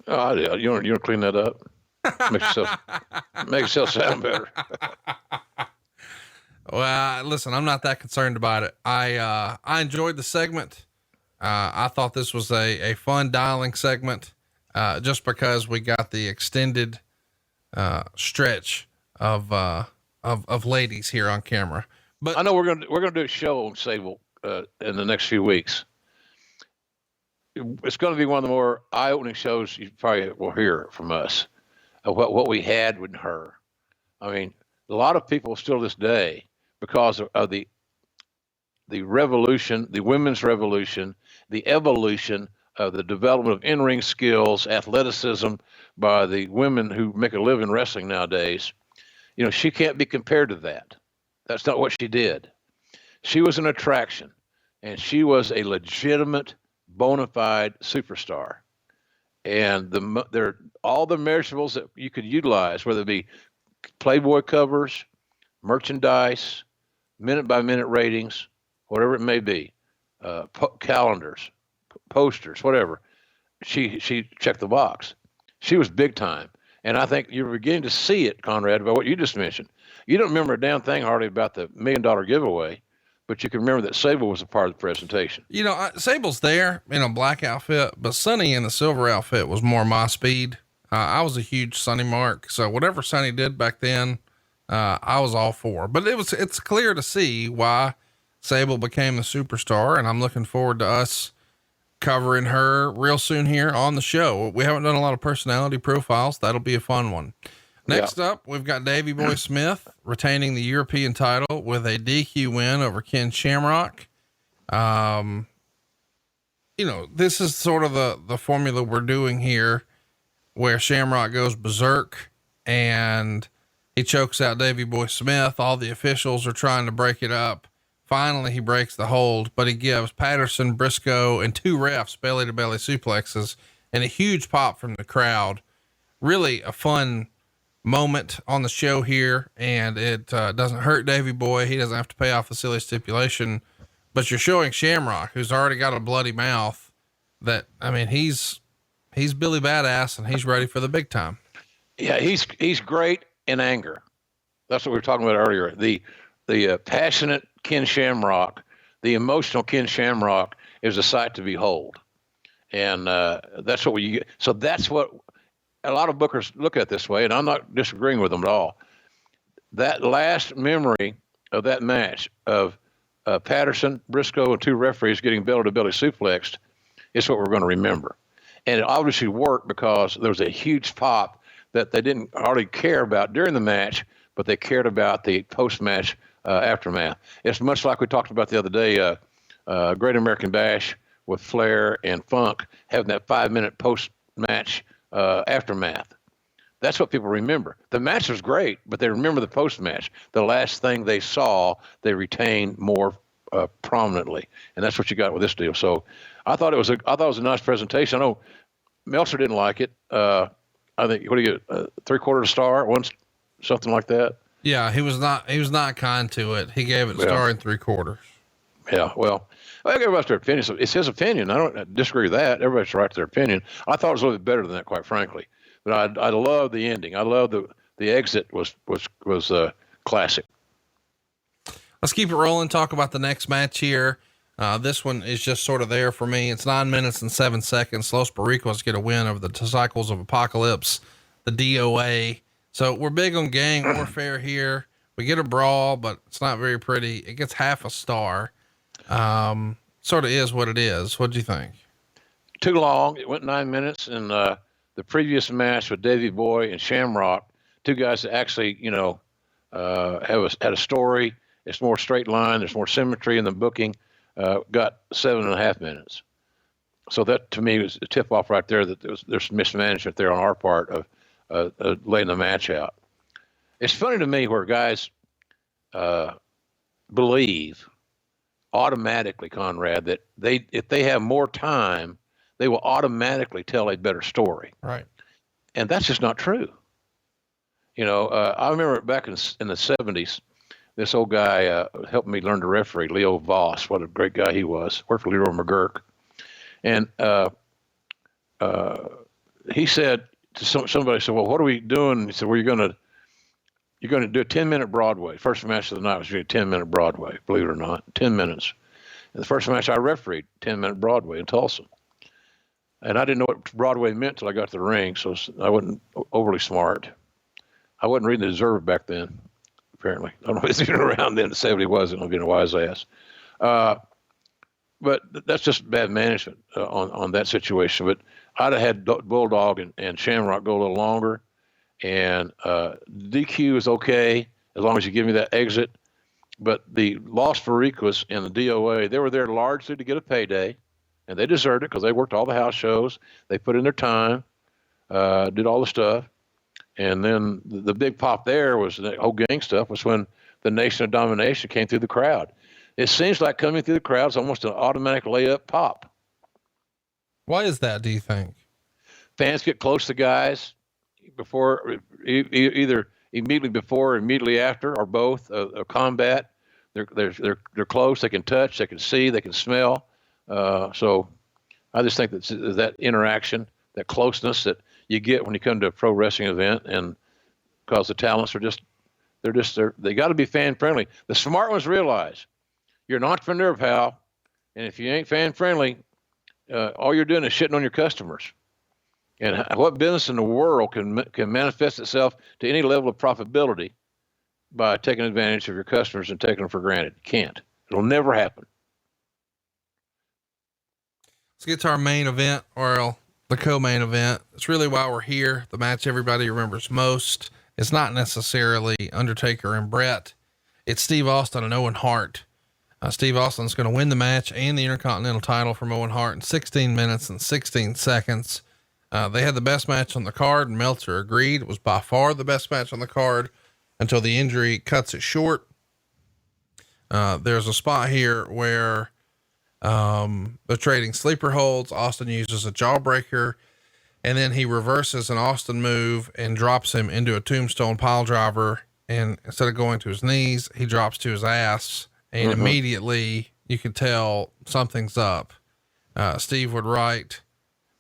Oh, yeah. You want to clean that up? Make yourself sound better. Well, listen, I'm not that concerned about it. I enjoyed the segment. I thought this was a fun dialing segment, just because we got the extended, stretch of ladies here on camera. But I know we're going to do a show on Sable, in the next few weeks. It's going to be one of the more eye-opening shows you probably will hear from us of what we had with her. I mean, a lot of people still to this day, because of the revolution, the women's revolution, the evolution of the development of in-ring skills, athleticism by the women who make a living wrestling nowadays. You know, she can't be compared to that. That's not what she did. She was an attraction, and she was a legitimate, bona fide superstar. And all the measurables that you could utilize, whether it be Playboy covers, merchandise, minute-by-minute ratings, whatever it may be, calendars, posters, whatever. She checked the box. She was big time. And I think you're beginning to see it, Conrad, by what you just mentioned. You don't remember a damn thing hardly about the $1 million giveaway, but you can remember that Sable was a part of the presentation. You know, Sable's there in a black outfit, but Sonny in the silver outfit was more my speed. I was a huge Sonny mark. So whatever Sonny did back then, I was all for, but it's clear to see why Sable became the superstar. And I'm looking forward to us covering her real soon here on the show. We haven't done a lot of personality profiles. That'll be a fun one. Next up, we've got Davey Boy Smith retaining the European title with a DQ win over Ken Shamrock. You know, this is sort of the formula we're doing here, where Shamrock goes berserk and he chokes out Davey Boy Smith. All the officials are trying to break it up. Finally, he breaks the hold, but he gives Patterson, Briscoe, and 2 refs belly to belly suplexes and a huge pop from the crowd. Really a fun moment on the show here. And it doesn't hurt Davey Boy. He doesn't have to pay off the silly stipulation, but you're showing Shamrock, who's already got a bloody mouth, that, I mean, he's Billy Badass and he's ready for the big time. Yeah. He's great in anger. That's what we were talking about earlier. The passionate Ken Shamrock, the emotional Ken Shamrock, is a sight to behold. And that's what we get. So that's what a lot of bookers look at this way, and I'm not disagreeing with them at all. That last memory of that match of Patterson, Briscoe, and 2 referees getting belly to belly suplexed is what we're going to remember. And it obviously worked because there was a huge pop that they didn't hardly care about during the match, but they cared about the post-match aftermath. It's much like we talked about the other day, Great American Bash with Flair and Funk having that 5-minute post-match aftermath. That's what people remember. The match was great, but they remember the post-match. The last thing they saw, they retained more prominently, and that's what you got with this deal. So I thought it was a nice presentation. I know Meltzer didn't like it. I think, what do you get, 3/4 star, something like that. Yeah, he was not kind to it. He gave it a star and 3/4. Yeah, well, everybody's their opinion. So it's his opinion. I don't disagree with that. Everybody's right to their opinion. I thought it was a little bit better than that, quite frankly. But I love the ending. I love the exit was classic. Let's keep it rolling. Talk about the next match here. This one is just sort of there for me. It's 9 minutes and 7 seconds. Los Barricos get a win over the Disciples of Apocalypse, the DOA. So we're big on gang warfare here. We get a brawl, but it's not very pretty. It gets half a star. Sort of is what it is. What'd you think? Too long. It went 9 minutes. And the previous match with Davey Boy and Shamrock, 2 guys that actually, had a story. It's more straight line. There's more symmetry in the booking. Got 7.5 minutes. So that to me was a tip off right there that there's some mismanagement there on our part of laying the match out. It's funny to me where guys believe automatically, Conrad, that if they have more time, they will automatically tell a better story. Right. And that's just not true. I remember back in the 70s, this old guy helped me learn to referee, Leo Voss. What a great guy he was. Worked for Leroy McGurk. And he said to somebody said, well, what are we doing? He said, well, you're going to do a 10-minute Broadway. First match of the night was a 10-minute Broadway, believe it or not, 10 minutes. And the first match I refereed, 10-minute Broadway in Tulsa. And I didn't know what Broadway meant till I got to the ring, so I wasn't overly smart. I wasn't reading the Observer back then, apparently. I don't know if he was even around then to say what he wasn't. I'm being a wise ass. But that's just bad management on that situation. But I'd have had Bulldog and Shamrock go a little longer. And DQ is okay as long as you give me that exit. But the Los Barricas and the DOA, they were there largely to get a payday. And they deserved it because they worked all the house shows. They put in their time, did all the stuff. And then the big pop there was the whole gang stuff was when the Nation of Domination came through the crowd. It seems like coming through the crowd is almost an automatic layup pop. Why is that, do you think? Fans get close to guys before, either immediately before or immediately after, or both, a combat. They're close, they can touch, they can see, they can smell. So I just think that interaction, that closeness that you get when you come to a pro wrestling event, and because the talents are they got to be fan friendly. The smart ones realize you're an entrepreneur, pal. And if you ain't fan friendly, all you're doing is shitting on your customers. And what business in the world can manifest itself to any level of profitability by taking advantage of your customers and taking them for granted? Can't. It'll never happen. Let's get to our main event, or the co-main event. It's really why we're here. The match everybody remembers most. It's not necessarily Undertaker and Bret. It's Steve Austin and Owen Hart. Steve Austin's going to win the match and the Intercontinental title from Owen Hart in 16 minutes and 16 seconds. They had the best match on the card, and Meltzer agreed. It was by far the best match on the card until the injury cuts it short. There's a spot here where they're trading sleeper holds. Austin uses a jawbreaker, and then he reverses an Austin move and drops him into a tombstone pile driver. And instead of going to his knees, he drops to his ass. And immediately you can tell something's up. Steve would write,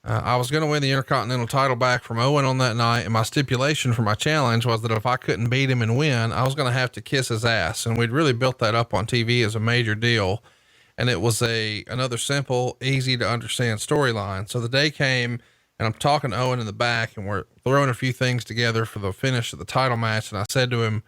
I was going to win the Intercontinental title back from Owen on that night. And my stipulation for my challenge was that if I couldn't beat him and win, I was going to have to kiss his ass. And we'd really built that up on TV as a major deal. And it was another simple, easy to understand storyline. So the day came, and I'm talking to Owen in the back, and we're throwing a few things together for the finish of the title match. And I said to him,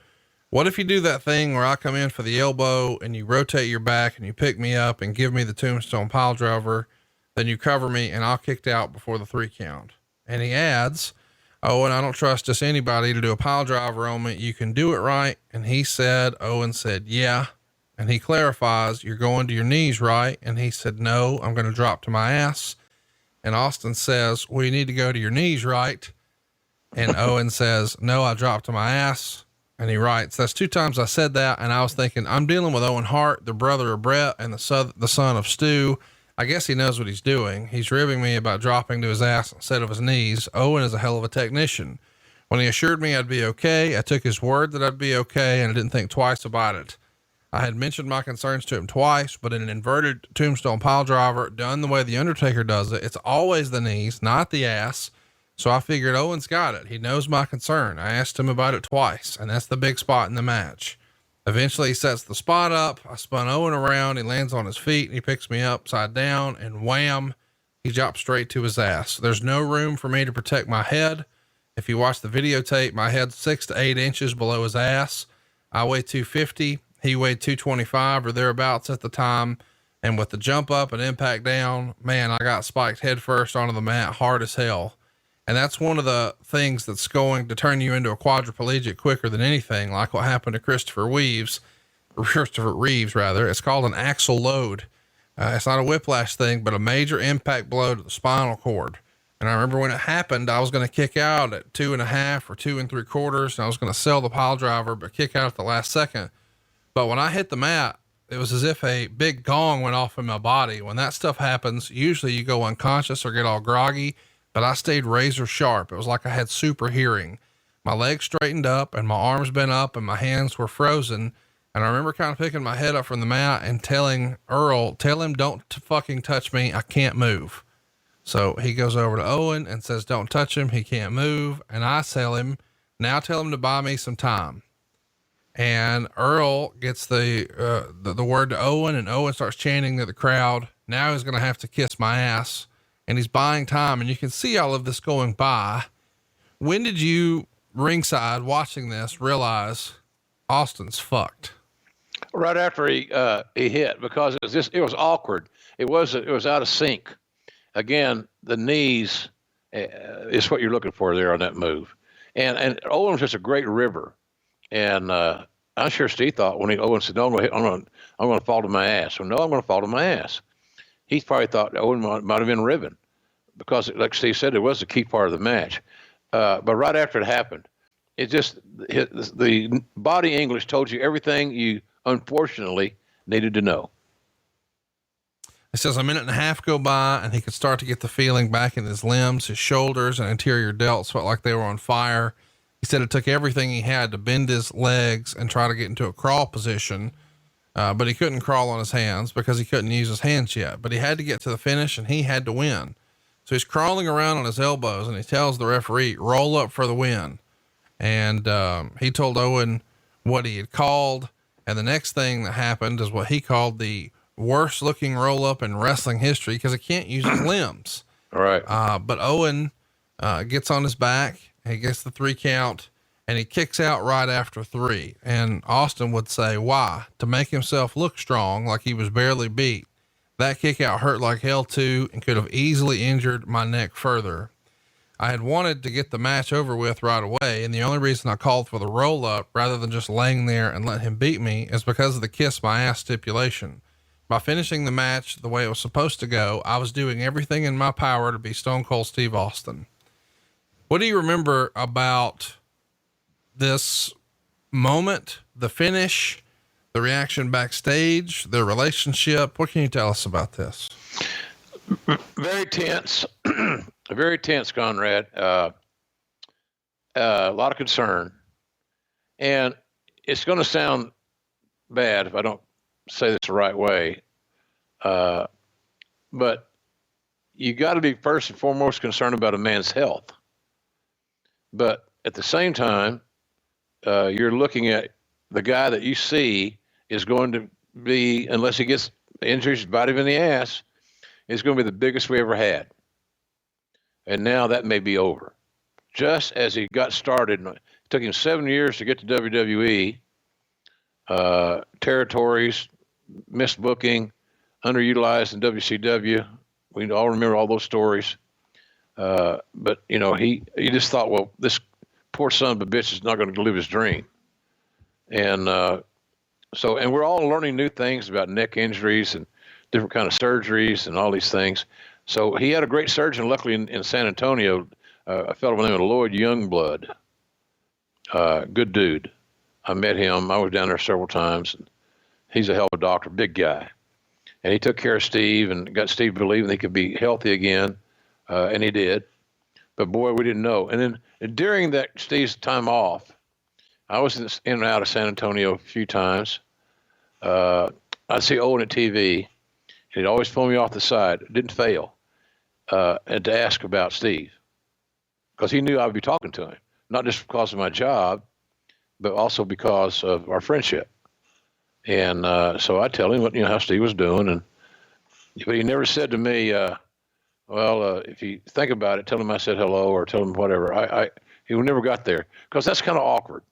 what if you do that thing where I come in for the elbow and you rotate your back and you pick me up and give me the tombstone pile driver, then you cover me and I'll kicked out before the 3 count. And he adds, oh, and I don't trust just anybody to do a pile driver on me. You can do it right. And Owen said, yeah. And he clarifies, you're going to your knees, right? And he said, no, I'm going to drop to my ass. And Austin says, well, you need to go to your knees, right? And Owen says, no, I dropped to my ass. And he writes, that's 2 times I said that. And I was thinking, I'm dealing with Owen Hart, the brother of Bret and the son of Stu. I guess he knows what he's doing. He's ribbing me about dropping to his ass instead of his knees. Owen is a hell of a technician. When he assured me I'd be okay, I took his word that I'd be okay, and I didn't think twice about it. I had mentioned my concerns to him twice, but in an inverted tombstone pile driver done the way the Undertaker does it, it's always the knees, not the ass. So I figured Owen's got it. He knows my concern. I asked him about it twice, and that's the big spot in the match. Eventually he sets the spot up. I spun Owen around. He lands on his feet and he picks me upside down, and wham, he drops straight to his ass. There's no room for me to protect my head. If you watch the videotape, my head's 6 to 8 inches below his ass. I weigh 250. He weighed 225 or thereabouts at the time. And with the jump up and impact down, man, I got spiked head first onto the mat, hard as hell. And that's one of the things that's going to turn you into a quadriplegic quicker than anything, like what happened to Christopher Reeves. It's called an axle load. It's not a whiplash thing, but a major impact blow to the spinal cord. And I remember when it happened, I was going to kick out at 2.5 or 2 3/4. And I was going to sell the pile driver, but kick out at the last second. But when I hit the mat, it was as if a big gong went off in my body. When that stuff happens, usually you go unconscious or get all groggy, but I stayed razor sharp. It was like I had super hearing. My legs straightened up and my arms bent up and my hands were frozen. And I remember kind of picking my head up from the mat and telling Earl, tell him don't fucking touch me. I can't move. So he goes over to Owen and says, don't touch him. He can't move. And I tell him to buy me some time. And Earl gets the word to Owen, and Owen starts chanting to the crowd. Now he's going to have to kiss my ass, and he's buying time. And you can see all of this going by. When did you, ringside, watching this, realize Austin's fucked? Right after he hit, because it was awkward. It was out of sync. Again, the knees is what you're looking for there on that move. And Owen was just a great river. And I'm sure Steve thought when Owen said, no, I'm going to fall to my ass. Well, no, I'm going to fall to my ass. He probably thought Owen might have been ribbon, because like Steve said, it was a key part of the match. But right after it happened, the body English told you everything you unfortunately needed to know. It says a minute and a half go by, and he could start to get the feeling back in his limbs. His shoulders and anterior delts felt like they were on fire. He said it took everything he had to bend his legs and try to get into a crawl position. But he couldn't crawl on his hands because he couldn't use his hands yet, but he had to get to the finish and he had to win. So he's crawling around on his elbows, and he tells the referee, roll up for the win. And, he told Owen what he had called. And the next thing that happened is what he called the worst looking roll up in wrestling history, because he can't use his limbs. All right. But Owen, gets on his back, he gets the 3 count, and he kicks out right after 3. And Austin would say, why? To make himself look strong, like he was barely beat. That kick out hurt like hell too, and could have easily injured my neck further. I had wanted to get the match over with right away, and the only reason I called for the roll up rather than just laying there and let him beat me is because of the kiss my ass stipulation. By finishing the match the way it was supposed to go, I was doing everything in my power to be Stone Cold Steve Austin. What do you remember about this moment, the finish, the reaction backstage, the relationship? What can you tell us about this? Very tense, very tense, Conrad. A lot of concern, and it's going to sound bad if I don't say this the right way. But you got to be first and foremost concerned about a man's health. But at the same time, you're looking at the guy that you see is going to be, unless he gets injuries, bite him in the ass, is going to be the biggest we ever had. And now that may be over. Just as he got started, it took him 7 years to get to WWE, territories, missed booking, underutilized in WCW. We all remember all those stories. But he just thought, well, this poor son of a bitch is not going to live his dream. And we're all learning new things about neck injuries and different kind of surgeries and all these things. So he had a great surgeon, luckily in San Antonio, a fellow by the name of Lloyd Youngblood. Good dude. I met him. I was down there several times. He's a hell of a doctor, big guy. And he took care of Steve and got Steve believing he could be healthy again. And he did. But boy, we didn't know. And then during that Steve's time off, I was in and out of San Antonio a few times. I'd see Owen at TV. He'd always pull me off the side. Didn't fail. And to ask about Steve. Because he knew I would be talking to him. Not just because of my job, but also because of our friendship. And so I tell him how Steve was doing. But he never said to me, if you think about it, tell him I said hello or tell him whatever. He never got there because that's kind of awkward.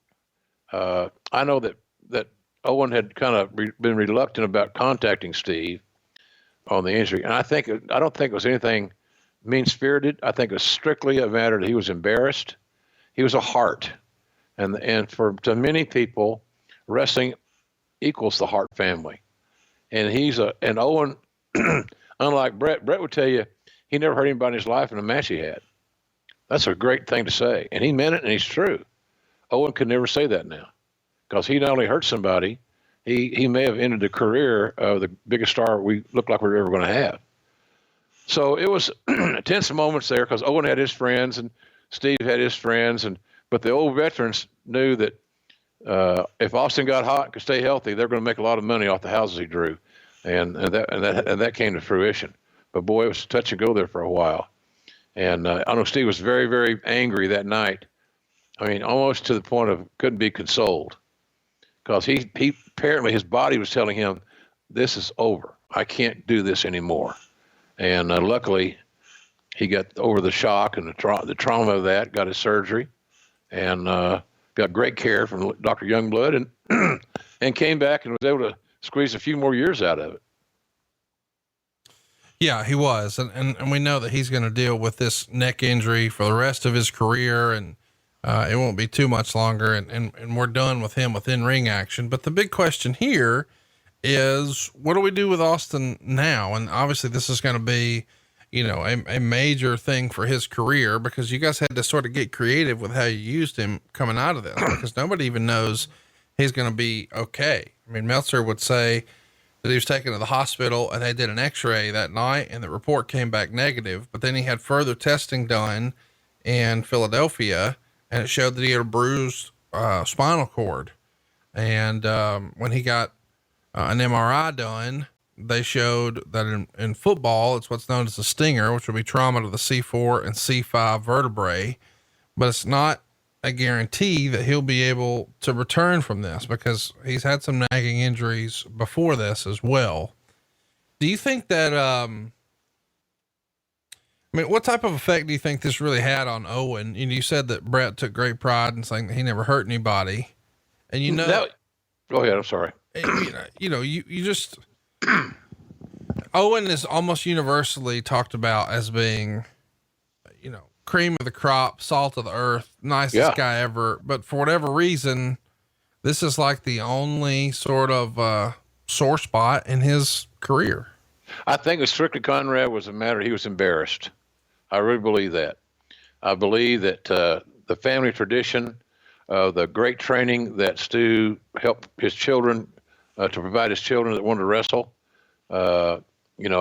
I know that Owen had kind of been reluctant about contacting Steve on the injury. And I don't think it was anything mean-spirited. I think it was strictly a matter that he was embarrassed. He was a Hart. And to many people, wrestling equals the Hart family. And Owen, unlike Bret would tell you, he never hurt anybody in his life in a match he had. That's a great thing to say. And he meant it, and he's true. Owen could never say that now because he not only hurt somebody, he may have ended the career of the biggest star we looked like we were ever going to have. So it was tense moments there because Owen had his friends and Steve had his friends, but the old veterans knew that if Austin got hot and could stay healthy, they're going to make a lot of money off the houses he drew, and that came to fruition. But boy, it was touch and go there for a while. And I know Steve was very, very angry that night. I mean, almost to the point of couldn't be consoled, because he apparently his body was telling him, "This is over. I can't do this anymore." And luckily, he got over the shock and the trauma of that, got his surgery, and got great care from Dr. Youngblood, and and came back and was able to squeeze a few more years out of it. Yeah, he was. And we know that he's going to deal with this neck injury for the rest of his career. And, it won't be too much longer. And we're done with him with in-ring action. But the big question here is, what do we do with Austin now? And obviously this is going to be, you know, a major thing for his career, because you guys had to sort of get creative with how you used him coming out of this, because nobody even knows he's going to be okay. I mean, Meltzer would say that he was taken to the hospital and they did an x-ray that night and the report came back negative, but then he had further testing done in Philadelphia and it showed that he had a bruised, spinal cord. And, when he got an MRI done, they showed that in football, it's what's known as a stinger, which would be trauma to the C4 and C5 vertebrae, but it's not a guarantee that he'll be able to return from this, because he's had some nagging injuries before this as well. Do you think that, I mean, what type of effect do you think this really had on Owen? You said that Bret took great pride in saying that he never hurt anybody, and Go ahead. I'm sorry. You just, Owen is almost universally talked about as being, cream of the crop, salt of the earth, nicest guy ever. But for whatever reason, this is like the only sort of, sore spot in his career. I think with Strictly Conrad was a matter, he was embarrassed. I really believe that. I believe that, the family tradition, the great training that Stu helped his children, to provide his children that wanted to wrestle. Bret and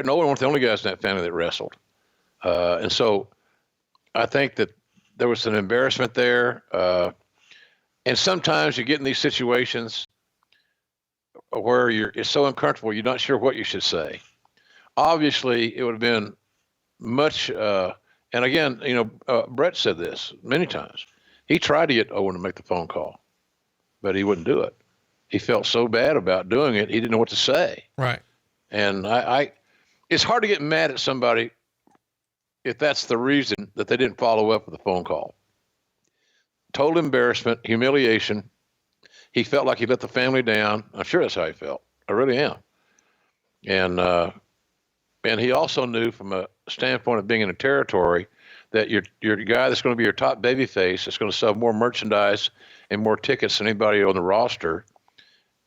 Owen weren't the only guys in that family that wrestled. And so I think that there was an embarrassment there. And sometimes you get in these situations where it's so uncomfortable, you're not sure what you should say. Obviously it would have been much, and again, Bret said this many times. He tried to get Owen to make the phone call, but he wouldn't do it. He felt so bad about doing it, he didn't know what to say. Right. And it's hard to get mad at somebody if that's the reason that they didn't follow up with a phone call. Total embarrassment, humiliation. He felt like he let the family down. I'm sure that's how he felt. I really am. And he also knew from a standpoint of being in a territory that your guy that's going to be your top baby face, that's going to sell more merchandise and more tickets than anybody on the roster.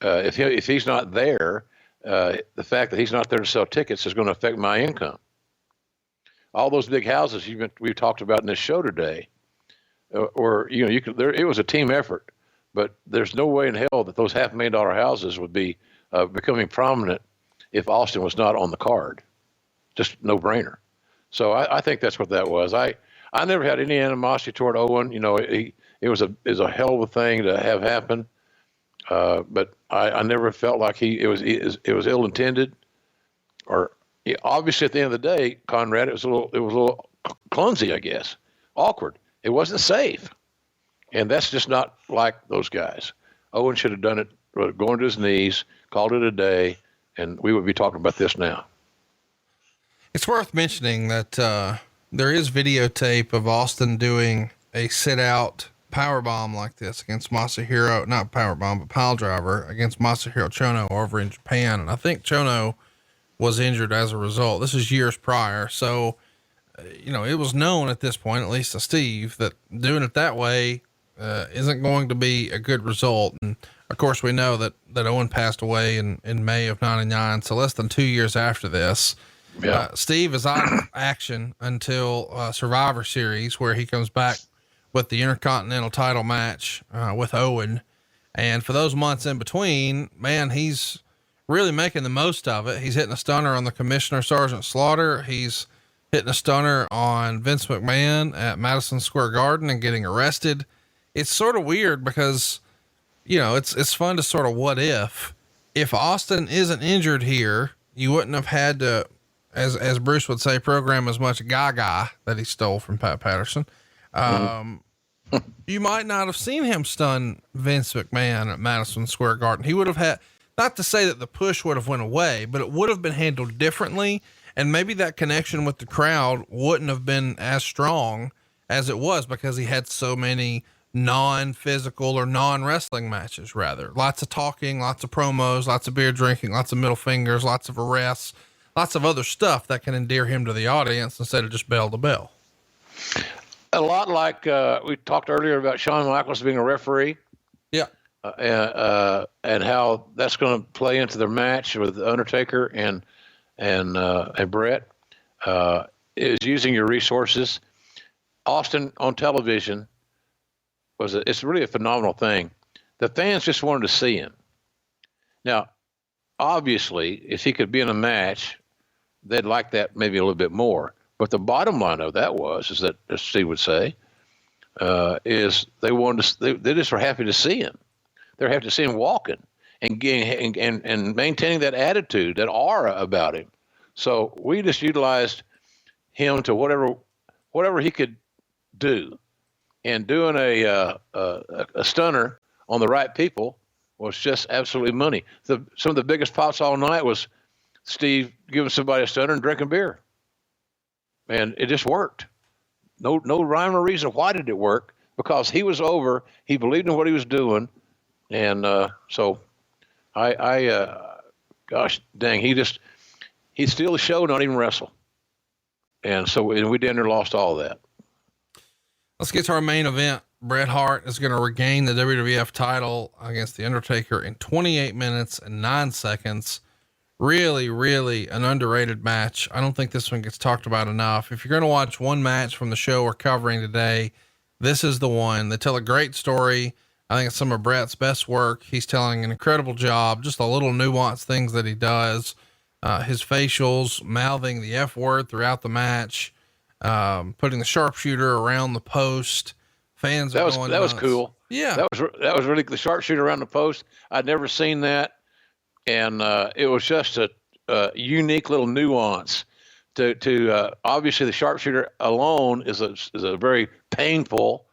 If he's not there, the fact that he's not there to sell tickets is going to affect my income. All those big houses we've talked about in this show today, it was a team effort, but there's no way in hell that those $500,000 houses would be becoming prominent if Austin was not on the card. Just no brainer. So I think that's what that was. I never had any animosity toward Owen. It was a hell of a thing to have happen. But I never felt like it was ill intended, or obviously at the end of the day, Conrad, it was a little clumsy, I guess, awkward. It wasn't safe, and that's just not like those guys. Owen should have done it, going to his knees, called it a day, and we would be talking about this now. It's worth mentioning that, there is videotape of Austin doing a sit out powerbomb like this against Masahiro, not powerbomb, but pile driver against Masahiro Chono over in Japan. And I think Chono was injured as a result. This is years prior. So, it was known at this point, at least to Steve, that doing it that way, isn't going to be a good result. And of course we know that Owen passed away in May of 99. So less than 2 years after this. Yeah. Steve is out of action until Survivor Series, where he comes back with the Intercontinental title match with Owen. And for those months in between, man, he's really making the most of it. He's hitting a stunner on the Commissioner Sergeant Slaughter. He's hitting a stunner on Vince McMahon at Madison Square Garden and getting arrested. It's sort of weird because it's fun to sort of what if Austin isn't injured here, you wouldn't have had to, as Bruce would say, program as much gaga that he stole from Pat Patterson. You might not have seen him stun Vince McMahon at Madison Square Garden. He would have had, not to say that the push would have went away, but it would have been handled differently. And maybe that connection with the crowd wouldn't have been as strong as it was because he had so many non-physical or non-wrestling matches, rather. Lots of talking, lots of promos, lots of beer drinking, lots of middle fingers, lots of arrests, lots of other stuff that can endear him to the audience instead of just bell to bell. A lot like we talked earlier about Shawn Michaels being a referee. Yeah. And how that's going to play into their match with Undertaker and Bret, is using your resources. Austin on television it's really a phenomenal thing. The fans just wanted to see him. Now, obviously, if he could be in a match, they'd like that maybe a little bit more. But the bottom line of that is that, as Steve would say, is they just were happy to see him. They're happy to see him walking and maintaining that attitude, that aura about him. So we just utilized him to whatever he could do, and doing a stunner on the right people was just absolutely money. Some of the biggest pops all night was Steve giving somebody a stunner and drinking beer, and it just worked. No rhyme or reason. Why did it work? Because he was over. He believed in what he was doing, and so gosh dang, he steal the show, not even wrestle. And so we damn near lost all of that. Let's get to our main event. Bret Hart is going to regain the WWF title against The Undertaker in 28 minutes and 9 seconds. Really, really an underrated match. I don't think this one gets talked about enough. If you're going to watch one match from the show we're covering today, this is the one. They tell a great story. I think it's some of Bret's best work. He's telling an incredible job, just the little nuanced things that he does. His facials, mouthing the F word throughout the match, putting the sharpshooter around the post. Fans that was cool. Yeah, that was really the sharpshooter around the post. I'd never seen that, and it was just a unique little nuance. To obviously the sharpshooter alone is a very painful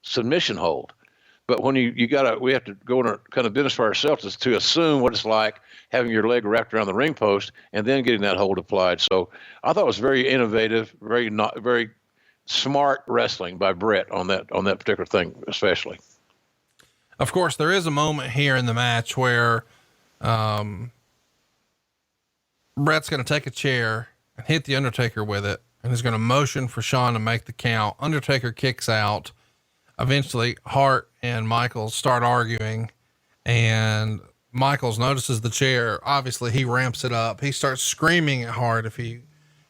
submission hold. But when we have to go in a kind of business for ourselves to assume what it's like having your leg wrapped around the ring post and then getting that hold applied. So I thought it was very innovative, very smart wrestling by Bret on that particular thing, especially. Of course, there is a moment here in the match where Bret's going to take a chair and hit the Undertaker with it, and he's going to motion for Shawn to make the count. Undertaker kicks out. Eventually, Hart and Michaels start arguing, and Michaels notices the chair. Obviously, he ramps it up. He starts screaming at Hart. If he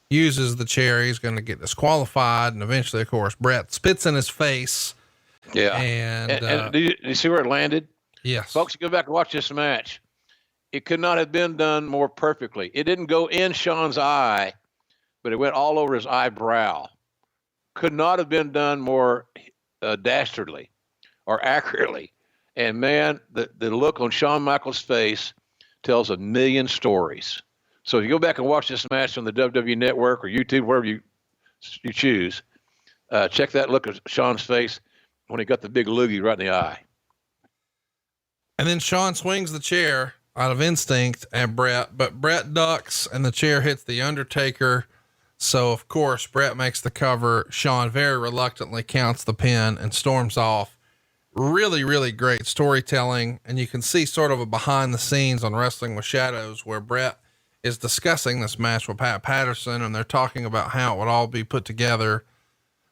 uses the chair, he's going to get disqualified. And eventually, of course, Bret spits in his face. Yeah. And did you see where it landed? Yes. Folks, go back and watch this match. It could not have been done more perfectly. It didn't go in Shawn's eye, but it went all over his eyebrow. Could not have been done more dastardly or accurately. And man, the look on Shawn Michaels' face tells a million stories. So if you go back and watch this match on the WWE Network or YouTube, wherever you choose, check that look at Shawn's face when he got the big loogie right in the eye. And then Shawn swings the chair out of instinct at Bret, but Bret ducks and the chair hits the Undertaker. So of course, Bret makes the cover. Shawn very reluctantly counts the pin and storms off. Really, really great storytelling. And you can see sort of a behind the scenes on Wrestling with Shadows where Bret is discussing this match with Pat Patterson, and they're talking about how it would all be put together.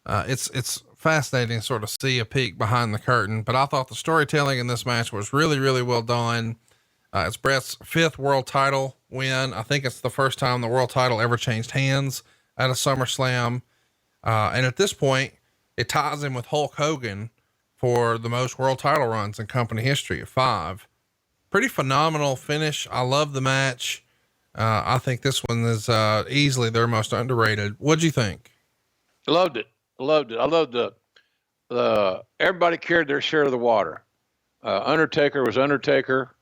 It's fascinating to sort of see a peek behind the curtain, but I thought the storytelling in this match was really, really well done. It's Bret's 5th world title win. I think it's the first time the world title ever changed hands at a SummerSlam. And at this point it ties him with Hulk Hogan for the most world title runs in company history of 5. Pretty phenomenal finish. I love the match. I think this one is easily their most underrated. What'd you think? Loved it. I loved the everybody carried their share of the water. Undertaker was Undertaker,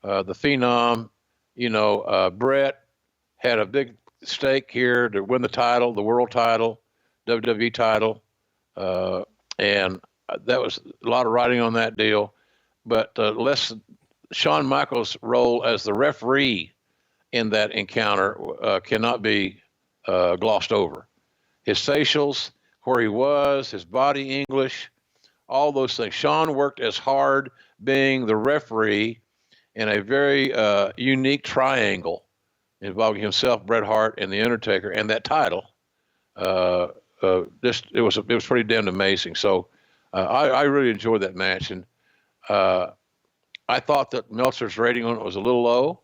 the Phenom. Bret had a big stake here to win the title, the world title, WWE title, and that was a lot of writing on that deal. But Shawn Michaels' role as the referee in that encounter cannot be glossed over. His facials, where he was, his body English, all those things. Shawn worked as hard being the referee in a very unique triangle involving himself, Bret Hart, and the Undertaker, and that title. It was pretty damn amazing. So I really enjoyed that match, and I thought that Meltzer's rating on it was a little low,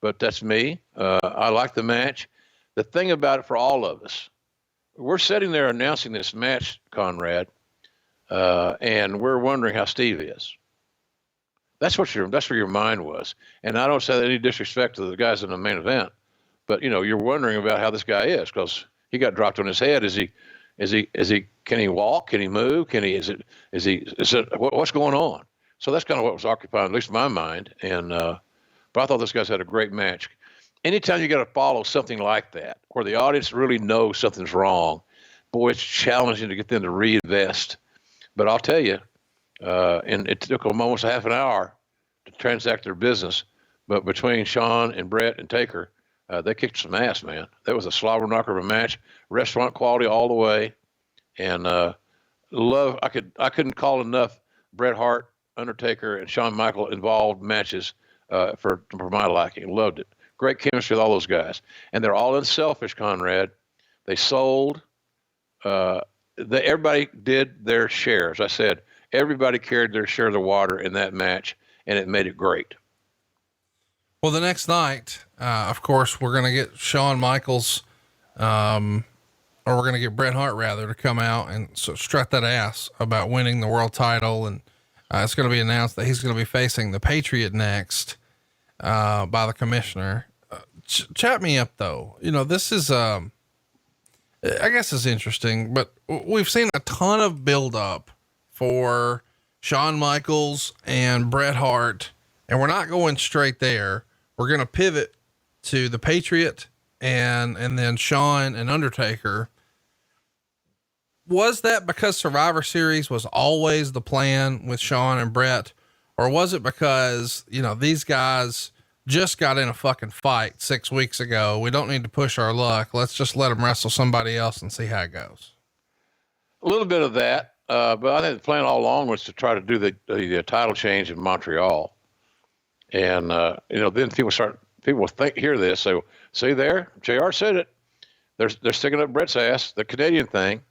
but that's me. I liked the match. The thing about it for all of us, we're sitting there announcing this match, Conrad, and we're wondering how Steve is. That's where your mind was. And I don't say any disrespect to the guys in the main event, but you're wondering about how this guy is, because he got dropped on his head. Can he walk? Can he move? What's going on? So that's kind of what was occupying at least my mind. And, but I thought those guys had a great match. Anytime you got to follow something like that, where the audience really knows something's wrong, boy, it's challenging to get them to reinvest. But I'll tell you, and it took them almost a half an hour to transact their business. But between Shawn and Bret and Taker, they kicked some ass, man. That was a slobber knocker of a match, restaurant quality all the way, and love. I couldn't call enough Bret Hart, Undertaker, and Shawn Michaels involved matches for my liking. Loved it. Great chemistry with all those guys, and they're all unselfish, Conrad. They sold. Everybody did their share. As I said, everybody carried their share of the water in that match, and it made it great. Well, the next night, of course, we're going to get Shawn Michaels, or we're going to get Bret Hart rather to come out and strut that ass about winning the world title. And it's going to be announced that he's going to be facing the Patriot next, by the commissioner. Chat me up though. This is, I guess it's interesting, but we've seen a ton of build up for Shawn Michaels and Bret Hart, and we're not going straight there. We're going to pivot to the Patriot and then Shawn and Undertaker. Was that because Survivor Series was always the plan with Shawn and Bret, or was it because, these guys just got in a fucking fight 6 weeks ago? We don't need to push our luck. Let's just let them wrestle somebody else and see how it goes. A little bit of that. But I think the plan all along was to try to do the title change in Montreal. And, then people hear this, say, see there, JR said it. They're sticking up Bret's ass, the Canadian thing.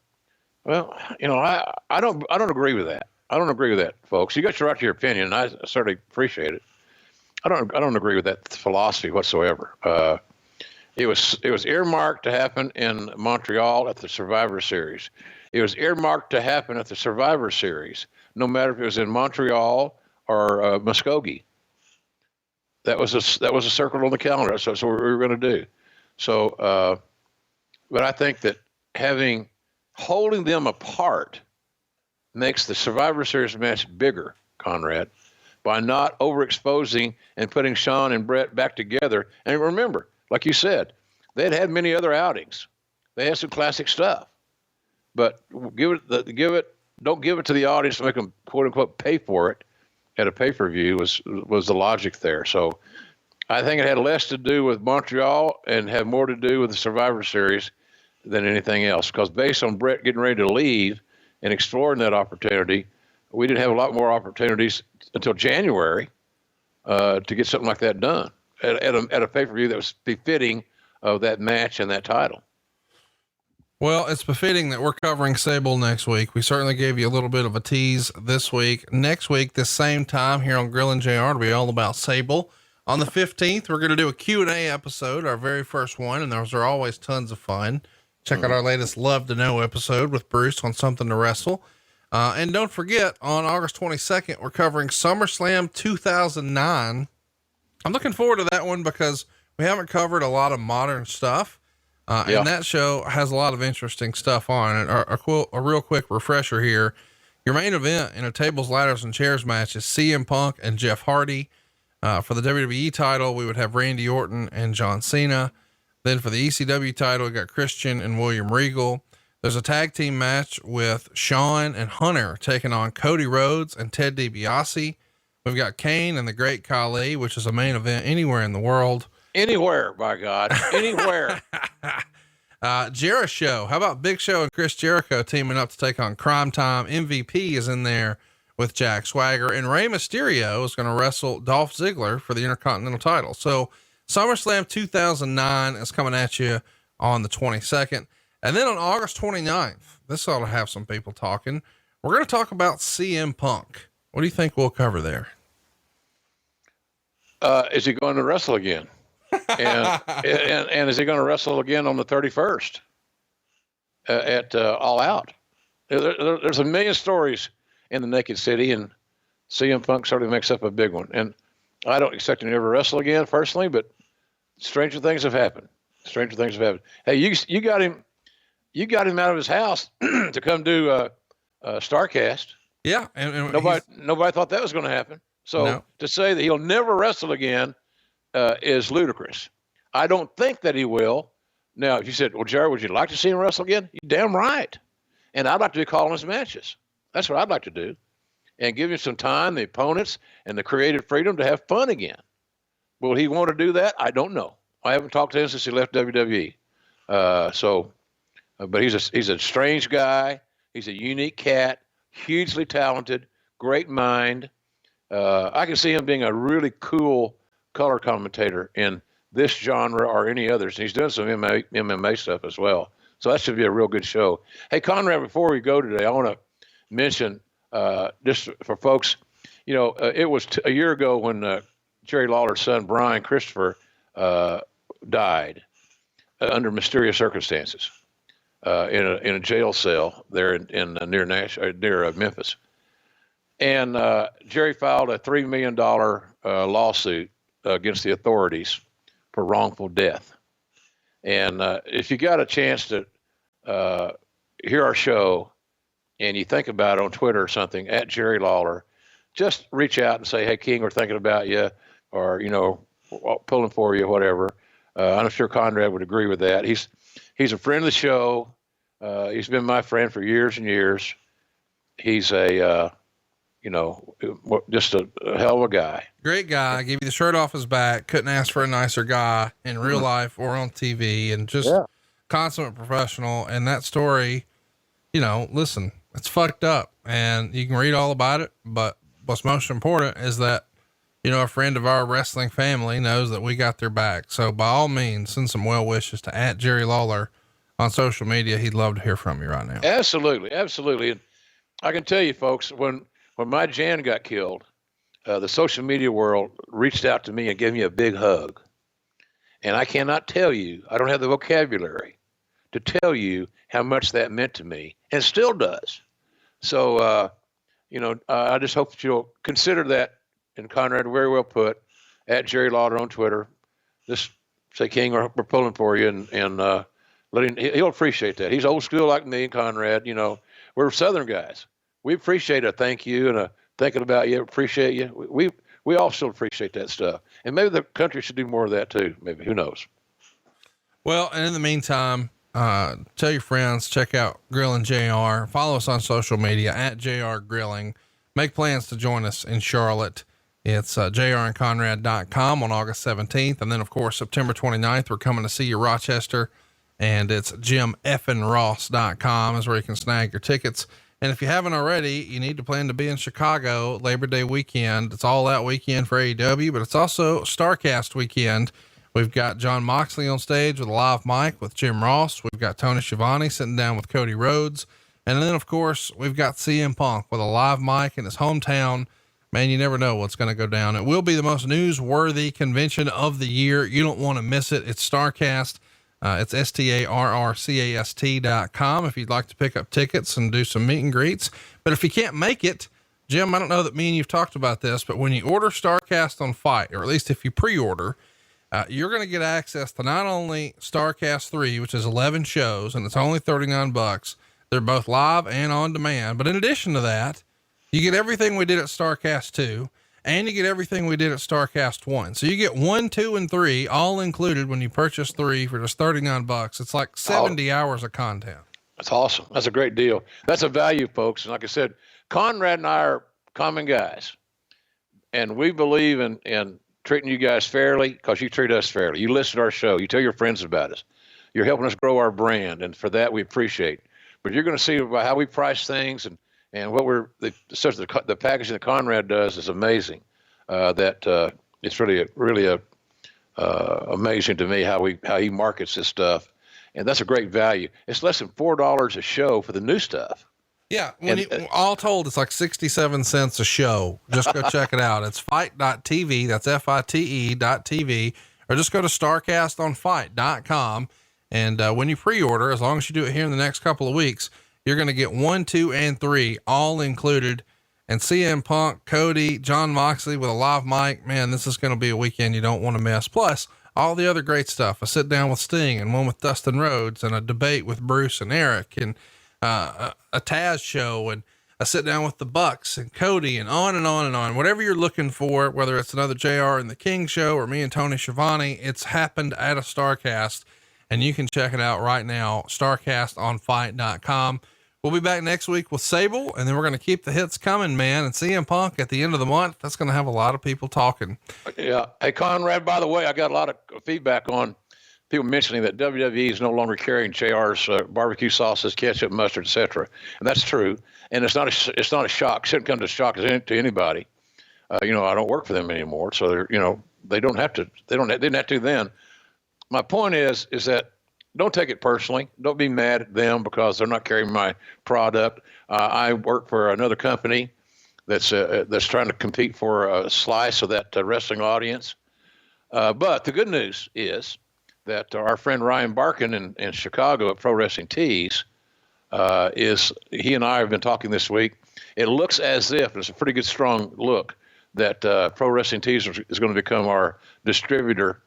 Well, I don't agree with that. I don't agree with that, folks. You got your right to your opinion, and I certainly appreciate it. I don't agree with that philosophy whatsoever. It was earmarked to happen in Montreal at the Survivor Series. It was earmarked to happen at the Survivor Series, no matter if it was in Montreal or Muskogee. That was a circle on the calendar. So that's what we were going to do. So, but I think that holding them apart makes the Survivor Series match bigger, Conrad, by not overexposing and putting Shawn and Bret back together. And remember, like you said, they'd had many other outings. They had some classic stuff, but don't give it to the audience to make them quote unquote pay for it at a pay-per-view was the logic there. So I think it had less to do with Montreal and had more to do with the Survivor Series than anything else. Because based on Bret getting ready to leave and exploring that opportunity, we didn't have a lot more opportunities until January to get something like that done at a pay-per-view that was befitting of that match and that title. Well, it's befitting that we're covering Sable next week. We certainly gave you a little bit of a tease this week. Next week, this same time here on Grillin' JR, it'll be all about Sable. On the 15th, we're going to do a Q&A episode, our very first one, and those are always tons of fun. Check out our latest Love to Know episode with Bruce on Something to Wrestle. And don't forget, on August 22nd, we're covering SummerSlam 2009. I'm looking forward to that one because we haven't covered a lot of modern stuff. And that show has a lot of interesting stuff on it. A real quick refresher here. Your main event in a tables, ladders, and chairs match is CM Punk and Jeff Hardy. For the WWE title, we would have Randy Orton and John Cena. Then for the ECW title, we got Christian and William Regal. There's a tag team match with Shawn and Hunter taking on Cody Rhodes and Ted DiBiase. We've got Kane and the Great Khali, which is a main event anywhere in the world. Anywhere, by God, anywhere. Jericho. How about Big Show and Chris Jericho teaming up to take on Crime Time? MVP is in there with Jack Swagger, and Rey Mysterio is going to wrestle Dolph Ziggler for the Intercontinental title. So SummerSlam 2009 is coming at you on the 22nd. And then on August 29th, this ought to have some people talking. We're going to talk about CM Punk. What do you think we'll cover there? Is he going to wrestle again? And is he going to wrestle again on the 31st at All Out? There's a million stories in the Naked City, and CM Punk certainly makes up a big one. And I don't expect him to ever wrestle again personally, but stranger things have happened. Stranger things have happened. Hey, you got him out of his house to come do Starcast. Yeah. And nobody thought that was going to happen. So to say that he'll never wrestle again is ludicrous. I don't think that he will. Now, if you said, well, Jerry, would you like to see him wrestle again? You're damn right. And I'd like to be calling his matches. That's what I'd like to do. And give him some time, the opponents, and the creative freedom to have fun again. Will he want to do that? I don't know. I haven't talked to him since he left WWE. But he's a strange guy. He's a unique cat, hugely talented, great mind. I can see him being a really cool color commentator in this genre or any others. He's doing some MMA stuff as well. So that should be a real good show. Hey, Conrad, before we go today, I want to mention, just for folks, it was a year ago when Jerry Lawler's son, Brian Christopher, died under mysterious circumstances in a jail cell there in near Memphis. And Jerry filed a $3 million lawsuit against the authorities for wrongful death. And if you got a chance to hear our show and you think about it on Twitter or something, at Jerry Lawler, just reach out and say, hey, King, we're thinking about you, or, pulling for you, whatever. I'm sure Conrad would agree with that. He's a friend of the show. He's been my friend for years and years. He's just a hell of a guy. Great guy. Give you the shirt off his back. Couldn't ask for a nicer guy in real life or on TV, and just consummate professional. And that story, listen, it's fucked up and you can read all about it, but what's most important is that, a friend of our wrestling family knows that we got their back. So by all means, send some well wishes to at Jerry Lawler on social media. He'd love to hear from you right now. Absolutely. Absolutely. And I can tell you folks, when my Jan got killed, the social media world reached out to me and gave me a big hug. And I cannot tell you, I don't have the vocabulary to tell you how much that meant to me, and still does. So, I just hope that you'll consider that. And Conrad, very well put, at Jerry Lawler on Twitter. Just say, King, we're pulling for you, and he'll appreciate that. He's old school like me and Conrad. We're Southern guys. We appreciate a thank you and a thinking about you. Appreciate you. We all still appreciate that stuff. And maybe the country should do more of that too. Maybe, who knows? Well, and in the meantime, tell your friends, check out Grillin' JR. Follow us on social media at JR Grilling. Make plans to join us in Charlotte. It's jrandconrad.com on August 17th. And then of course, September 29th, we're coming to see you, Rochester, and it's jimeffenross.com is where you can snag your tickets. And if you haven't already, you need to plan to be in Chicago Labor Day weekend. It's all that weekend for AEW, but it's also Starcast weekend. We've got John Moxley on stage with a live mic with Jim Ross. We've got Tony Schiavone sitting down with Cody Rhodes. And then of course we've got CM Punk with a live mic in his hometown. Man, you never know what's going to go down. It will be the most newsworthy convention of the year. You don't want to miss it. It's Starcast. It's STARRCAST.com if you'd like to pick up tickets and do some meet and greets. But if you can't make it, Jim, I don't know that me and you've talked about this, but when you order Starcast on Fight, or at least if you pre-order, you're going to get access to not only Starcast 3, which is 11 shows and it's only $39. They're both live and on demand. But in addition to that, you get everything we did at Starcast 2, and you get everything we did at Starcast 1. So you get 1, 2, and 3 all included when you purchase 3 for just $39. It's like 70 hours of content. That's awesome. That's a great deal. That's a value, folks. And like I said, Conrad and I are common guys, and we believe in treating you guys fairly because you treat us fairly. You listen to our show. You tell your friends about us. You're helping us grow our brand, and for that we appreciate. But you're going to see about how we price things and what the packaging that Conrad does is amazing. It's really amazing to me how he markets this stuff, and that's a great value. It's less than $4 a show for the new stuff. Yeah, all told, it's like 67 cents a show. Just go check it out. It's fight.tv. That's FITE.tv, or just go to starcastonfight.com. And when you pre-order, as long as you do it here in the next couple of weeks, you're going to get 1, 2, and 3 all included. And CM Punk, Cody, John Moxley with a live mic. Man, this is going to be a weekend you don't want to miss. Plus all the other great stuff, a sit down with Sting and one with Dustin Rhodes and a debate with Bruce and Eric and a Taz show and a sit down with the Bucks and Cody and on and on and on. Whatever you're looking for, whether it's another JR and the King show or me and Tony Schiavone, it's happened at a Starcast, and you can check it out right now. Starcastonfight.com. We'll be back next week with Sable, and then we're going to keep the hits coming, man. And CM Punk at the end of the month, that's going to have a lot of people talking. Yeah. Hey, Conrad, by the way, I got a lot of feedback on people mentioning that WWE is no longer carrying JR's barbecue sauces, ketchup, mustard, etc. And that's true. And it's not a shock. It shouldn't come to shock to anybody. I don't work for them anymore. So they didn't have to then. My point is that don't take it personally. Don't be mad at them because they're not carrying my product. I work for another company that's trying to compete for a slice of that wrestling audience. But the good news is that our friend Ryan Barkin in Chicago at Pro Wrestling Tees he and I have been talking this week. It looks as if it's a pretty good, strong look that Pro Wrestling Tees is going to become our distributor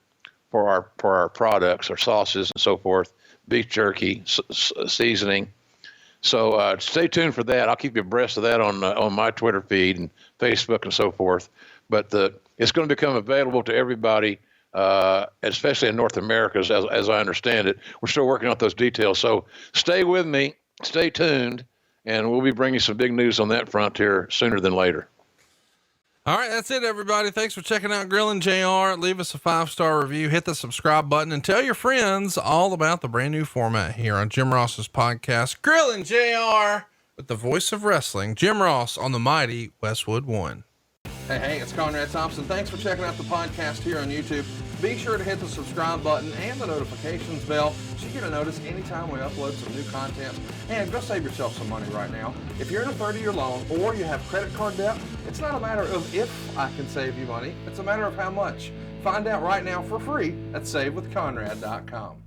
for our products, our sauces and so forth, beef jerky, seasoning. So stay tuned for that. I'll keep you abreast of that on my Twitter feed and Facebook and so forth. But it's going to become available to everybody, especially in North America, as I understand it. We're still working out those details. So stay with me, stay tuned, and we'll be bringing some big news on that front here sooner than later. All right, that's it, everybody. Thanks for checking out Grillin' JR. Leave us a 5-star review, hit the subscribe button, and tell your friends all about the brand new format here on Jim Ross's podcast, Grillin' JR, with the voice of wrestling, Jim Ross, on the mighty Westwood One. Hey, it's Conrad Thompson. Thanks for checking out the podcast here on YouTube. Be sure to hit the subscribe button and the notifications bell so you get a notice anytime we upload some new content. And go save yourself some money right now. If you're in a 30-year loan or you have credit card debt, it's not a matter of if I can save you money. It's a matter of how much. Find out right now for free at SaveWithConrad.com.